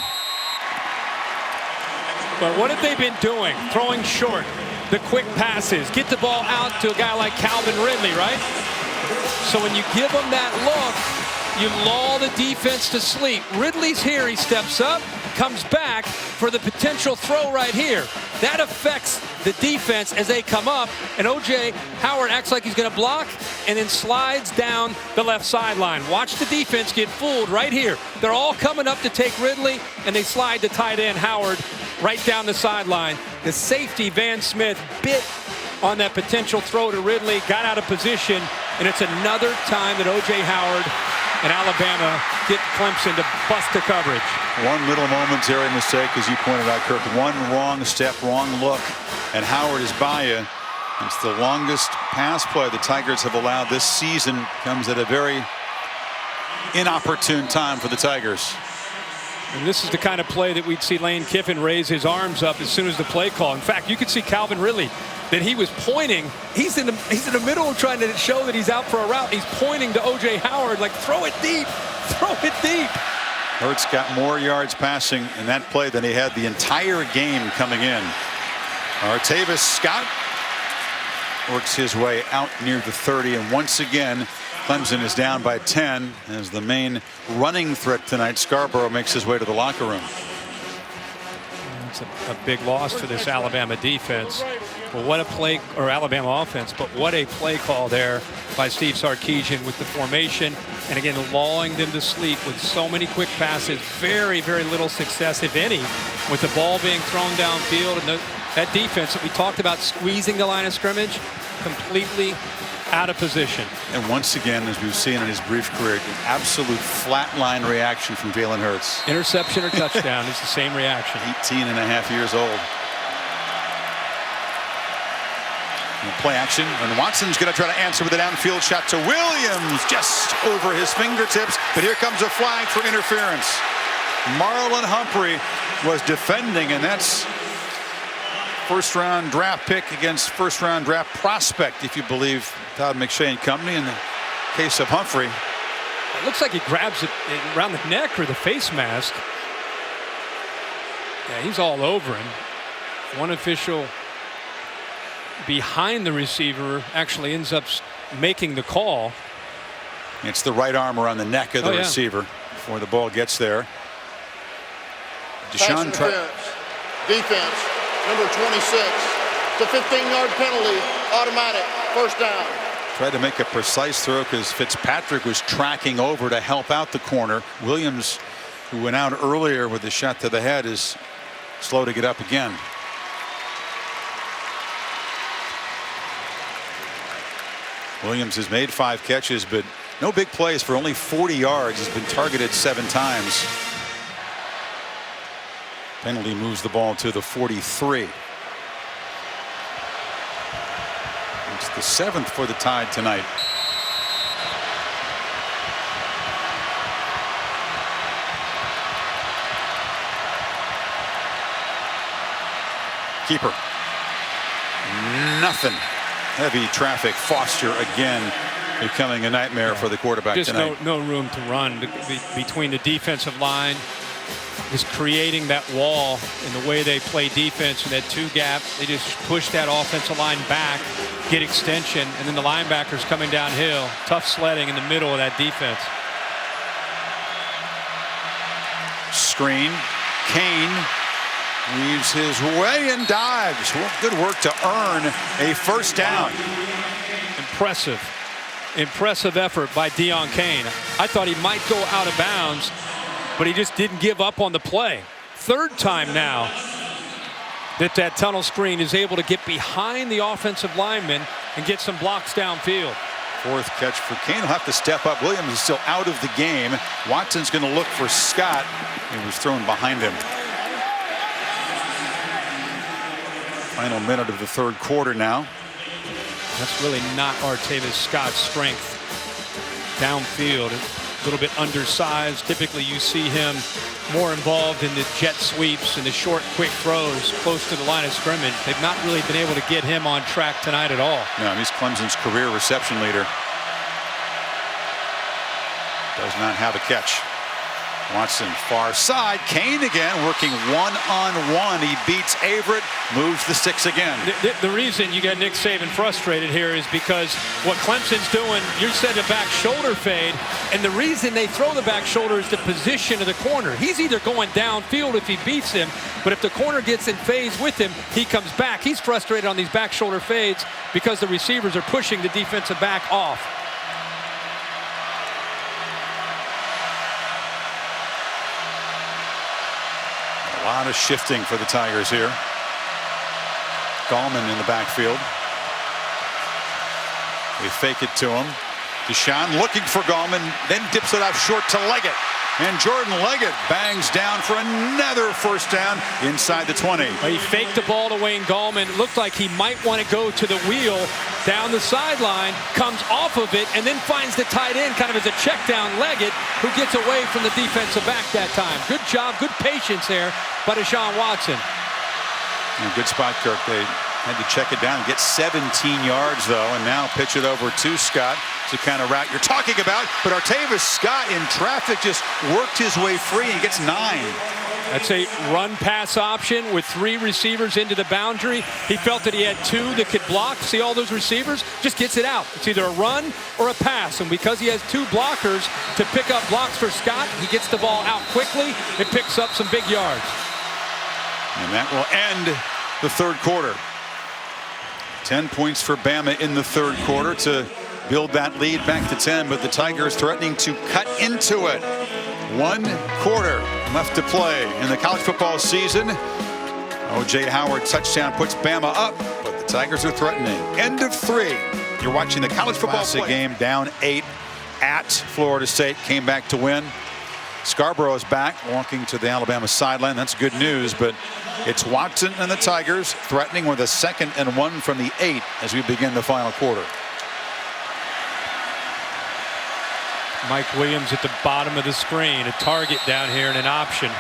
Speaker 2: But what have they been doing? Throwing short, the quick passes, get the ball out to a guy like Calvin Ridley, right? So when you give them that look, you lull the defense to sleep. Ridley's here, he steps up, comes back for the potential throw right here. That affects the defense as they come up, and O.J. Howard acts like he's going to block and then slides down the left sideline. Watch the defense get fooled right here. They're all coming up to take Ridley, and they slide the tight end Howard right down the sideline. The safety, Van Smith, bit on that potential throw to Ridley, got out of position, and it's another time that O.J. Howard and Alabama get Clemson to bust the coverage.
Speaker 1: One little momentary mistake, as you pointed out, Kirk. One wrong step, wrong look, and Howard is by you. It's the longest pass play the Tigers have allowed this season. Comes at a very inopportune time for the Tigers.
Speaker 2: And this is the kind of play that we'd see Lane Kiffin raise his arms up as soon as the play call. In fact, you could see Calvin Ridley that he was pointing. He's in the middle of trying to show that he's out for a route. He's pointing to O.J. Howard like, throw it deep, throw it deep.
Speaker 1: Hurts got more yards passing in that play than he had the entire game coming in. Artavis Scott works his way out near the 30, and once again Clemson is down by 10 as the main running threat tonight. Scarborough makes his way to the locker room.
Speaker 2: It's a big loss for this Alabama defense. Well, what a play, or Alabama offense, but what a play call there by Steve Sarkisian with the formation, and again lulling them to sleep with so many quick passes. Very, very little success, if any, with the ball being thrown downfield, and that defense that we talked about squeezing the line of scrimmage, completely out of position.
Speaker 1: And once again, as we've seen in his brief career, an absolute flatline reaction from Jalen Hurts.
Speaker 2: Interception or touchdown is the same reaction.
Speaker 1: 18 and a half years old. And play action, and Watson's going to try to answer with a downfield shot to Williams, just over his fingertips, but here comes a flag for interference. Marlon Humphrey was defending, and that's first-round draft pick against first-round draft prospect, if you believe Todd McShay and company. In the case of Humphrey,
Speaker 2: it looks like he grabs it around the neck or the face mask. Yeah, he's all over him. One official behind the receiver actually ends up making the call.
Speaker 1: It's the right arm around the neck of the receiver before the ball gets there. Deshaun
Speaker 3: defense, number 26. It's a 15-yard penalty, automatic, first down.
Speaker 1: Tried to make a precise throw because Fitzpatrick was tracking over to help out the corner. Williams, who went out earlier with the shot to the head, is slow to get up again. Williams has made 5 catches, but no big plays for only 40 yards. He's been targeted 7 times. Penalty moves the ball to the 43. It's the 7th for the Tide tonight. Keeper. Nothing. Heavy traffic. Foster again becoming a nightmare for the quarterback
Speaker 2: just
Speaker 1: tonight.
Speaker 2: No room to run between the defensive line. Just creating that wall in the way they play defense and that 2 gap. They just push that offensive line back, get extension, and then the linebackers coming downhill. Tough sledding in the middle of that defense.
Speaker 1: Screen. Kane weaves his way and dives. Well, good work to earn a first down.
Speaker 2: Impressive effort by Deon Kane. I thought he might go out of bounds, but he just didn't give up on the play. 3rd time now that tunnel screen is able to get behind the offensive lineman and get some blocks downfield.
Speaker 1: 4th catch for Kane. He'll have to step up. Williams is still out of the game. Watson's going to look for Scott. He was thrown behind him. Final minute of the 3rd quarter now.
Speaker 2: That's really not Artavis Scott's strength. downfield. A little bit undersized. Typically you see him more involved in the jet sweeps and the short, quick throws close to the line of scrimmage. They've not really been able to get him on track tonight at all.
Speaker 1: No, he's Clemson's career reception leader. Does not have a catch. Watson far side. Kane again working one-on-one. He beats Averett, moves the sticks again.
Speaker 2: The reason you got Nick Saban frustrated here is because what Clemson's doing, you said a back shoulder fade, and the reason they throw the back shoulder is the position of the corner. He's either going downfield if he beats him, but if the corner gets in phase with him, he comes back. He's frustrated on these back shoulder fades because the receivers are pushing the defensive back off.
Speaker 1: A lot of shifting for the Tigers here. Gallman in the backfield. They fake it to him. Deshaun looking for Gallman, then dips it off short to Leggett. And Jordan Leggett bangs down for another first down inside the 20.
Speaker 2: He faked the ball to Wayne Gallman. It looked like he might want to go to the wheel down the sideline, comes off of it, and then finds the tight end kind of as a check down. Leggett, who gets away from the defensive back that time. Good job, good patience there by Deshaun Watson.
Speaker 1: And good spot, Kirk. They had to check it down and get 17 yards, though, and now pitch it over to Scott. It's the kind of route you're talking about, but Artavis Scott in traffic just worked his way free and gets 9.
Speaker 2: That's a run-pass option with 3 receivers into the boundary. He felt that he had 2 that could block. See all those receivers? Just gets it out. It's either a run or a pass, and because he has 2 blockers to pick up blocks for Scott, he gets the ball out quickly. It picks up some big yards.
Speaker 1: And that will end the third quarter. 10 points for Bama in the third quarter to build that lead back to 10, but the Tigers threatening to cut into it. 1 quarter left to play in the college football season. O.J. Howard touchdown puts Bama up, but the Tigers are threatening. End of 3. You're watching the college football game, down 8 at Florida State. Came back to win. Scarborough is back, walking to the Alabama sideline. That's good news, but it's Watson and the Tigers threatening with a 2nd and 1 from the 8 as we begin the final quarter.
Speaker 2: Mike Williams at the bottom of the screen, a target down here and an option.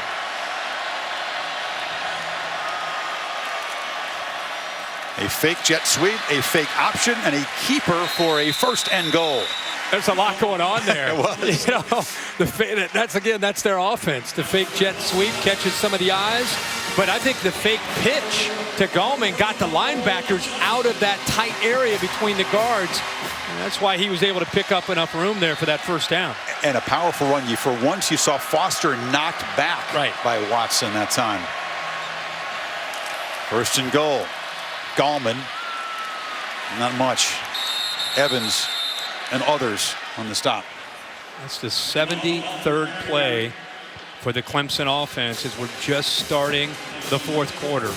Speaker 1: A fake jet sweep, a fake option, and a keeper for a first and goal.
Speaker 2: There's a lot going on there.
Speaker 1: It was.
Speaker 2: You know, that's their offense. The fake jet sweep catches some of the eyes, but I think the fake pitch to Gallman got the linebackers out of that tight area between the guards. And that's why he was able to pick up enough room there for that first down.
Speaker 1: And a powerful run. For once, you saw Foster knocked back by Watson that time. First and goal. Gallman. Not much. Evans and others on the stop.
Speaker 2: That's the 73rd play for the Clemson offense as we're just starting the fourth quarter.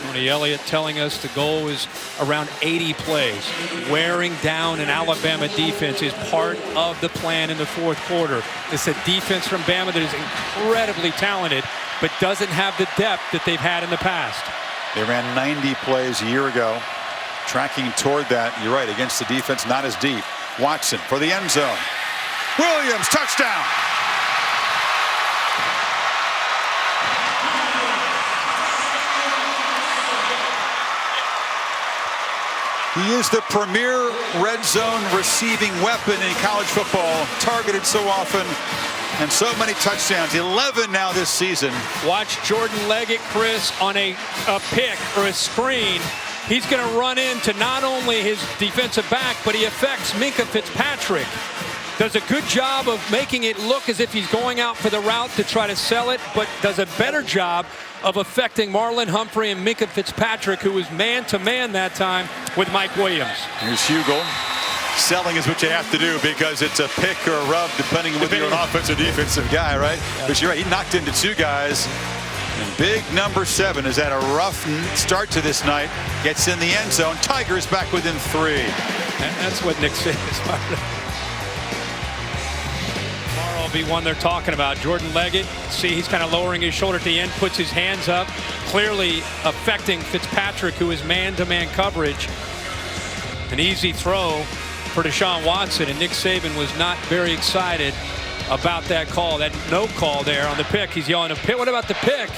Speaker 2: Tony Elliott telling us the goal is around 80 plays. Wearing down an Alabama defense is part of the plan in the fourth quarter. It's a defense from Bama that is incredibly talented, but doesn't have the depth that they've had in the past.
Speaker 1: They ran 90 plays a year ago. Tracking toward that, you're right, against the defense not as deep. Watson for the end zone. Williams, touchdown. He is the premier red zone receiving weapon in college football. Targeted so often and so many touchdowns. 11 now this season.
Speaker 2: Watch Jordan Leggett, Chris, on a pick or a screen. He's going to run into not only his defensive back, but he affects Minkah Fitzpatrick. Does a good job of making it look as if he's going out for the route to try to sell it, but does a better job of affecting Marlon Humphrey and Minkah Fitzpatrick, who was man-to-man that time with Mike Williams.
Speaker 1: Here's Hugel. Selling is what you have to do because it's a pick or a rub, depending on whether you're an offensive or defensive guy, right? Yeah. But you're right, he knocked into 2 guys. And big number 7 has had a rough start to this night. Gets in the end zone. Tigers back within 3.
Speaker 2: And that's what Nick said. Tomorrow will be one they're talking about. Jordan Leggett. See, he's kind of lowering his shoulder at the end, puts his hands up, clearly affecting Fitzpatrick, who is man-to-man coverage. An easy throw for Deshaun Watson, and Nick Saban was not very excited about that call, that no call there on the pick. He's yelling a pick. What about the pick?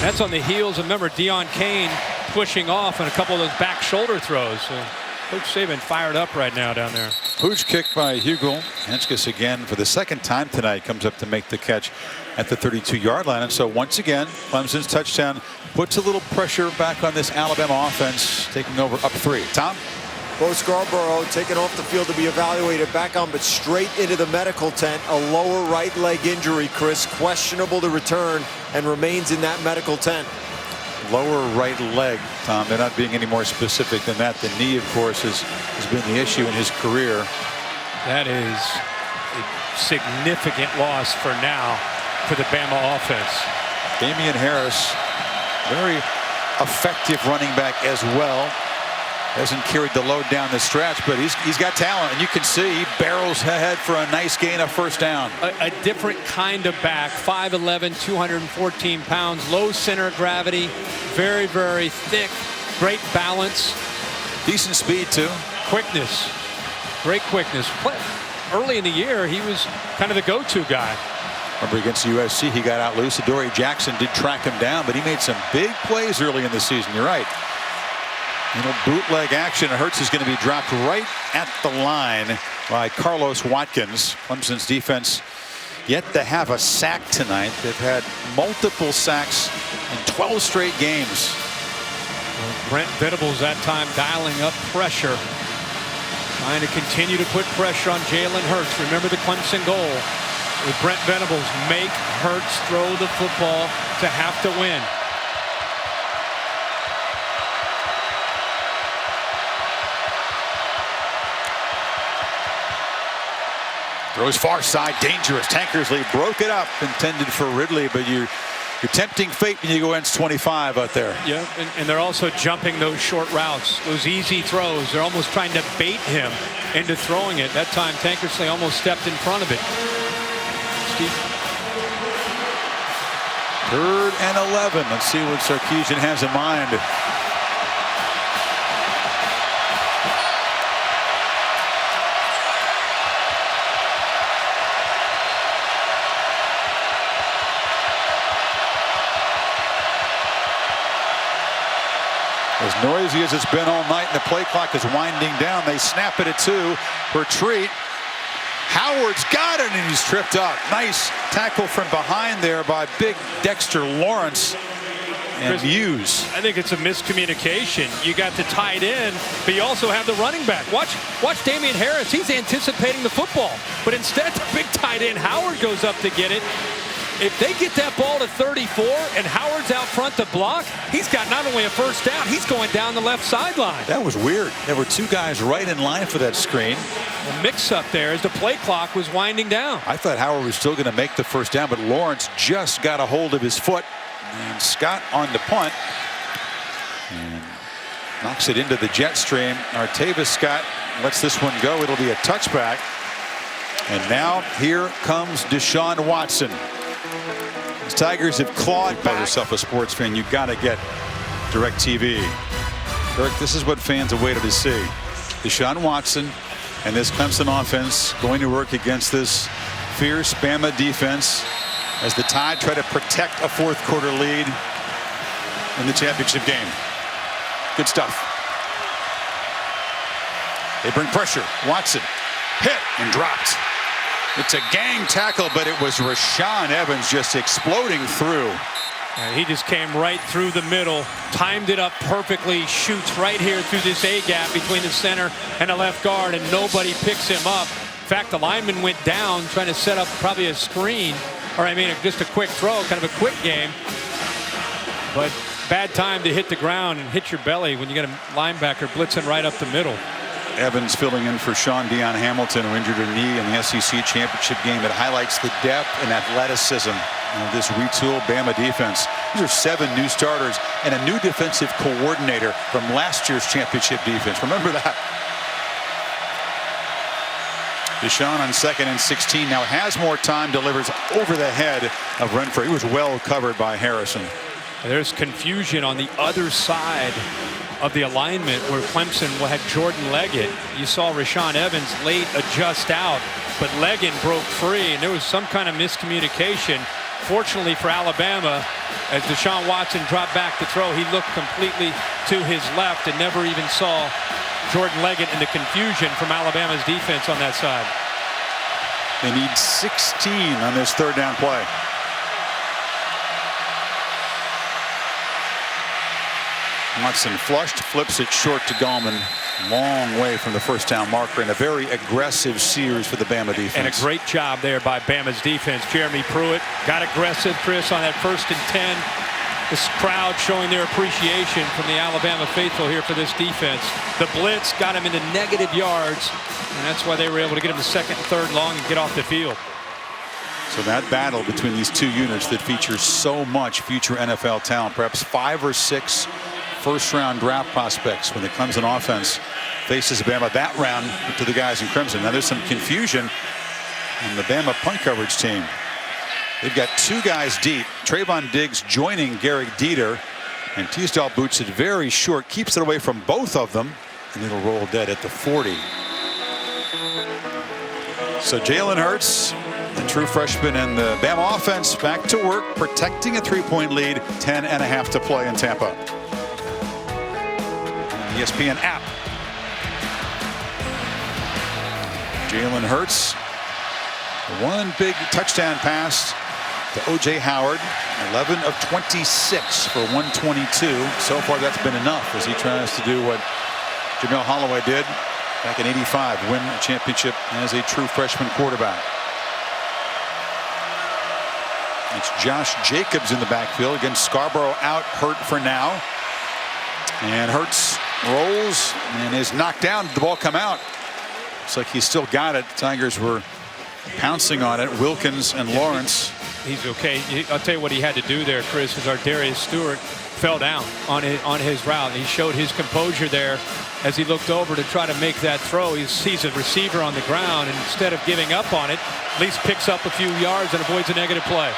Speaker 2: That's on the heels of, remember, Deion Kane pushing off and a couple of those back shoulder throws. So Coach Saban fired up right now down there.
Speaker 1: Pooch kicked by Hugel. Hentges again for the second time tonight comes up to make the catch at the 32-yard line. And so once again, Clemson's touchdown puts a little pressure back on this Alabama offense, taking over up 3. Tom?
Speaker 6: Bo Scarborough taken off the field to be evaluated, back on, but straight into the medical tent. A lower right leg injury, Chris, questionable to return, and remains in that medical tent.
Speaker 1: Lower right leg, Tom. They're not being any more specific than that. The knee, of course, has been the issue in his career.
Speaker 2: That is a significant loss for now for the Bama offense.
Speaker 1: Damian Harris, very effective running back as well. Hasn't carried the load down the stretch, but he's got talent, and you can see he barrels ahead for a nice gain of first down.
Speaker 2: A different kind of back, 5'11", 214 pounds, low center of gravity, very, very thick, great balance.
Speaker 1: Decent speed, too.
Speaker 2: Quickness, great quickness. Early in the year, he was kind of the go-to guy.
Speaker 1: Remember, against USC, he got out loose. Adoree Jackson did track him down, but he made some big plays early in the season. You're right. Bootleg action. Hurts is going to be dropped right at the line by Carlos Watkins. Clemson's defense yet to have a sack tonight. They've had multiple sacks in 12 straight games.
Speaker 2: Brent Venables that time dialing up pressure, trying to continue to put pressure on Jalen Hurts. Remember the Clemson goal with Brent Venables: make Hurts throw the football to have to win.
Speaker 1: Throws far side, dangerous. Tankersley broke it up, intended for Ridley, but you're tempting fate when you go against 25 out there.
Speaker 2: Yeah, and they're also jumping those short routes, those easy throws. They're almost trying to bait him into throwing it. That time, Tankersley almost stepped in front of it. Steve.
Speaker 1: 3rd and 11. Let's see what Sarkisian has in mind. As noisy as it's been all night, and the play clock is winding down. They snap it at 2. Retreat. Howard's got it, and he's tripped up. Nice tackle from behind there by big Dexter Lawrence and Hughes.
Speaker 2: I think it's a miscommunication. You got the tight end, but you also have the running back. Watch Damian Harris. He's anticipating the football, but instead the big tight end Howard goes up to get it. If they get that ball to 34 and Howard's out front to block, he's got not only a first down, he's going down the left sideline.
Speaker 1: That was weird. There were 2 guys right in line for that screen.
Speaker 2: The mix-up there as the play clock was winding down.
Speaker 1: I thought Howard was still going to make the first down, but Lawrence just got a hold of his foot. And Scott on the punt. And knocks it into the jet stream. Artavis Scott lets this one go. It'll be a touchback. And now here comes Deshaun Watson. The Tigers have clawed back. Call yourself a sports fan, you got to get DirecTV. Eric, this is what fans have waited to see. Deshaun Watson and this Clemson offense going to work against this fierce Bama defense as the Tide try to protect a 4th quarter lead in the championship game. Good stuff. They bring pressure. Watson hit and dropped. It's a gang tackle, but it was Rashaan Evans just exploding through.
Speaker 2: And he just came right through the middle, timed it up perfectly, shoots right here through this A-gap between the center and the left guard, and nobody picks him up. In fact, the lineman went down trying to set up probably a screen, or I mean just a quick throw, kind of a quick game. But bad time to hit the ground and hit your belly when you get a linebacker blitzing right up the middle.
Speaker 1: Evans filling in for Sean Deion Hamilton, who injured a knee in the SEC championship game. It highlights the depth and athleticism of this retooled Bama defense. These are 7 new starters and a new defensive coordinator from last year's championship defense. Remember that. Deshaun on 2nd and 16 now has more time, delivers over the head of Renfro. He was well covered by Harrison.
Speaker 2: There's confusion on the other side of the alignment where Clemson had Jordan Leggett. You saw Rashaan Evans late adjust out, but Leggett broke free, and there was some kind of miscommunication. Fortunately for Alabama, as Deshaun Watson dropped back to throw, he looked completely to his left and never even saw Jordan Leggett in the confusion from Alabama's defense on that side.
Speaker 1: They need 16 on this third down play. Watson flushed, flips it short to Gallman. Long way from the first down marker, and a very aggressive series for the Bama defense.
Speaker 2: And a great job there by Bama's defense. Jeremy Pruitt got aggressive, Chris, on that 1st and 10. This crowd showing their appreciation from the Alabama faithful here for this defense. The blitz got him into negative yards, and that's why they were able to get him to 2nd and 3rd long and get off the field.
Speaker 1: So that battle between these two units that features so much future NFL talent, perhaps 5 or 6 first-round draft prospects when the Clemson offense faces Bama that round to the guys in crimson. Now there's some confusion in the Bama punt coverage team. They've got 2 guys deep. Trayvon Diggs joining Garrick Dieter, and Teasdale boots it very short, keeps it away from both of them, and it'll roll dead at the 40. So Jalen Hurts, the true freshman, and the Bama offense back to work, protecting a 3-point lead. 10.5 to play in Tampa. ESPN app. Jalen Hurts, one big touchdown pass to O.J. Howard. 11 of 26 for 122. So far that's been enough as he tries to do what Jamel Holloway did back in '85, win a championship as a true freshman quarterback. It's Josh Jacobs in the backfield against Scarborough out, hurt for now. And Hurts rolls and is knocked down. Did the ball come out? Looks like he's still got it. The Tigers were pouncing on it. Wilkins and Lawrence.
Speaker 2: He's okay. I'll tell you what he had to do there, Chris, is our Darius Stewart fell down on his route. He showed his composure there as he looked over to try to make that throw. He sees a receiver on the ground, and instead of giving up on it, at least picks up a few yards and avoids a negative play.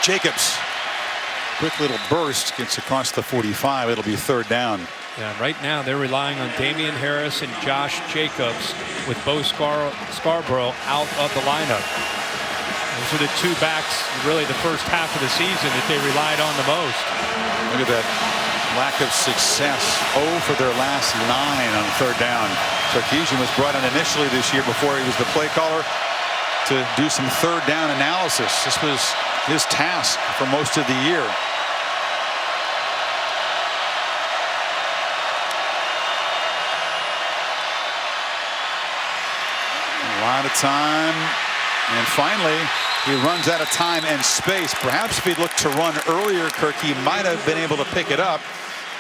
Speaker 1: Jacobs, quick little burst, gets across the 45. It'll be 3rd down.
Speaker 2: Yeah, right now they're relying on Damian Harris and Josh Jacobs with Bo Scarborough out of the lineup. Those are the 2 backs really the first half of the season that they relied on the most.
Speaker 1: Look at that lack of success. 0 for their last 9 on 3rd down. Sarkisian was brought in initially this year before he was the play caller to do some 3rd down analysis. This was his task for most of the year. A lot of time, and finally he runs out of time and space. Perhaps if he'd looked to run earlier, Kirk, he might have been able to pick it up,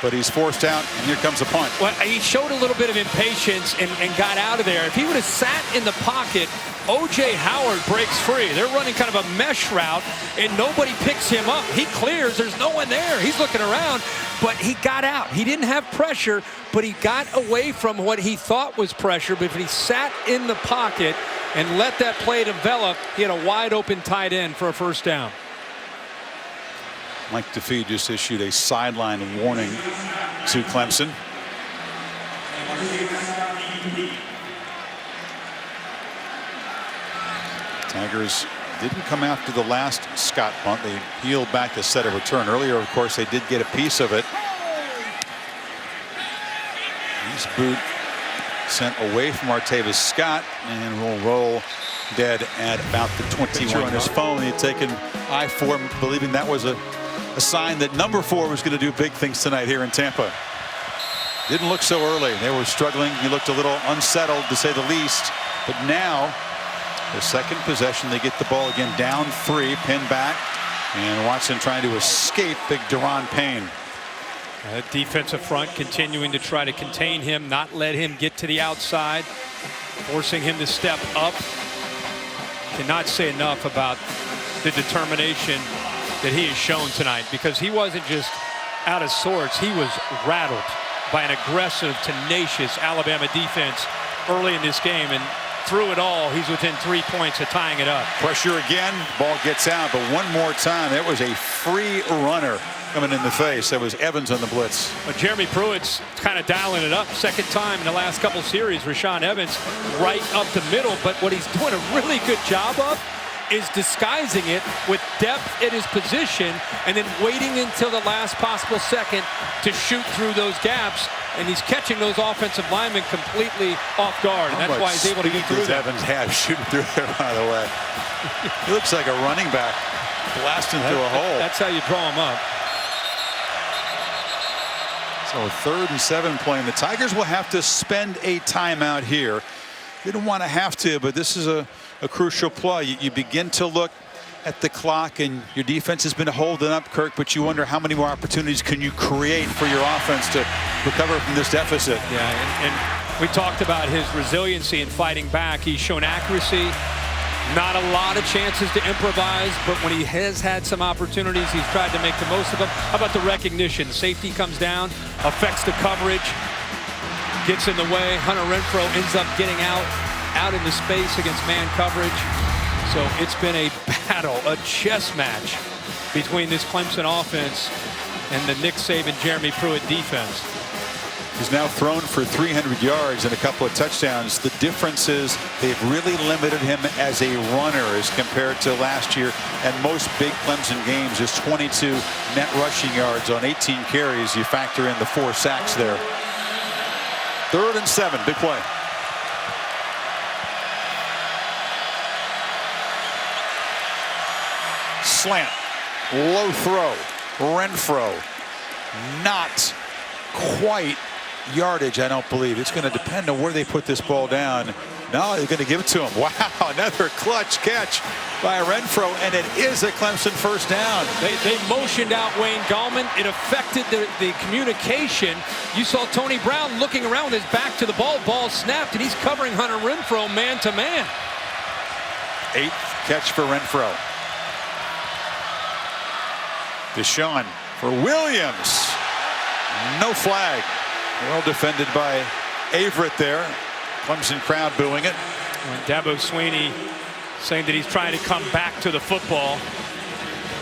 Speaker 1: but he's forced out, and here comes a punt.
Speaker 2: Well, he showed a little bit of impatience and got out of there. If he would have sat in the pocket, O.J. Howard breaks free. They're running kind of a mesh route, and nobody picks him up. He clears. There's no one there. He's looking around, but he got out. He didn't have pressure, but he got away from what he thought was pressure. But if he sat in the pocket and let that play develop, he had a wide open tight end for a 1st down.
Speaker 1: Mike DeFee just issued a sideline warning to Clemson. Tigers didn't come after the last Scott punt. They peeled back to set a return. Earlier, of course, they did get a piece of it. This boot sent away from Artavis Scott and will roll dead at about the 21. On his phone, he had taken I-4, believing that was a sign that number 4 was going to do big things tonight here in Tampa. Didn't look so early. They were struggling. He looked a little unsettled, to say the least. But now, the second possession, they get the ball again down 3, pinned back, and Watson trying to escape big Daron Payne.
Speaker 2: Defensive front continuing to try to contain him, not let him get to the outside, forcing him to step up. Cannot say enough about the determination that he has shown tonight, because he wasn't just out of sorts. He was rattled by an aggressive, tenacious Alabama defense early in this game, and through it all, he's within 3 points of tying it up.
Speaker 1: Pressure again. Ball gets out, but one more time. That was a free runner coming in the face. That was Evans on the blitz.
Speaker 2: But Jeremy Pruitt's kind of dialing it up. Second time in the last couple series, Rashaan Evans right up the middle. But what he's doing a really good job of is disguising it with depth in his position and then waiting until the last possible second to shoot through those gaps. And he's catching those offensive linemen completely off guard. And that's why he's able to get through them.
Speaker 1: Evans has shooting through there, by the way. He looks like a running back blasting through a hole.
Speaker 2: That's how you draw him up.
Speaker 1: So 3rd and 7 playing. The Tigers will have to spend a timeout here. They don't want to have to, but this is a crucial play. You begin to look at the clock, and your defense has been holding up, Kirk, but you wonder how many more opportunities can you create for your offense to recover from this deficit.
Speaker 2: Yeah, and we talked about his resiliency in fighting back. He's shown accuracy. Not a lot of chances to improvise, but when he has had some opportunities, he's tried to make the most of them. How about the recognition? Safety comes down, affects the coverage, gets in the way. Hunter Renfrow ends up getting out into space against man coverage. So it's been a battle, a chess match between this Clemson offense and the Nick Saban, Jeremy Pruitt defense.
Speaker 1: He's now thrown for 300 yards and a couple of touchdowns. The difference is they've really limited him as a runner as compared to last year. And most big Clemson games is 22 net rushing yards on 18 carries. You factor in the 4 sacks there. 3rd and 7, big play. Slant, low throw, Renfrow, not quite yardage, I don't believe. It's going to depend on where they put this ball down. No, they're going to give it to him. Wow, another clutch catch by Renfrow, and it is a Clemson first down.
Speaker 2: They motioned out Wayne Gallman. It affected the communication. You saw Tony Brown looking around with his back to the ball. Ball snapped, and he's covering Hunter Renfrow man to man.
Speaker 1: 8th catch for Renfrow. Deshaun for Williams. No flag. Well defended by Averett there. Clemson crowd booing it.
Speaker 2: And Dabo Swinney saying that he's trying to come back to the football.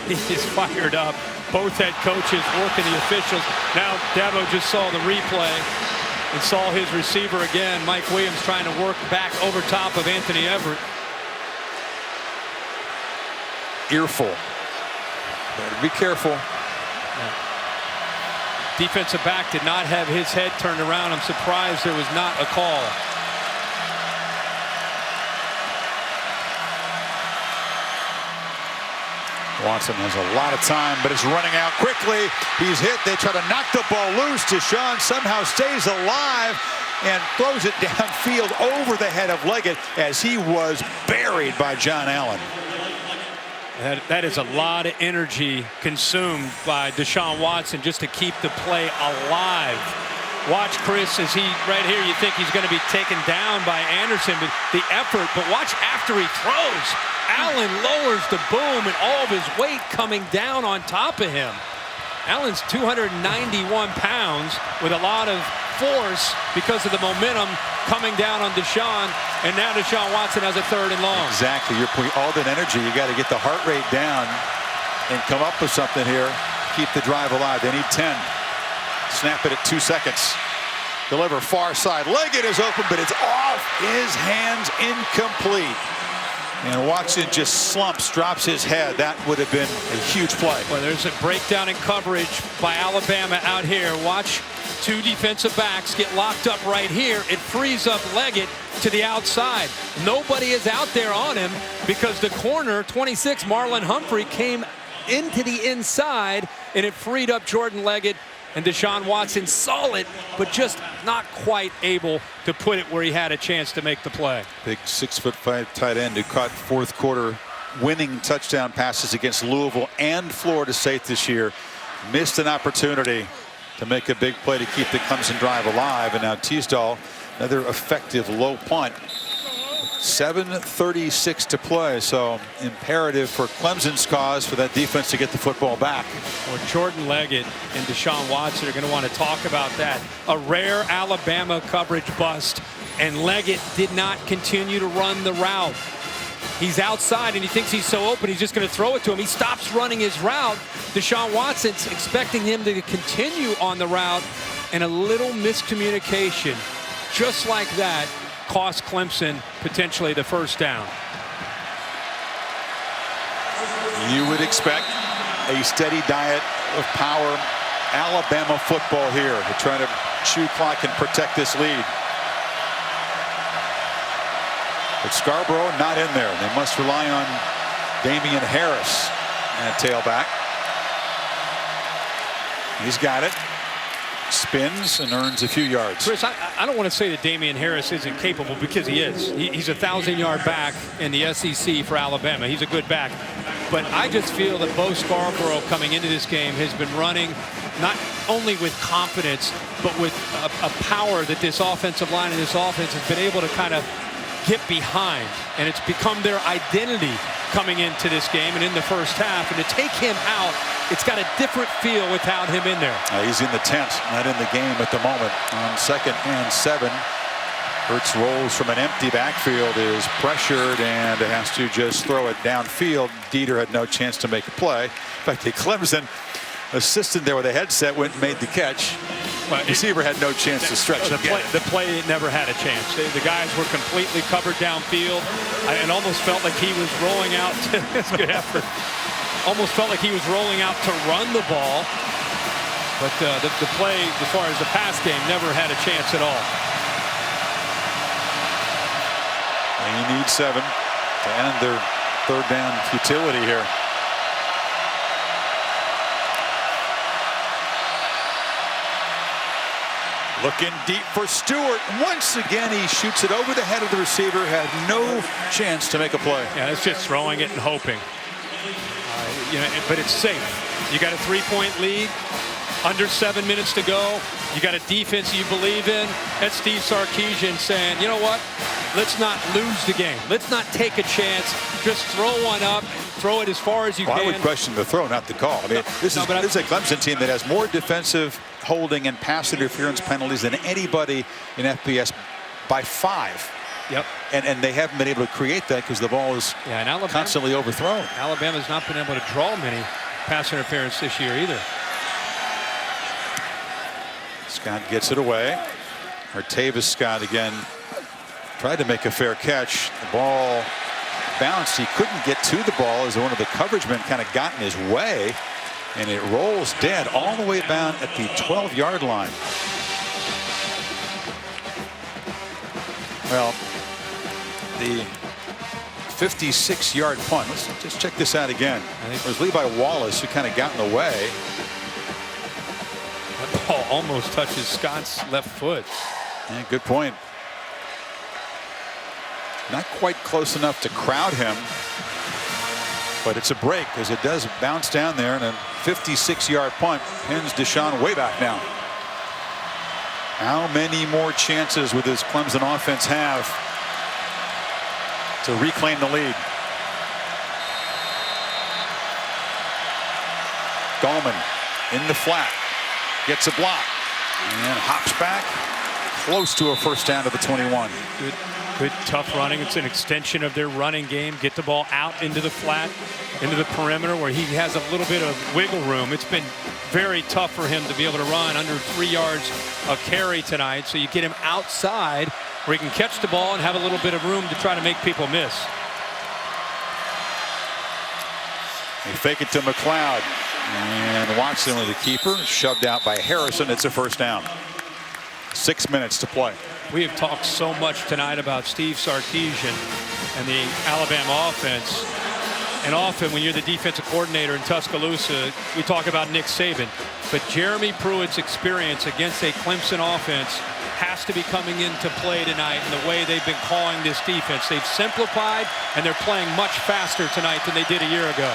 Speaker 2: He is fired up. Both head coaches working the officials. Now Dabo just saw the replay and saw his receiver again. Mike Williams trying to work back over top of Anthony Everett.
Speaker 1: Earful. Better be careful.
Speaker 2: Yeah. Defensive back did not have his head turned around. I'm surprised there was not a call.
Speaker 1: Watson has a lot of time, but is running out quickly. He's hit. They try to knock the ball loose. Deshaun somehow stays alive and throws it downfield over the head of Leggett as he was buried by John Allen.
Speaker 2: That is a lot of energy consumed by Deshaun Watson just to keep the play alive. Watch Chris as he right here. You think he's going to be taken down by Anderson, but the effort. But watch after he throws. Allen lowers the boom and all of his weight coming down on top of him. Allen's 291 pounds with a lot of force because of the momentum coming down on Deshaun, and now Deshaun Watson has a 3rd and long.
Speaker 1: Exactly. You're putting all that energy. You got to get the heart rate down and come up with something here. Keep the drive alive. They need 10. Snap it at 2 seconds. Deliver far side. Leggett is open, but it's off his hands, incomplete. And Watson just slumps, drops his head. That would have been a huge play.
Speaker 2: Well, there's a breakdown in coverage by Alabama out here. Watch 2 defensive backs get locked up right here. It frees up Leggett to the outside. Nobody is out there on him because the corner, 26, Marlon Humphrey, came into the inside, and it freed up Jordan Leggett. And Deshaun Watson saw it, but just not quite able to put it where he had a chance to make the play.
Speaker 1: Big 6'5" tight end who caught 4th quarter winning touchdown passes against Louisville and Florida State this year. Missed an opportunity to make a big play to keep the Clemson drive alive. And now Teasdale, another effective low punt. 7:36 to play, so imperative for Clemson's cause for that defense to get the football back.
Speaker 2: Well, Jordan Leggett and Deshaun Watson are going to want to talk about that. A rare Alabama coverage bust And Leggett did not continue to run the route. He's outside and he thinks he's so open he's just going to throw it to him. He stops running his route. Deshaun Watson's expecting him to continue on the route, and a little miscommunication just like that cost Clemson potentially the first down.
Speaker 1: You would expect a steady diet of power Alabama football here to try to chew clock and protect this lead. But Scarborough not in there. They must rely on Damian Harris at tailback. He's got it. Spins and earns a few yards.
Speaker 2: Chris, I don't want to say that Damian Harris isn't capable, because he is. He's a 1,000-yard back in the SEC for Alabama. He's a good back. But I just feel that Bo Scarborough coming into this game has been running not only with confidence, but with a power that this offensive line and this offense has been able to kind of get behind. And it's become their identity coming into this game and in the first half. And to take him out, it's got a different feel without him in there.
Speaker 1: He's in the tent, not in the game at the moment. On 2nd and 7, Hurts rolls from an empty backfield, is pressured and has to just throw it downfield. Dieter had no chance to make a play. In fact, the Clemson assistant there with a headset went and made the catch. But receiver had no chance to stretch.
Speaker 2: The play never had a chance. The guys were completely covered downfield. It almost felt like he was rolling out. It's good effort. Almost felt like he was rolling out to run the ball. But the play, as far as the pass game, never had a chance at all.
Speaker 1: They need 7 to end their third down futility here. Looking deep for Stewart. Once again, he shoots it over the head of the receiver. Had no chance to make a play.
Speaker 2: Yeah, it's just throwing it and hoping. But it's safe. You got a 3-point lead. Under 7 minutes to go. You got a defense you believe in. That's Steve Sarkisian saying, you know what? Let's not lose the game. Let's not take a chance. Just throw one up. Throw it as far as you can.
Speaker 1: I would question the throw, not the call. I mean, this is a Clemson team that has more defensive holding and pass interference penalties than anybody in FBS by 5.
Speaker 2: Yep.
Speaker 1: And they haven't been able to create that because the ball is constantly overthrown.
Speaker 2: Alabama's not been able to draw many pass interference this year either.
Speaker 1: Scott gets it away. Tavis Scott again tried to make a fair catch. The ball bounced. He couldn't get to the ball as one of the coverage men kind of got in his way. And it rolls dead all the way down at the 12-yard line. Well, the 56-yard punt. Let's just check this out again. I think it was Levi Wallace who kind of got in the way.
Speaker 2: That ball almost touches Scott's left foot.
Speaker 1: Yeah, good point. Not quite close enough to crowd him. But it's a break as it does bounce down there, and a 56-yard punt pins Deshaun way back now. How many more chances would this Clemson offense have to reclaim the lead? Gallman in the flat, gets a block, and hops back close to a first down to the 21.
Speaker 2: Good tough running. It's an extension of their running game. Get the ball out into the flat, into the perimeter where he has a little bit of wiggle room. It's been very tough for him to be able to run under 3 yards a carry tonight. So you get him outside where he can catch the ball and have a little bit of room to try to make people miss.
Speaker 1: They fake it to McLeod. And Watson with the keeper, shoved out by Harrison. It's a first down. 6 minutes to play.
Speaker 2: We have talked so much tonight about Steve Sarkisian and the Alabama offense. And often when you're the defensive coordinator in Tuscaloosa, we talk about Nick Saban. But Jeremy Pruitt's experience against a Clemson offense has to be coming into play tonight in the way they've been calling this defense. They've simplified, and they're playing much faster tonight than they did a year ago.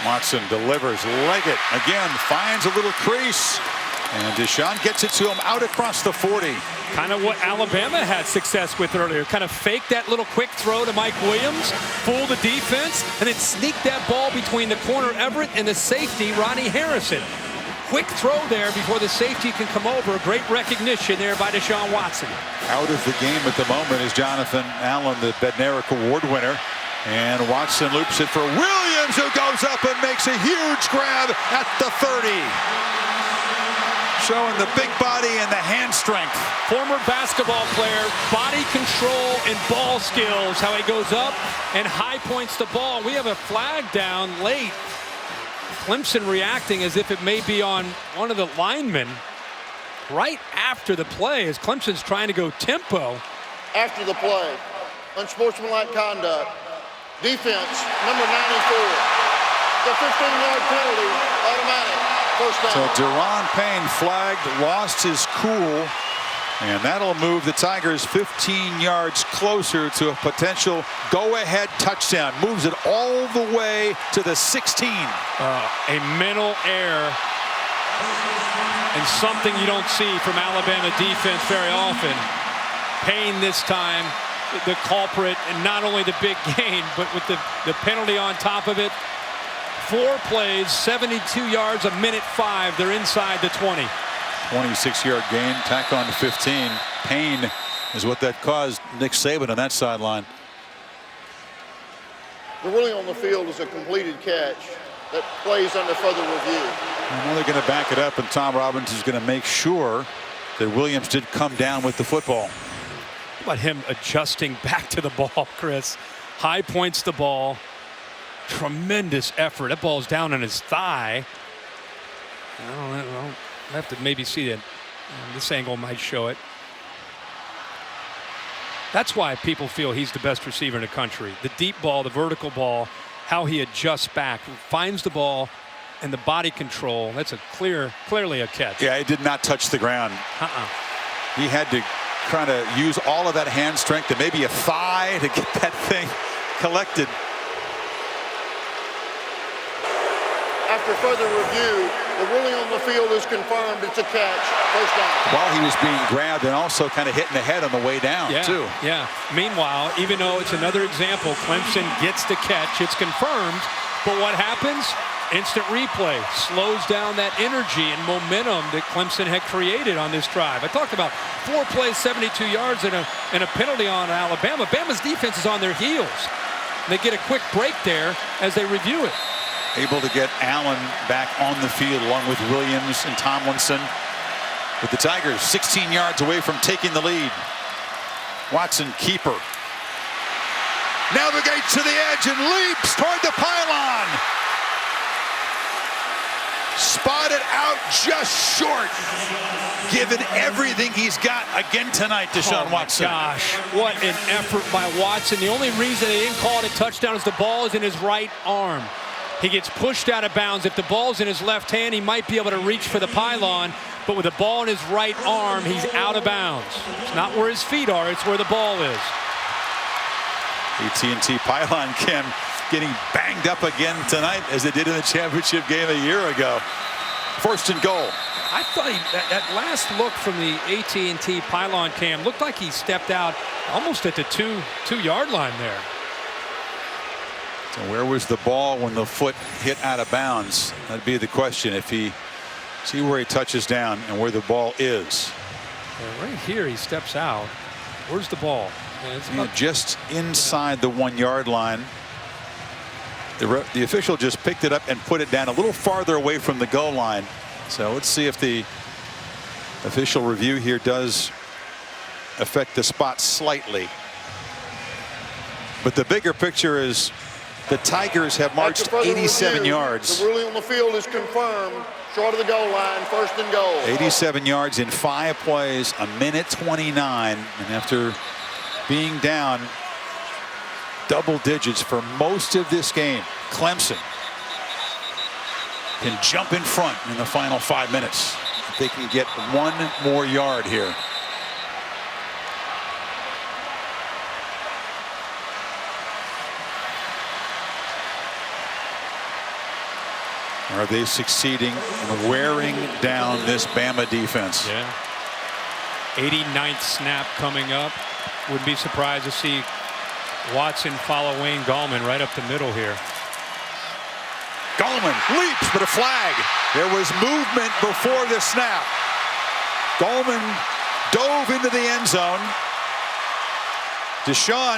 Speaker 1: Watson delivers. Leggett again finds a little crease. And Deshaun gets it to him out across the 40.
Speaker 2: Kind of what Alabama had success with earlier. Kind of fake that little quick throw to Mike Williams, fool the defense, and then sneak that ball between the corner Everett and the safety Ronnie Harrison. quick throw there before the safety can come over. Great recognition there by Deshaun Watson.
Speaker 1: Out of the game at the moment is Jonathan Allen, the Bednarik Award winner. And Watson loops it for Williams, who goes up and makes a huge grab at the 30. Showing the big body and the hand strength.
Speaker 2: Former basketball player, body control and ball skills. How he goes up and high points the ball. We have a flag down late. Clemson reacting as if it may be on one of the linemen right after the play as Clemson's trying to go tempo.
Speaker 3: After the play, unsportsmanlike conduct. Defense, number 94. The 15-yard penalty, automatic. First down.
Speaker 1: So Deron Payne flagged, lost his cool, and that'll move the Tigers 15 yards closer to a potential go-ahead touchdown. Moves it all the way to the 16.
Speaker 2: A mental error and something you don't see from Alabama defense very often. Payne this time the culprit, and not only the big gain, but with the penalty on top of it. 4 plays, 72 yards, a minute 5. They're inside the 20.
Speaker 1: 26-yard gain, tack on to 15. Payne is what that caused Nick Saban on that sideline.
Speaker 3: The ruling on the field is a completed catch that plays under further review.
Speaker 1: Now they're going to back it up, and Tom Robbins is going to make sure that Williams did come down with the football.
Speaker 2: How about him adjusting back to the ball, Chris? High points the ball. Tremendous effort. That ball's down on his thigh. I'll have to maybe see it. This angle might show it. That's why people feel he's the best receiver in the country. The deep ball, the vertical ball, how he adjusts back, finds the ball, and the body control. That's a clearly a catch.
Speaker 1: Yeah, it did not touch the ground. He had to kind of use all of that hand strength and maybe a thigh to get that thing collected.
Speaker 3: After further review, the ruling on the field is confirmed. It's a catch. First down.
Speaker 1: While he was being grabbed and also kind of hitting the head on the way down, too.
Speaker 2: Yeah. Meanwhile, even though it's another example, Clemson gets the catch. It's confirmed. But what happens? Instant replay slows down that energy and momentum that Clemson had created on this drive. I talked about 4 plays, 72 yards, and a penalty on Alabama. Bama's defense is on their heels. They get a quick break there as they review it.
Speaker 1: Able to get Allen back on the field along with Williams and Tomlinson. With the Tigers 16 yards away from taking the lead. Watson, keeper. Navigates to the edge and leaps toward the pylon. Spotted out just short. Given everything he's got again tonight, Deshaun Watson.
Speaker 2: Gosh, what an effort by Watson. The only reason they didn't call it a touchdown is the ball is in his right arm. He gets pushed out of bounds. If the ball's in his left hand, he might be able to reach for the pylon. But with the ball in his right arm, he's out of bounds. It's not where his feet are, it's where the ball is.
Speaker 1: AT&T pylon cam getting banged up again tonight as they did in the championship game a year ago. 1st and goal.
Speaker 2: I thought that last look from the AT&T pylon cam looked like he stepped out almost at the two-yard line there.
Speaker 1: So where was the ball when the foot hit out of bounds? That'd be the question. If he see where he touches down and where the ball is.
Speaker 2: Yeah, right here he steps out. Where's the ball?
Speaker 1: Just inside the 1-yard line. The official just picked it up and put it down a little farther away from the goal line. So let's see if the official review here does affect the spot slightly. But the bigger picture is the Tigers have marched 87 yards.
Speaker 3: The ruling on the field is confirmed. Short of the goal line, 1st and goal.
Speaker 1: 87 yards in 5 plays, a minute 29. And after being down double digits for most of this game, Clemson can jump in front in the final 5 minutes. If they can get 1 more yard here. Are they succeeding in wearing down this Bama defense?
Speaker 2: Yeah. 89th snap coming up. Wouldn't be surprised to see Watson follow Wayne Gallman right up the middle here.
Speaker 1: Gallman leaps, but a flag. There was movement before the snap. Gallman dove into the end zone. Deshaun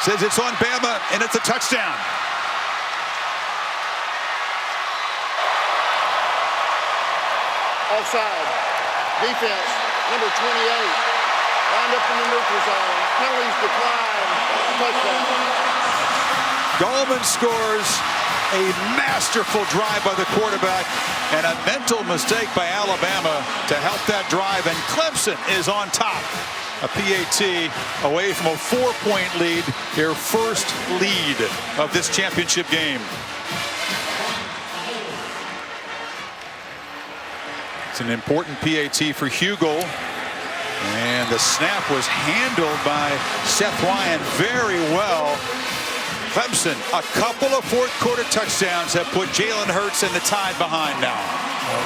Speaker 1: says it's on Bama, and it's a touchdown.
Speaker 3: Offside. Defense, number 28. Lined up in the neutral zone. Penalties decline. Touchdown.
Speaker 1: Gallman scores a masterful drive by the quarterback and a mental mistake by Alabama to help that drive, and Clemson is on top. A PAT away from a 4-point lead, their first lead of this championship game. It's an important PAT for Hugel, and the snap was handled by Seth Ryan very well. Clemson, a couple of fourth-quarter touchdowns have put Jalen Hurts and the Tide behind now.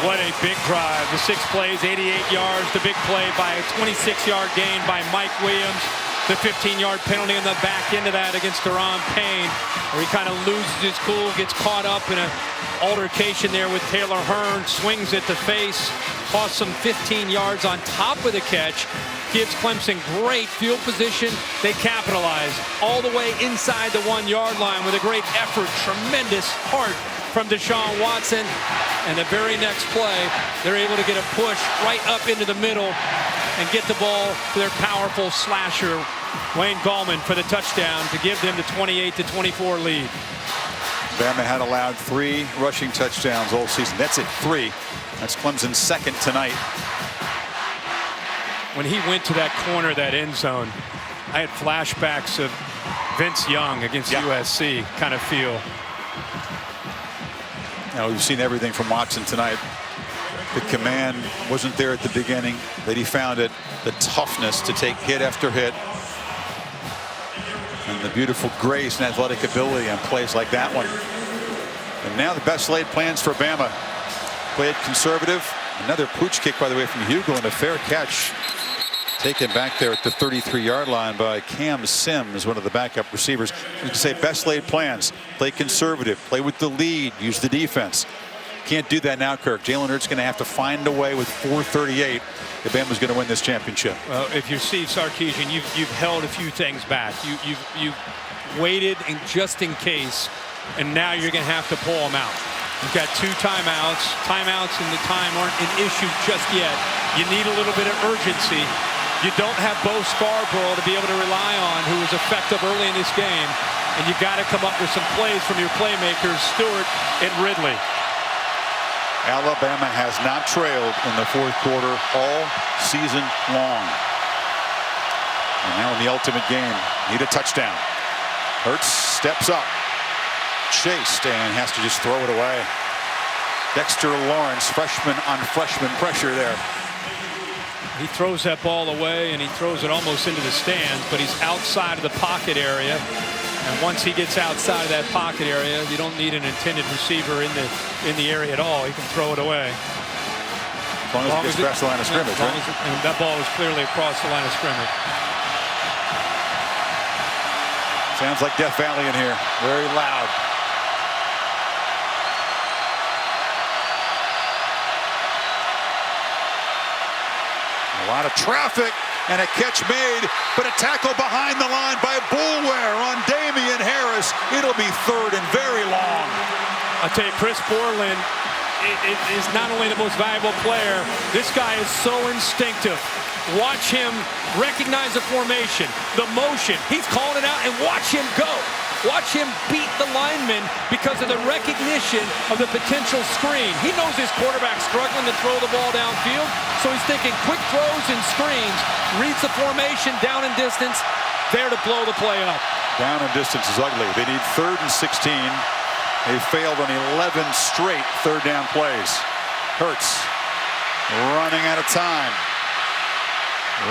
Speaker 2: What a big drive. The 6 plays, 88 yards. The big play by a 26-yard gain by Mike Williams. The 15-yard penalty on the back end of that against Deron Payne, where he kind of loses his cool, gets caught up in an altercation there with Taylor Hearn, swings at the face, costs him 15 yards on top of the catch. Gives Clemson great field position. They capitalize all the way inside the 1-yard line with a great effort. Tremendous heart from Deshaun Watson. And the very next play, they're able to get a push right up into the middle and get the ball to their powerful slasher, Wayne Gallman, for the touchdown to give them the 28-24 lead.
Speaker 1: Bama had allowed 3 rushing touchdowns all season. That's it, 3. That's Clemson's second tonight.
Speaker 2: When he went to that corner, that end zone, I had flashbacks of Vince Young against USC kind of feel.
Speaker 1: Now, we've seen everything from Watson tonight. The command wasn't there at the beginning, but he found it. The toughness to take hit after hit. And the beautiful grace and athletic ability on plays like that one. And now the best laid plans for Bama. Played conservative. Another pooch kick, by the way, from Hugel, and a fair catch. Taken back there at the 33-yard line by Cam Sims, one of the backup receivers. You can say best laid plans. Play conservative. Play with the lead. Use the defense. Can't do that now, Kirk. Jalen Hurts going to have to find a way with 4:38 if Bama's going to win this championship.
Speaker 2: Well, if you're Steve Sarkisian, you've held a few things back. You've waited and just in case, and now you're going to have to pull them out. You've got 2 timeouts. Timeouts and the time aren't an issue just yet. You need a little bit of urgency. You don't have Bo Scarborough to be able to rely on, who was effective early in this game. And you got to come up with some plays from your playmakers, Stewart and Ridley.
Speaker 1: Alabama has not trailed in the fourth quarter all season long. And now in the ultimate game, need a touchdown. Hurts steps up. Chased and has to just throw it away. Dexter Lawrence, freshman on freshman pressure there.
Speaker 2: He throws that ball away, and he throws it almost into the stands, but he's outside of the pocket area. And once he gets outside of that pocket area, you don't need an intended receiver in the area at all. He can throw it away.
Speaker 1: As long as it gets past the line of scrimmage, right?
Speaker 2: And that ball was clearly across the line of scrimmage.
Speaker 1: Sounds like Death Valley in here. Very loud. A lot of traffic and a catch made, but a tackle behind the line by Boulware on Damian Harris. It'll be 3rd and very long.
Speaker 2: I'll tell you, Chris Borland is not only the most valuable player, this guy is so instinctive. Watch him recognize the formation, the motion. He's calling it out, and watch him go. Watch him beat the lineman because of the recognition of the potential screen. He knows his quarterback's struggling to throw the ball downfield, so he's thinking quick throws and screens, reads the formation down in distance, there to blow the play up.
Speaker 1: Down in distance is ugly. They need 3rd and 16. They failed on 11 straight 3rd down plays. Hurts running out of time.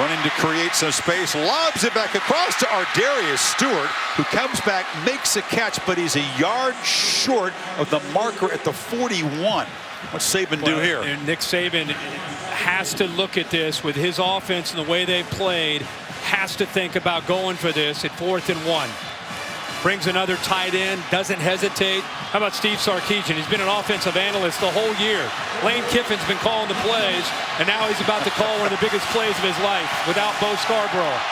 Speaker 1: Running to create some space, lobs it back across to Ardarius Stewart, who comes back, makes a catch, but he's a yard short of the marker at the 41. What's Saban do here?
Speaker 2: And Nick Saban has to look at this with his offense and the way they've played, has to think about going for this at 4th and 1. Brings another tight end, doesn't hesitate. How about Steve Sarkisian? He's been an offensive analyst the whole year. Lane Kiffin's been calling the plays, and now he's about to call one of the biggest plays of his life without Bo Scarborough.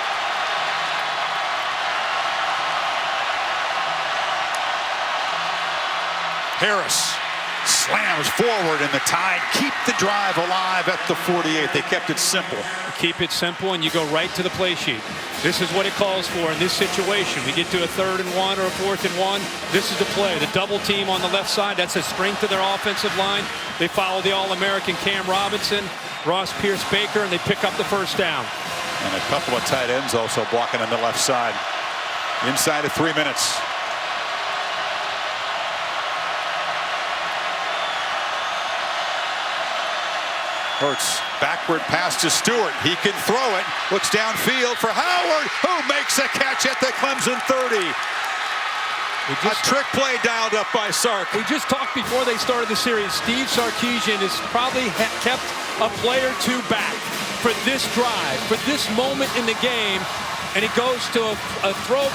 Speaker 1: Harris slams forward, and the Tide keep the drive alive at the 48. They kept it simple.
Speaker 2: Keep it simple, and you go right to the play sheet. This is what it calls for in this situation. We get to a 3rd and 1 or a 4th and 1. This is the play. The double team on the left side. That's the strength of their offensive line. They follow the All-American Cam Robinson, Ross Pierce-Baker, and they pick up the first down.
Speaker 1: And a couple of tight ends also blocking on the left side. Inside of 3 minutes. Hurts backward pass to Stewart. He can throw it. Looks downfield for Howard, who makes a catch at the Clemson 30. A trick play dialed up by Sark.
Speaker 2: We just talked before they started the series. Steve Sarkisian has probably kept a play or two back for this drive, for this moment in the game. And he goes to a throw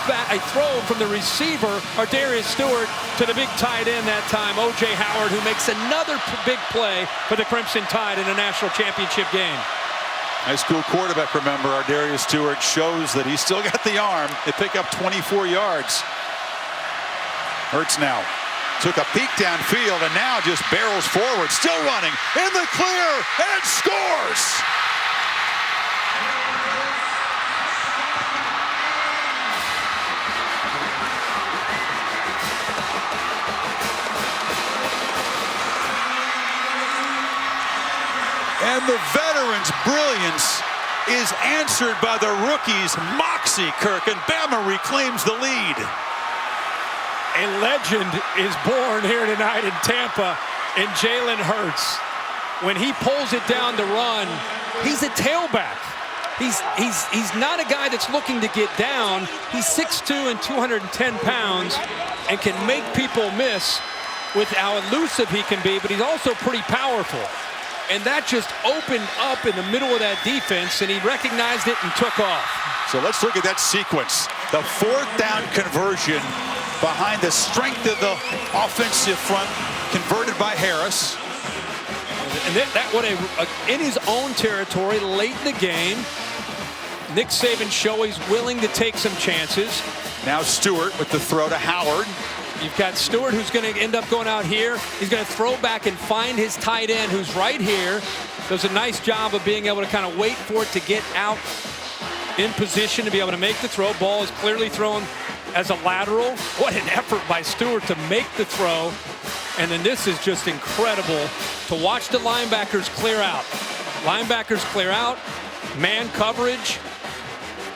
Speaker 2: from the receiver, Darius Stewart, to the big tight end that time, O.J. Howard, who makes another big play for the Crimson Tide in a national championship game.
Speaker 1: High school quarterback, remember, Darius Stewart shows that he's still got the arm. They pick up 24 yards. Hurts now. Took a peek downfield and now just barrels forward, still running, in the clear, and scores! And the veterans' brilliance is answered by the rookies, Moxie Kirk, and Bama reclaims the lead.
Speaker 2: A legend is born here tonight in Tampa in Jalen Hurts. When he pulls it down to run, he's a tailback. He's not a guy that's looking to get down. He's 6'2" and 210 pounds and can make people miss with how elusive he can be, but he's also pretty powerful. And that just opened up in the middle of that defense, and he recognized it and took off.
Speaker 1: So let's look at that sequence. The 4th down conversion behind the strength of the offensive front, converted by Harris.
Speaker 2: And in his own territory, late in the game, Nick Saban show he's willing to take some chances.
Speaker 1: Now Stewart with the throw to Howard.
Speaker 2: You've got Stewart, who's going to end up going out here. He's going to throw back and find his tight end, who's right here. Does a nice job of being able to kind of wait for it to get out in position to be able to make the throw. Ball is clearly thrown as a lateral. What an effort by Stewart to make the throw. And then this is just incredible to watch the linebackers clear out. Linebackers clear out, man coverage.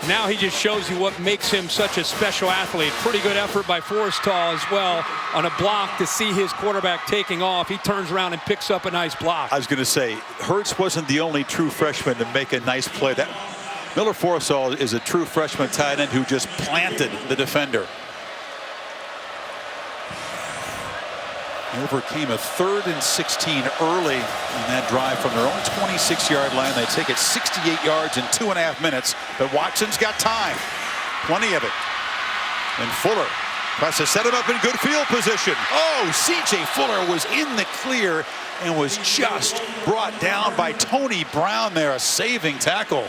Speaker 2: Now he just shows you what makes him such a special athlete. Pretty good effort by Forrestal as well on a block to see his quarterback taking off. He turns around and picks up a nice block.
Speaker 1: I was going to say, Hurts wasn't the only true freshman to make a nice play. That Miller Forrestal is a true freshman tight end who just planted the defender. He overcame a 3rd and 16 early in that drive from their own 26-yard line. They take it 68 yards in 2.5 minutes, but Watson's got time. Plenty of it. And Fuller tries to set him up in good field position. Oh, C.J. Fuller was in the clear and was just brought down by Tony Brown there, a saving tackle.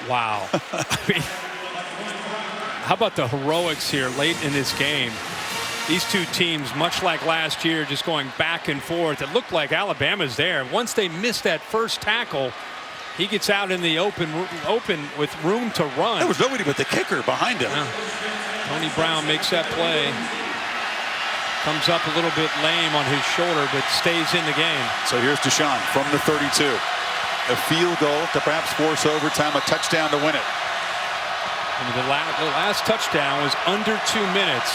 Speaker 2: Wow. I mean, how about the heroics here late in this game? These two teams, much like last year, just going back and forth. It looked like Alabama's there. Once they missed that first tackle, he gets out in the open with room to run.
Speaker 1: There was nobody but the kicker behind him.
Speaker 2: Yeah. Tony Brown makes that play. Comes up a little bit lame on his shoulder, but stays in the game.
Speaker 1: So here's Deshaun from the 32. A field goal to perhaps force overtime, a touchdown to win it.
Speaker 2: I mean, the last touchdown was under 2 minutes.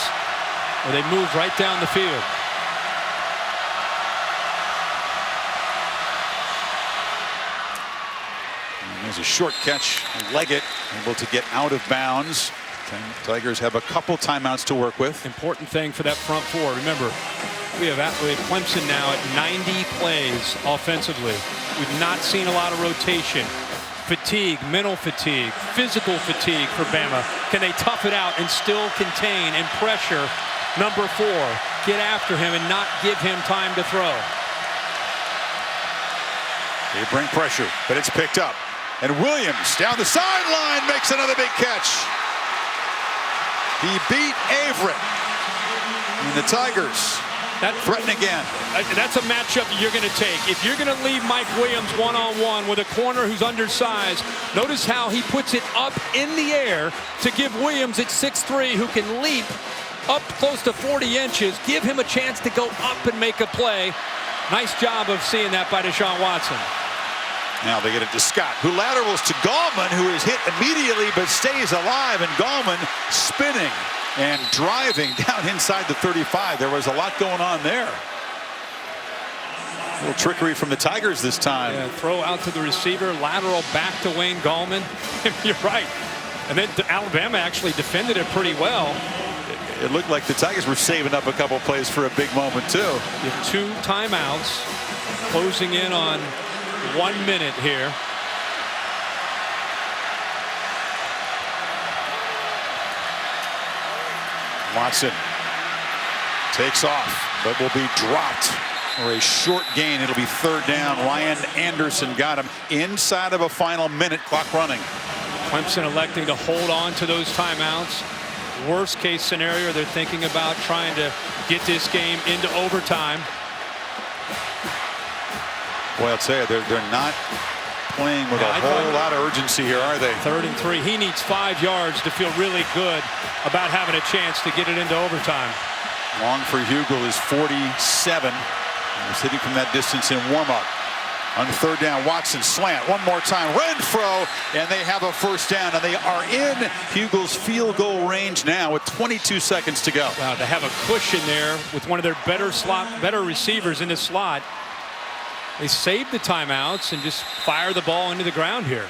Speaker 2: Where they moved right down the field.
Speaker 1: And there's a short catch. Leggett able to get out of bounds. Tigers have a couple timeouts to work with.
Speaker 2: Important thing for that front four. Remember, we have Clemson now at 90 plays offensively. We've not seen a lot of rotation. fatigue, mental fatigue, physical fatigue for Bama. Can they tough it out and still contain and pressure number 4, get after him and not give him time to throw?
Speaker 1: They bring pressure, but it's picked up. And Williams down the sideline makes another big catch. He beat Averett. And the Tigers threaten again.
Speaker 2: That's a matchup you're going to take. If you're going to leave Mike Williams one-on-one with a corner who's undersized, notice how he puts it up in the air to give Williams at 6'3", who can leap up close to 40 inches, give him a chance to go up and make a play. Nice job of seeing that by Deshaun Watson.
Speaker 1: Now they get it to Scott, who laterals to Gallman, who is hit immediately but stays alive. And Gallman spinning and driving down inside the 35. There was a lot going on there. A little trickery from the Tigers this time.
Speaker 2: Yeah, throw out to the receiver, lateral back to Wayne Gallman. You're right. And then Alabama actually defended it pretty well.
Speaker 1: It looked like the Tigers were saving up a couple plays for a big moment too.
Speaker 2: You have 2 timeouts, closing in on 1 minute here.
Speaker 1: Watson takes off, but will be dropped for a short gain. It'll be 3rd down. Ryan Anderson got him inside of a final minute, clock running.
Speaker 2: Clemson electing to hold on to those timeouts. Worst case scenario, they're thinking about trying to get this game into overtime.
Speaker 1: Well, I'll tell you, they're not playing with a whole lot of urgency here, are they?
Speaker 2: 3rd and 3. He needs 5 yards to feel really good about having a chance to get it into overtime.
Speaker 1: Long for Hugel is 47. He was hitting from that distance in warm-up. On 3rd down, Watson slant one more time. Renfro, and they have a 1st down, and they are in Hugel's field goal range now with 22 seconds to go.
Speaker 2: Wow, to have a cushion there with one of their better receivers in the slot. They saved the timeouts and just fire the ball into the ground here.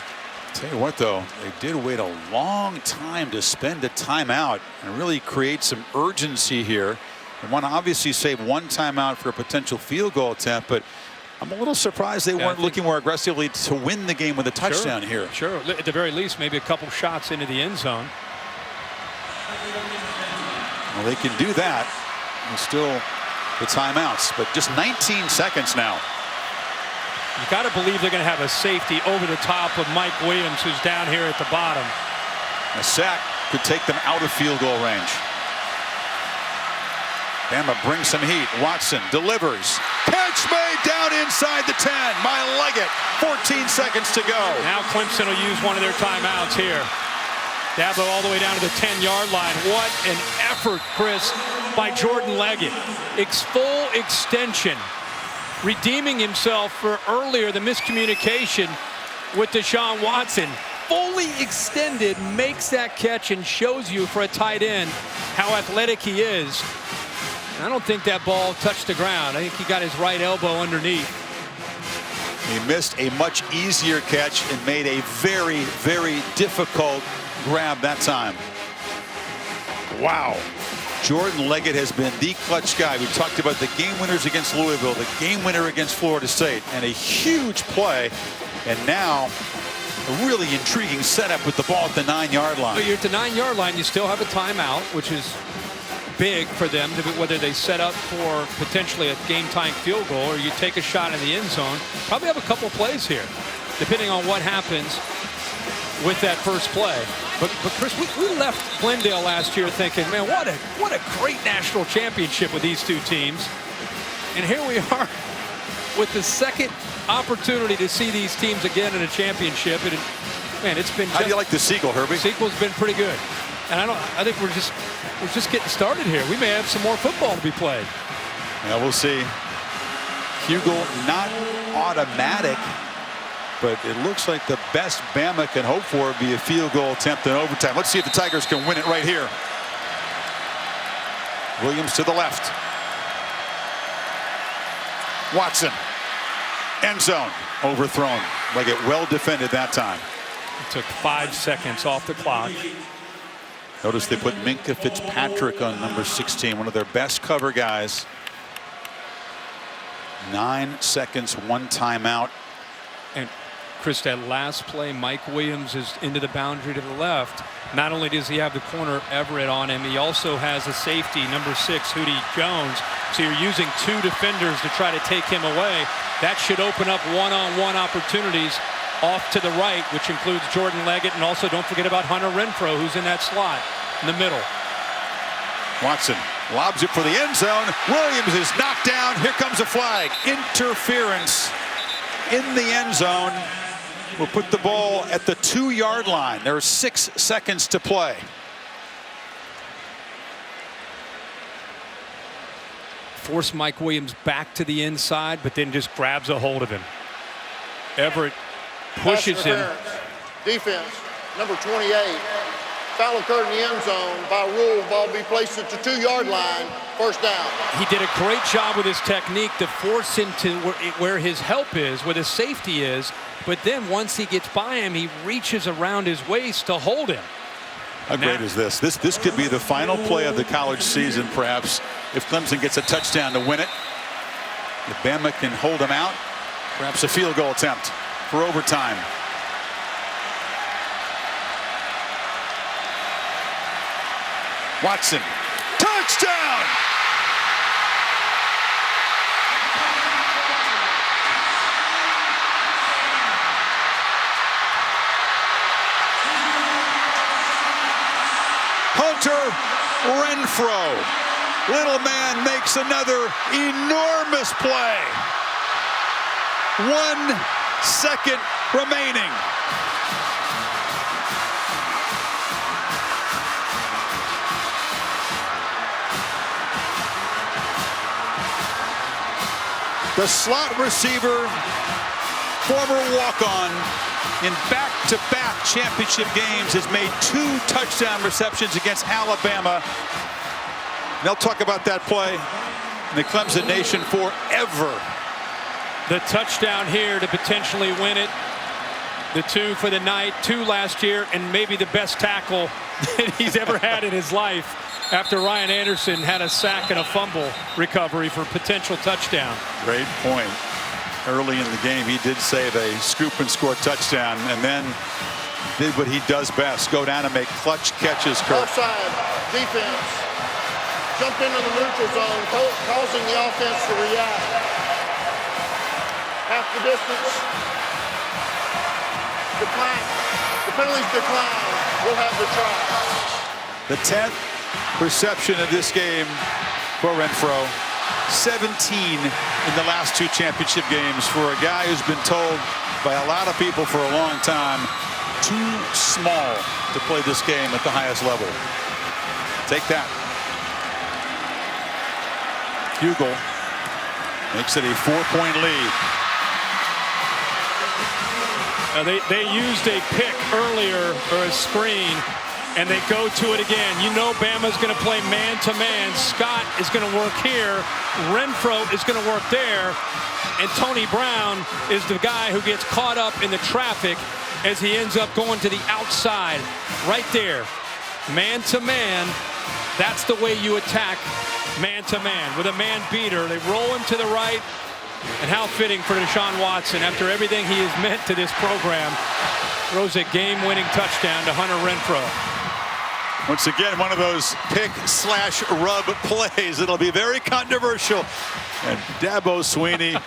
Speaker 1: Tell you what, though, they did wait a long time to spend a timeout and really create some urgency here. They want to obviously save 1 timeout for a potential field goal attempt, but I'm a little surprised they weren't looking more aggressively to win the game with a touchdown here.
Speaker 2: Sure, at the very least, maybe a couple shots into the end zone.
Speaker 1: Well, they can do that and still the timeouts, but just 19 seconds now.
Speaker 2: You got to believe they're going to have a safety over the top of Mike Williams, who's down here at the bottom.
Speaker 1: A sack could take them out of field goal range. Bama brings some heat. Watson delivers. Catch made down inside the 10. My Leggett. 14 seconds to go.
Speaker 2: Now Clemson will use one of their timeouts here. Dabo all the way down to the 10-yard line. What an effort, Chris, by Jordan Leggett. Full extension. Redeeming himself for earlier the miscommunication with Deshaun Watson. Fully extended, makes that catch and shows you for a tight end how athletic he is. And I don't think that ball touched the ground. I think he got his right elbow underneath.
Speaker 1: He missed a much easier catch and made a very, very difficult grab that time. Wow. Jordan Leggett has been the clutch guy. We talked about the game winners against Louisville, the game winner against Florida State, and a huge play. And now a really intriguing setup with the ball at the 9-yard line.
Speaker 2: But you're at the 9-yard line. You still have a timeout, which is big for them, to whether they set up for potentially a game-tying field goal or you take a shot in the end zone. Probably have a couple plays here, depending on what happens with that first play. But Chris, we left Glendale last year thinking, man, what a great national championship with these 2 teams. And here we are with the second opportunity to see these teams again in a championship. And man, it's been.
Speaker 1: How do you like the sequel, Herbie?
Speaker 2: The sequel's been pretty good. And I think we're just getting started here. We may have some more football to be played.
Speaker 1: Yeah, we'll see. Hugel not automatic, but it looks like the best Bama can hope for would be a field goal attempt in overtime. Let's see if the Tigers can win it right here. Williams to the left. Watson. End zone. Overthrown. Like it well defended that time.
Speaker 2: It took 5 seconds off the clock.
Speaker 1: Notice they put Minka Fitzpatrick on number 16, one of their best cover guys. 9 seconds, 1 timeout.
Speaker 2: And Chris, that last play, Mike Williams is into the boundary to the left. Not only does he have the corner Everett on him, he also has a safety, number 6, Hootie Jones. So you're using 2 defenders to try to take him away. That should open up one-on-one opportunities off to the right, which includes Jordan Leggett, and also don't forget about Hunter Renfro, who's in that slot in the middle.
Speaker 1: Watson lobs it for the end zone. Williams is knocked down. Here comes a flag. Interference in the end zone. We'll put the ball at the 2-yard line. There are 6 seconds to play.
Speaker 2: Force Mike Williams back to the inside, but then just grabs a hold of him. Everett pushes him.
Speaker 3: Defense, number 28. Foul occurred in the end zone. By rule, ball be placed at the 2-yard line. First down.
Speaker 2: He did a great job with his technique to force him to where his help is, where the safety is. But then once he gets by him, he reaches around his waist to hold him.
Speaker 1: How great is this? This could be the final play of the college season, perhaps, if Clemson gets a touchdown to win it. If Bama can hold him out, perhaps a field goal attempt for overtime. Watson, touchdown! Hunter Renfro. Little man makes another enormous play. 1 second remaining. The slot receiver, former walk-on, in back-to-back championship games has made 2 touchdown receptions against Alabama. They'll talk about that play in the Clemson Nation forever.
Speaker 2: The touchdown here to potentially win it. The 2 for the night, 2 last year, and maybe the best tackle that he's ever had in his life after Ryan Anderson had a sack and a fumble recovery for potential touchdown.
Speaker 1: Great point. Early in the game, he did save a scoop and score touchdown, and then did what he does best, go down and make clutch catches.
Speaker 3: Offside defense jumped into the neutral zone, causing the offense to react. Half the distance. Decline. The penalties decline. We'll have the try.
Speaker 1: The 10th reception of this game for Renfro. 17 in the last 2 championship games for a guy who's been told by a lot of people for a long time, too small to play this game at the highest level. Take that. Hugel makes it a 4-point lead.
Speaker 2: They used a pick earlier, or a screen, and they go to it again. You know Bama's going to play man-to-man. Scott is going to work here. Renfro is going to work there. And Tony Brown is the guy who gets caught up in the traffic as he ends up going to the outside. Right there. Man-to-man. That's the way you attack man-to-man. With a man beater, they roll him to the right. And how fitting for Deshaun Watson, after everything he has meant to this program, throws a game-winning touchdown to Hunter Renfro.
Speaker 1: Once again, one of those pick/rub plays. It'll be very controversial. And Dabo Swinney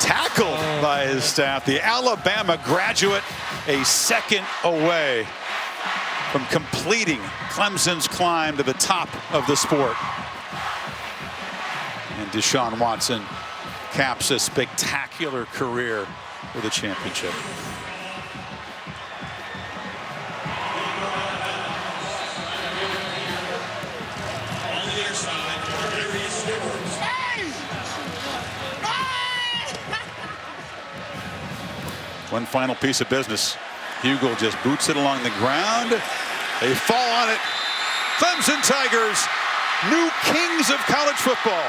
Speaker 1: tackled by his staff. The Alabama graduate a second away from completing Clemson's climb to the top of the sport. And Deshaun Watson caps a spectacular career with a championship. One final piece of business. Hugel just boots it along the ground. They fall on it. Clemson Tigers, new kings of college football.